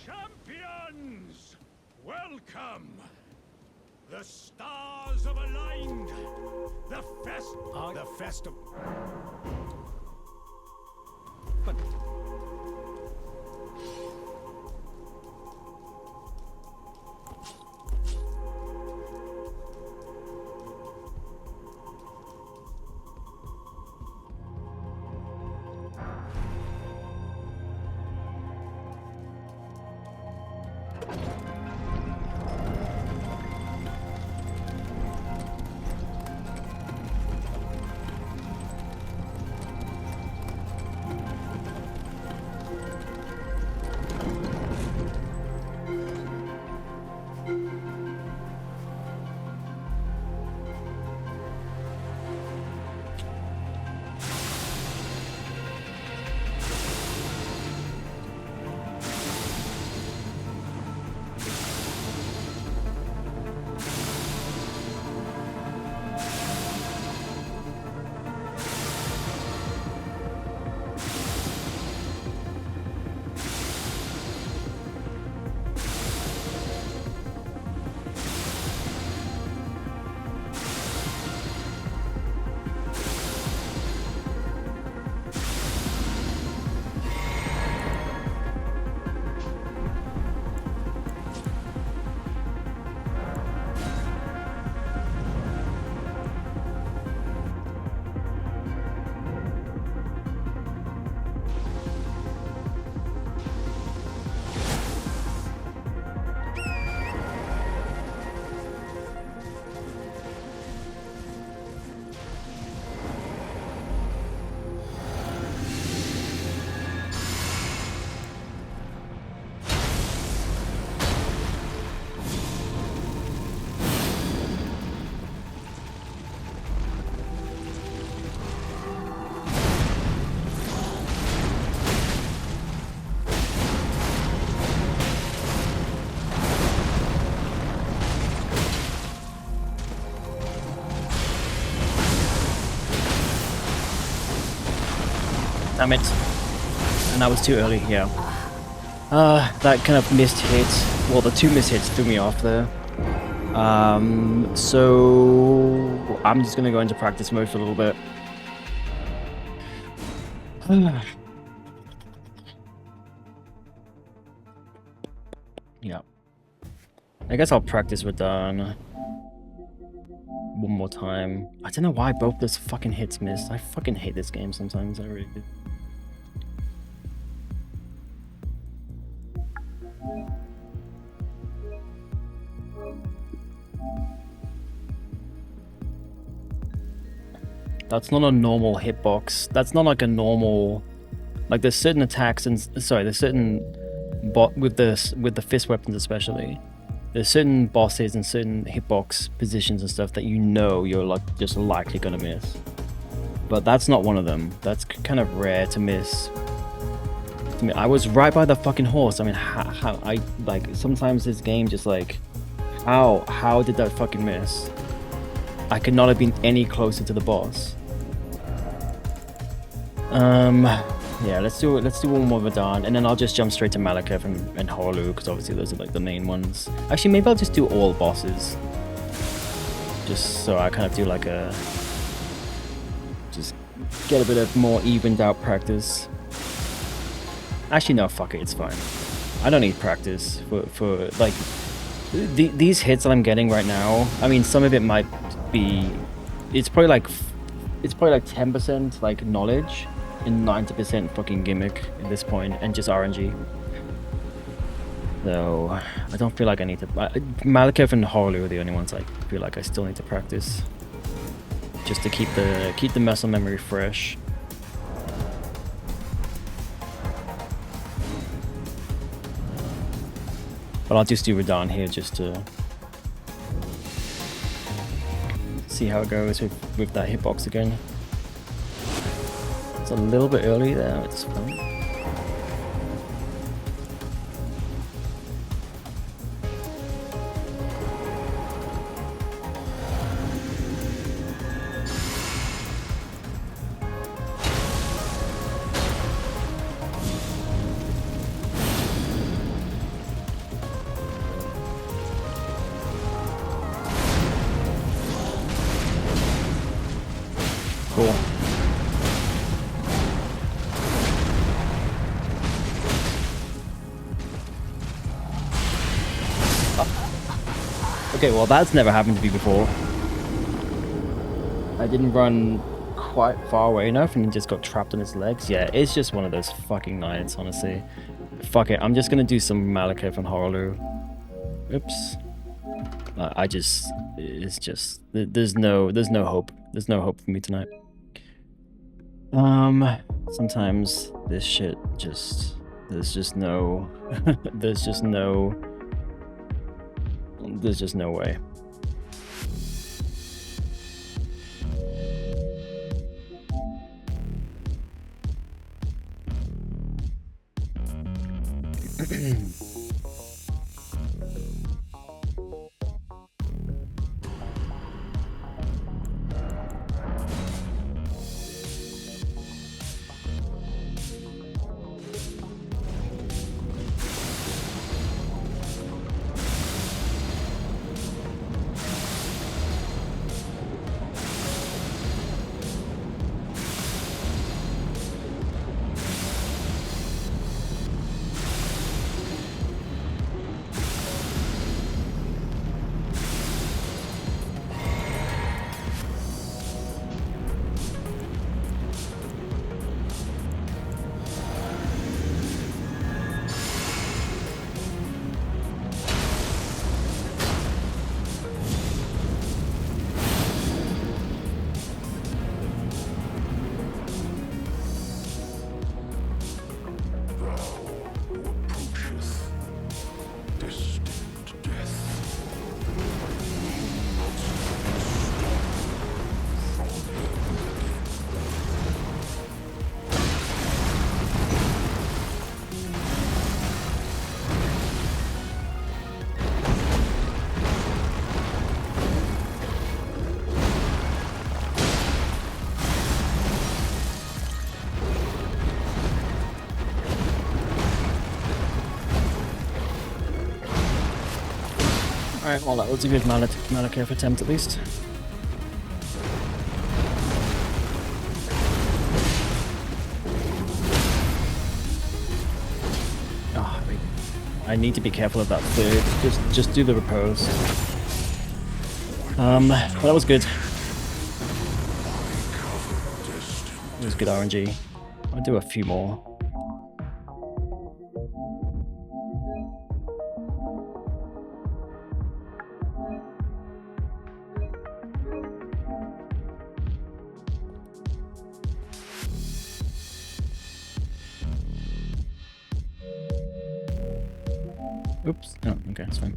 Champions! Welcome! The stars have aligned! The festival... But... Damn it. And that was too early, yeah. That kind of missed hit. Well, the 2 missed hits threw me off there. So I'm just gonna go into practice mode for a little bit. Yeah. I guess I'll practice Radahn one more time. I don't know why both those fucking hits missed. I fucking hate this game sometimes. I really do. That's not a normal hitbox. That's not like a normal, like there's certain attacks and sorry, there's certain with the fist weapons especially. There's certain bosses and certain hitbox positions and stuff that you know you're like just likely gonna miss. But that's not one of them. That's kind of rare to miss. I mean, I was right by the fucking horse. I mean, how I like sometimes this game just like, how did that fucking miss? I could not have been any closer to the boss. Yeah, let's do one more Radahn, and then I'll just jump straight to Malekith and Horlu, because obviously those are like the main ones. Actually, maybe I'll just do all bosses, just so I kind of do like a, just get a bit of more evened out practice. Actually, no, fuck it, it's fine. I don't need practice for like these hits that I'm getting right now. I mean, some of it might be, it's probably like 10% like knowledge and 90% fucking gimmick at this point, and just RNG. So I don't feel like I need to. Malekith and Horlu are the only ones I feel like I still need to practice, just to keep the muscle memory fresh. But I'll just do Radahn here just to see how it goes with that hitbox again. It's a little bit early there, it's fine. Cool. Okay, well that's never happened to me before. I didn't run quite far away enough and just got trapped on his legs. Yeah, it's just one of those fucking nights, honestly. Fuck it, I'm just gonna do some Malekith and Horlu. Oops. It's just, there's no hope. There's no hope for me tonight. Sometimes this shit just, there's just no way. Alright, well that was a good Malaketh attempt at least. Oh, I need to be careful of that third. Just do the repose. Well, that was good. It was good RNG. I'll do a few more. Oops. Oh, okay, that's fine.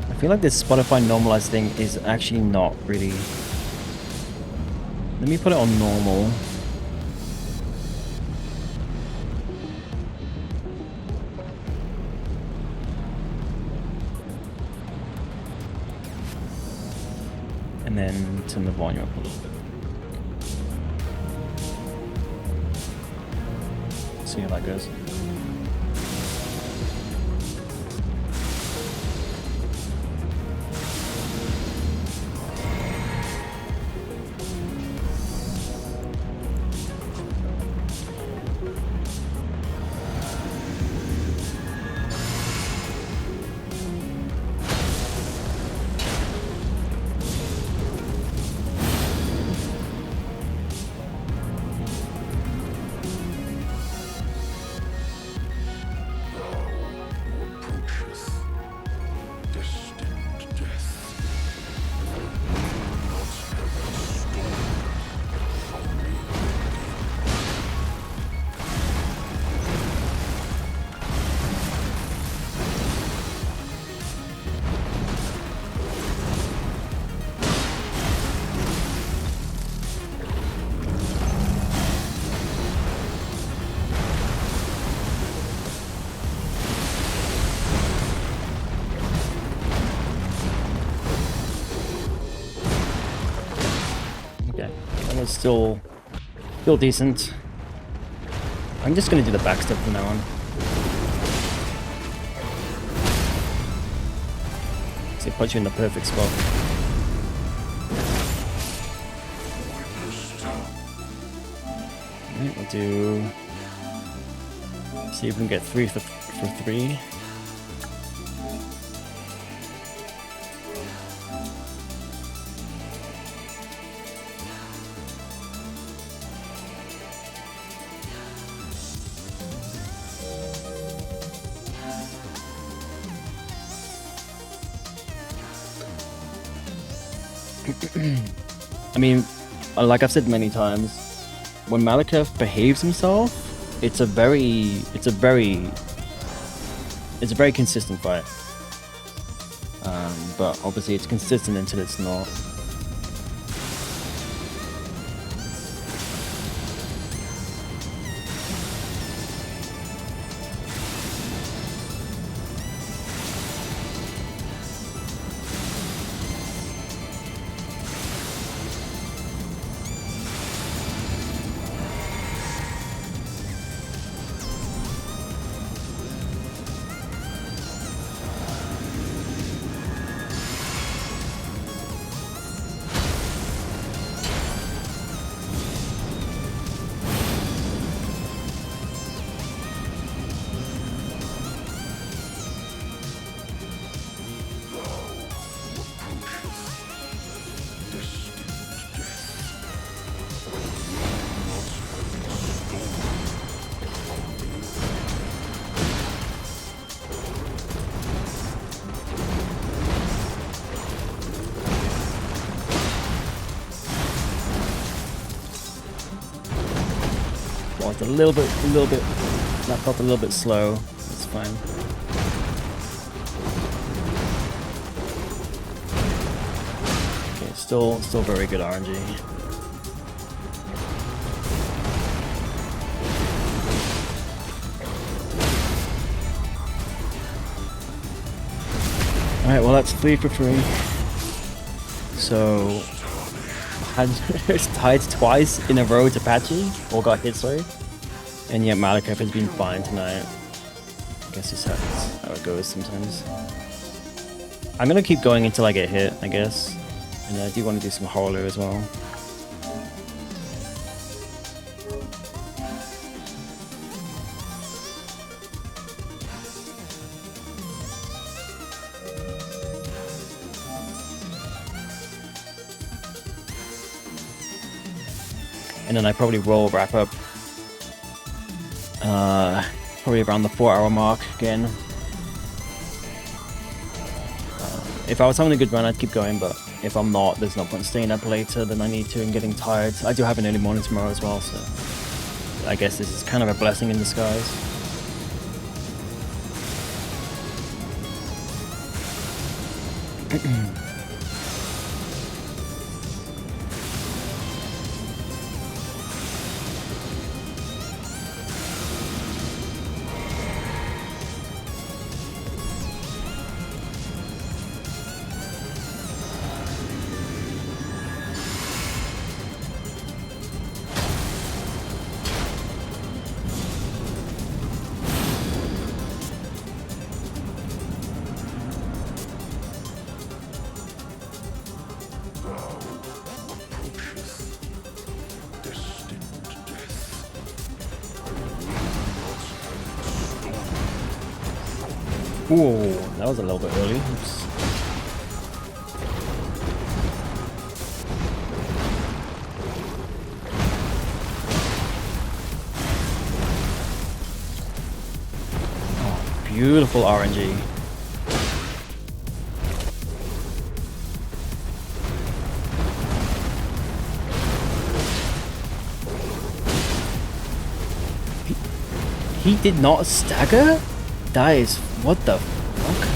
I feel like this Spotify normalized thing is actually not really... Let me put it on normal. And then turn the volume up a little bit. See how that goes. Still decent. I'm just gonna do the back step from now on. So it puts you in the perfect spot. Alright, we'll do... See if we can get 3 for 3. I mean, like I've said many times, when Malaketh behaves himself, it's a very consistent fight. But obviously it's consistent until it's not. It's a little bit, that felt a little bit slow. It's fine. Okay, still very good RNG. Alright, well that's 3 for 3. So... it's tied twice in a row to Patchy, or got hit, sorry. And yet Malekith has been fine tonight. I guess it's how it goes sometimes. I'm gonna keep going until I get hit, I guess. And I do want to do some Horror as well. And then I probably roll wrap up. Probably around the 4-hour mark again. If I was having a good run, I'd keep going, but if I'm not, there's no point staying up later than I need to and getting tired. I do have an early morning tomorrow as well, so I guess this is kind of a blessing in disguise. Ooh, that was a little bit early. Oops. Oh, beautiful RNG. He did not stagger? That is... what the fuck?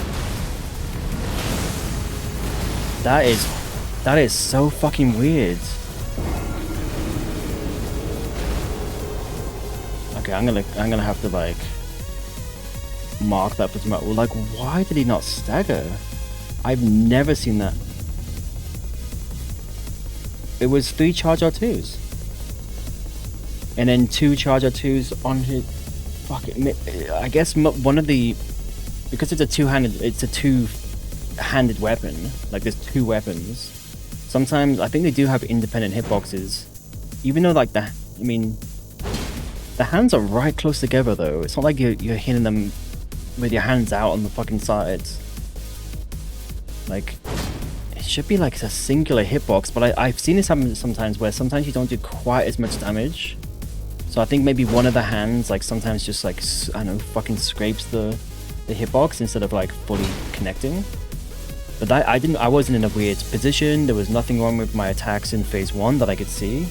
That is so fucking weird. Okay, I'm gonna have to like mark that for tomorrow. Like, why did he not stagger? I've never seen that. It was 3 charge R2s. And then 2 charge R2s on his... Fuck it. I guess one of the... because it's a two-handed weapon, like there's 2 weapons. Sometimes I think they do have independent hitboxes, even though like the hands are right close together though. It's not like you're hitting them with your hands out on the fucking sides. Like it should be like a singular hitbox, but I've seen this happen sometimes where sometimes you don't do quite as much damage. So I think maybe one of the hands like sometimes just like, I don't know, fucking scrapes the hitbox instead of like fully connecting. But I wasn't in a weird position. There was nothing wrong with my attacks in phase 1 that I could see.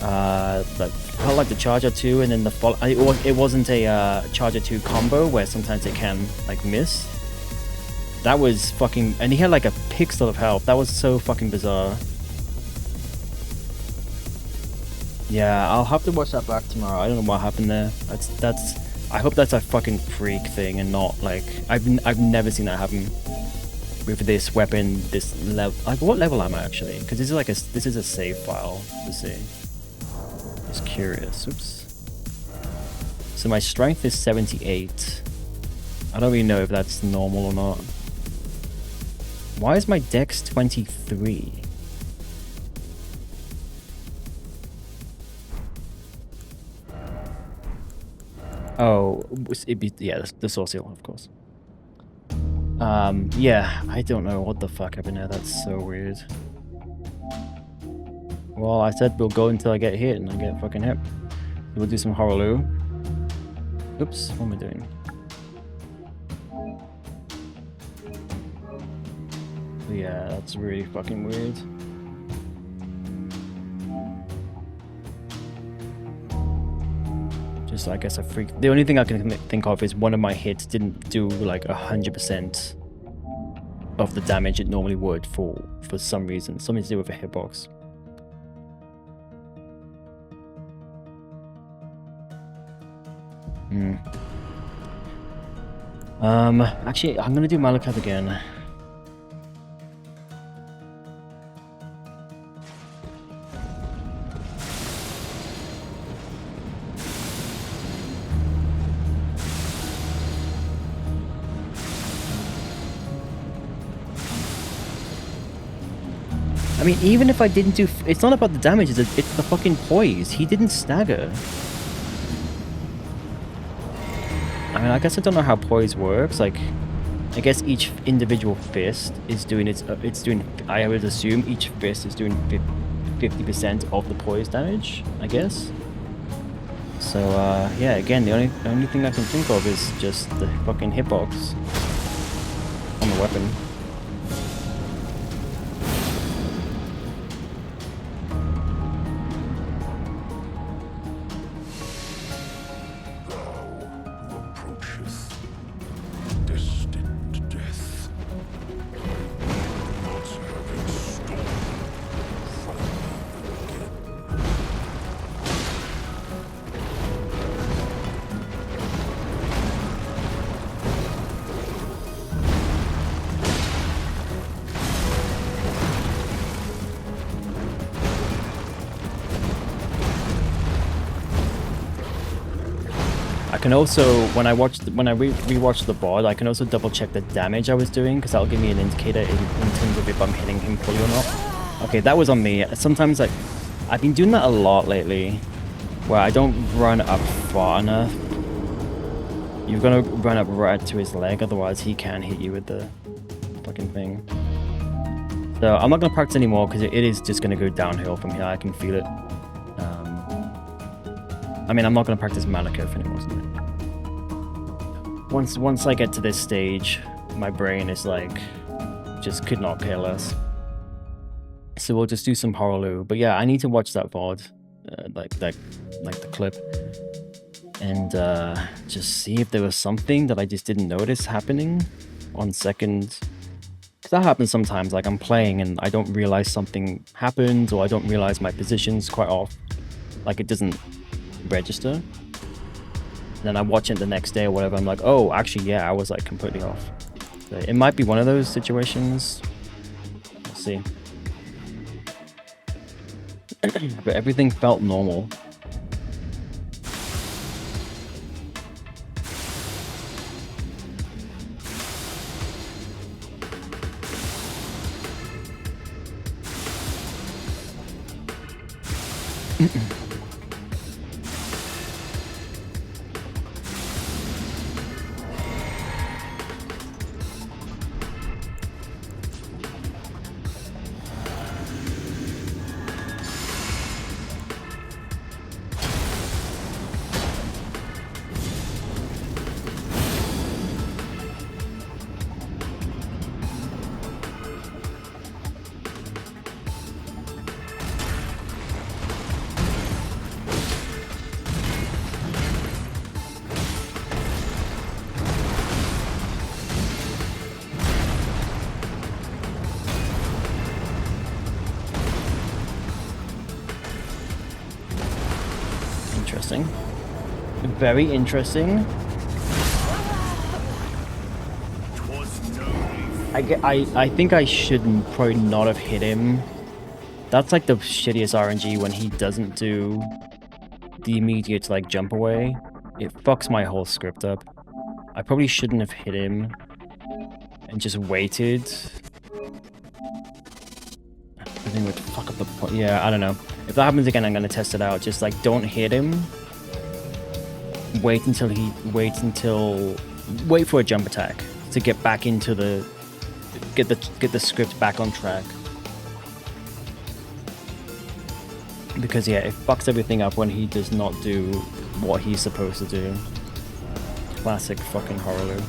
But felt like the Charger 2 and then it wasn't a Charger 2 combo where sometimes it can like miss. That was fucking, and he had like a pixel of health. That was so fucking bizarre. Yeah, I'll have to watch that back tomorrow. I don't know what happened there. That's I hope that's a fucking freak thing and not like I've never seen that happen with this weapon, this level. Like what level am I actually? Because this is a save file. Let's see. Just curious. Oops. So my strength is 78. I don't really know if that's normal or not. Why is my dex 23? Oh, it'd be, yeah, the social, of course. Yeah, I don't know what the fuck happened there. That's so weird. Well, I said we'll go until I get hit, and I get fucking hit. We'll do some Horror. Oops, what am I doing? Yeah, that's really fucking weird. Just, I guess I freaked. The only thing I can think of is one of my hits didn't do like 100% of the damage it normally would for some reason. Something to do with a hitbox. Actually, I'm gonna do Malakath again. I mean, even if I didn't do... It's not about the damage, it's the fucking poise. He didn't stagger. I mean, I guess I don't know how poise works. Like, I guess each individual fist is doing it's doing... I would assume each fist is doing 50% of the poise damage, I guess. So, yeah, again, the only thing I can think of is just the fucking hitbox on the weapon. I can also, when I rewatch the board, I can also double check the damage I was doing, because that'll give me an indicator in terms of if I'm hitting him fully or not. Okay, that was on me. Sometimes I've been doing that a lot lately, where I don't run up far enough. You're gonna run up right to his leg, otherwise he can hit you with the fucking thing. So I'm not gonna practice anymore, because it is just gonna go downhill from here. I can feel it. I mean, I'm not going to practice Malakath anymore. Once I get to this stage, my brain is like, just could not care less. So we'll just do some Horolu. But yeah, I need to watch that VOD, like the clip, and just see if there was something that I just didn't notice happening on second. Because that happens sometimes. Like I'm playing and I don't realize something happened, or I don't realize my position's quite off. Like it doesn't register, and then I watch it the next day or whatever. I'm like, oh, actually, yeah, I was like completely off. So it might be one of those situations. We'll see. But everything felt normal. Interesting. Very interesting. I think I shouldn't probably not have hit him. That's like the shittiest RNG when he doesn't do the immediate like jump away. It fucks my whole script up. I probably shouldn't have hit him and just waited. I think it would fuck up the point. Yeah, I don't know. If that happens again, I'm gonna test it out. Just like don't hit him. Wait for a jump attack to get back into the get the script back on track. Because yeah, it fucks everything up when he does not do what he's supposed to do. Classic fucking Horolu.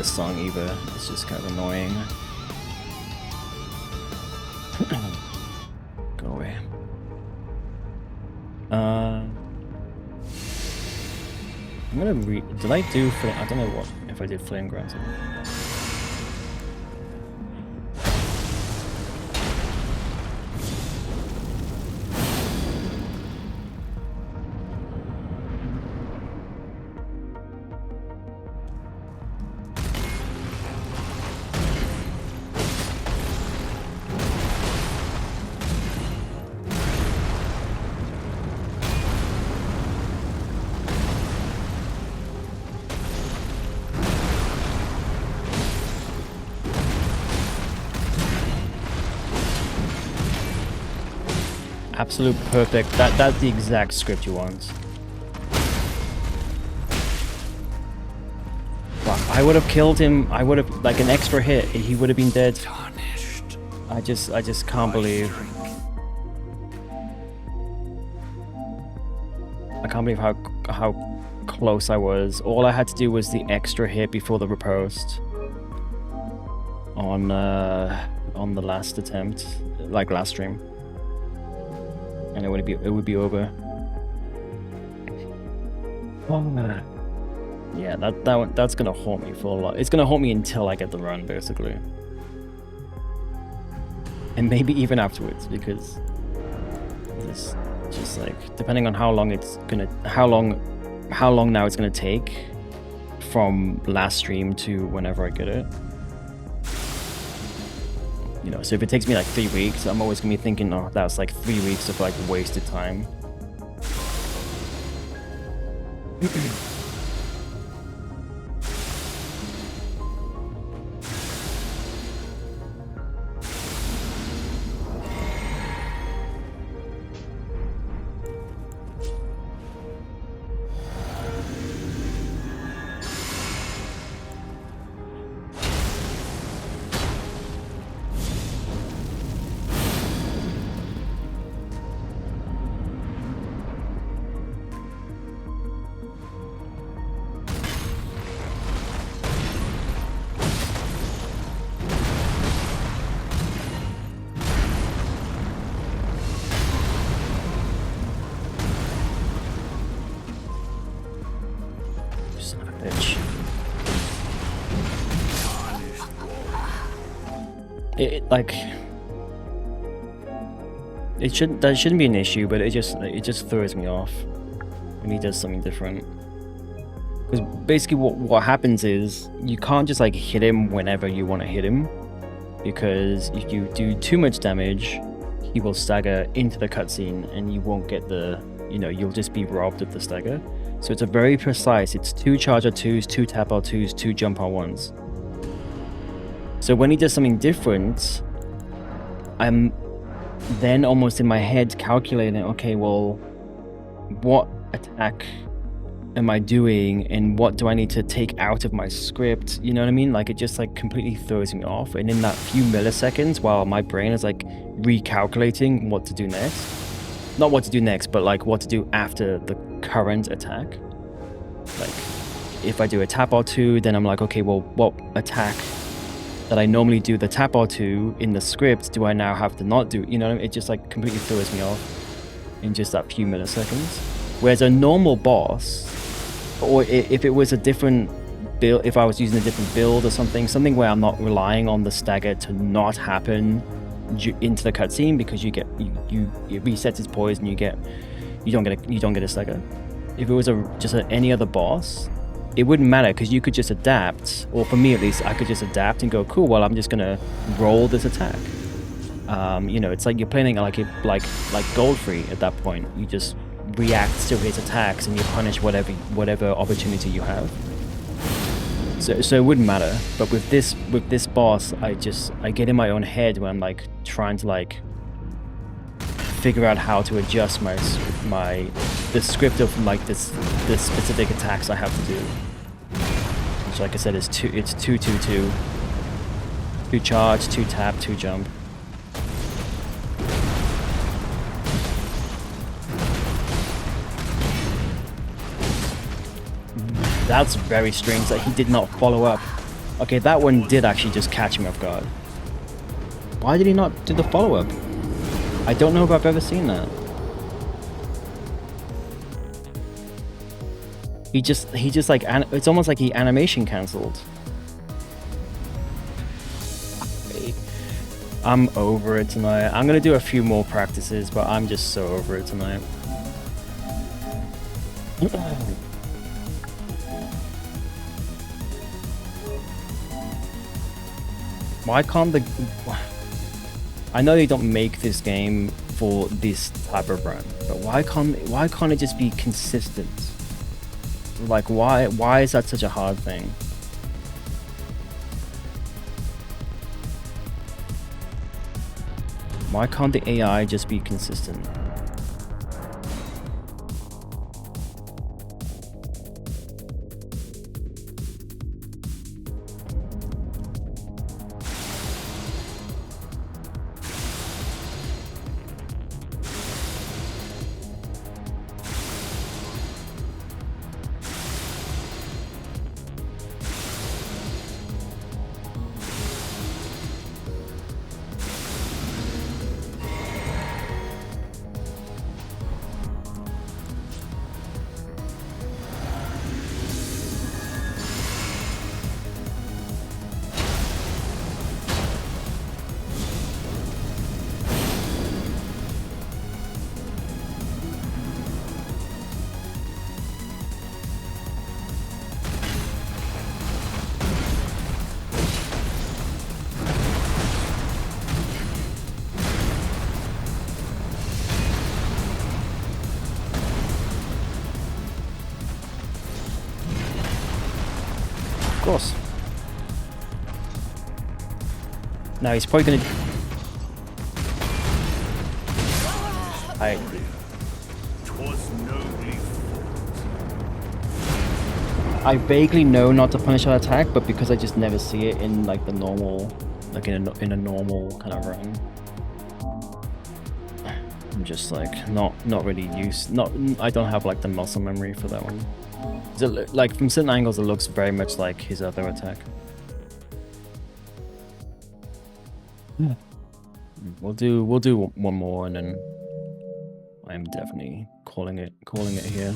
this song either. It's just kind of annoying. Go away. I'm gonna did I do flame? I don't know what if I did flame grounds. Absolute perfect. That's the exact script you want. Wow, I would have killed him. I would have like an extra hit. He would have been dead. Tarnished. I just can't believe. I can't believe how close I was. All I had to do was the extra hit before the riposte on the last attempt, like last stream. And it would be over. Oh man. Yeah, that's gonna haunt me for a lot. It's gonna haunt me until I get the run, basically, and maybe even afterwards, because it's just like depending on how long now it's gonna take from last stream to whenever I get it. You know, so if it takes me like 3 weeks, I'm always gonna be thinking, oh, that's like 3 weeks of like wasted time. That shouldn't be an issue, but it just throws me off when he does something different. Because basically what happens is you can't just like hit him whenever you want to hit him, because if you do too much damage, he will stagger into the cutscene and you won't get the, you know, you'll just be robbed of the stagger. So it's a very precise, it's 2 charge R2s, 2 tap R2s, 2 jump R1s. So when he does something different, I'm then almost in my head calculating, okay, well, what attack am I doing and what do I need to take out of my script? You know what I mean? Like, it just like completely throws me off. And in that few milliseconds, while my brain is like recalculating what to do next, not what to do next, but like what to do after the current attack. Like, if I do a tap R2, then I'm like, okay, well, what attack that I normally do the tap R2 in the script do I now have to not do? You know, it just like completely throws me off in just that few milliseconds. Whereas a normal boss, or if it was a different build, if I was using a different build or something where I'm not relying on the stagger to not happen into the cutscene, because you get it resets its poise and you don't get a stagger. If it was any other boss, it wouldn't matter, because you could just adapt, or for me at least, I could just adapt and go, cool, well, I'm just gonna roll this attack. You know, it's like you're playing like Godfrey at that point. You just react to his attacks and you punish whatever opportunity you have. So it wouldn't matter. But with this boss, I get in my own head when I'm like trying to like figure out how to adjust the script of like this specific attacks I have to do. Which, like I said, it's 2-2-2. 2 charge, 2 tap, 2 jump. That's very strange that he did not follow up Okay, that one did actually just catch me off guard. Why did he not do the follow-up? I don't know if I've ever seen that. He just like, it's almost like he animation cancelled. I'm over it tonight. I'm gonna do a few more practices, but I'm just so over it tonight. Why can't the... I know they don't make this game for this type of run, but why can't it just be consistent? Like, why is that such a hard thing? Why can't the AI just be consistent? Of course. Now he's probably gonna... I vaguely know not to punish that attack, but because I just never see it in like the normal, like in a normal kind of run, I'm just like not really used. I don't have like the muscle memory for that one. Like from certain angles, it looks very much like his other attack. We'll do one more, and then I'm definitely calling it here.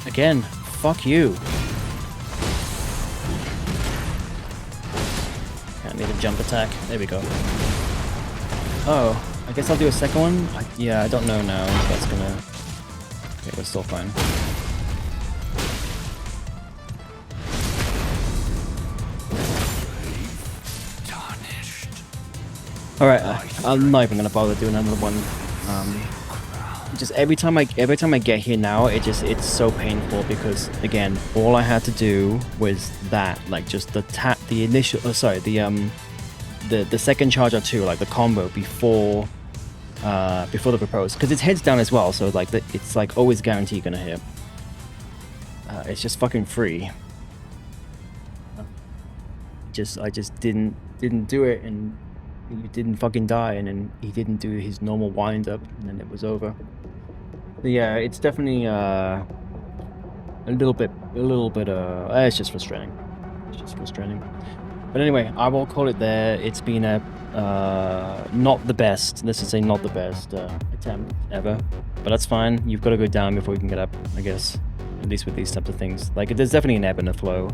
Again, fuck you. Can't need a jump attack. There we go. Oh, I guess I'll do a second one? Yeah, I don't know now if that's gonna... Okay, we're still fine. Alright, I'm not even gonna bother doing another one. Just every time I get here now, it's so painful because again, all I had to do was that, like just the second charge or two, like the combo before the propose, because it's heads down as well, so like it's like always guaranteed gonna hit. It's just fucking free. I just didn't do it, and he didn't fucking die, and then he didn't do his normal wind up, and then it was over. But yeah, it's definitely a little bit it's just frustrating. It's just frustrating. But anyway, I will call it there. It's been a not the best, let's just say not the best attempt ever. But that's fine. You've got to go down before you can get up, I guess. At least with these types of things. Like, there's definitely an ebb and a flow.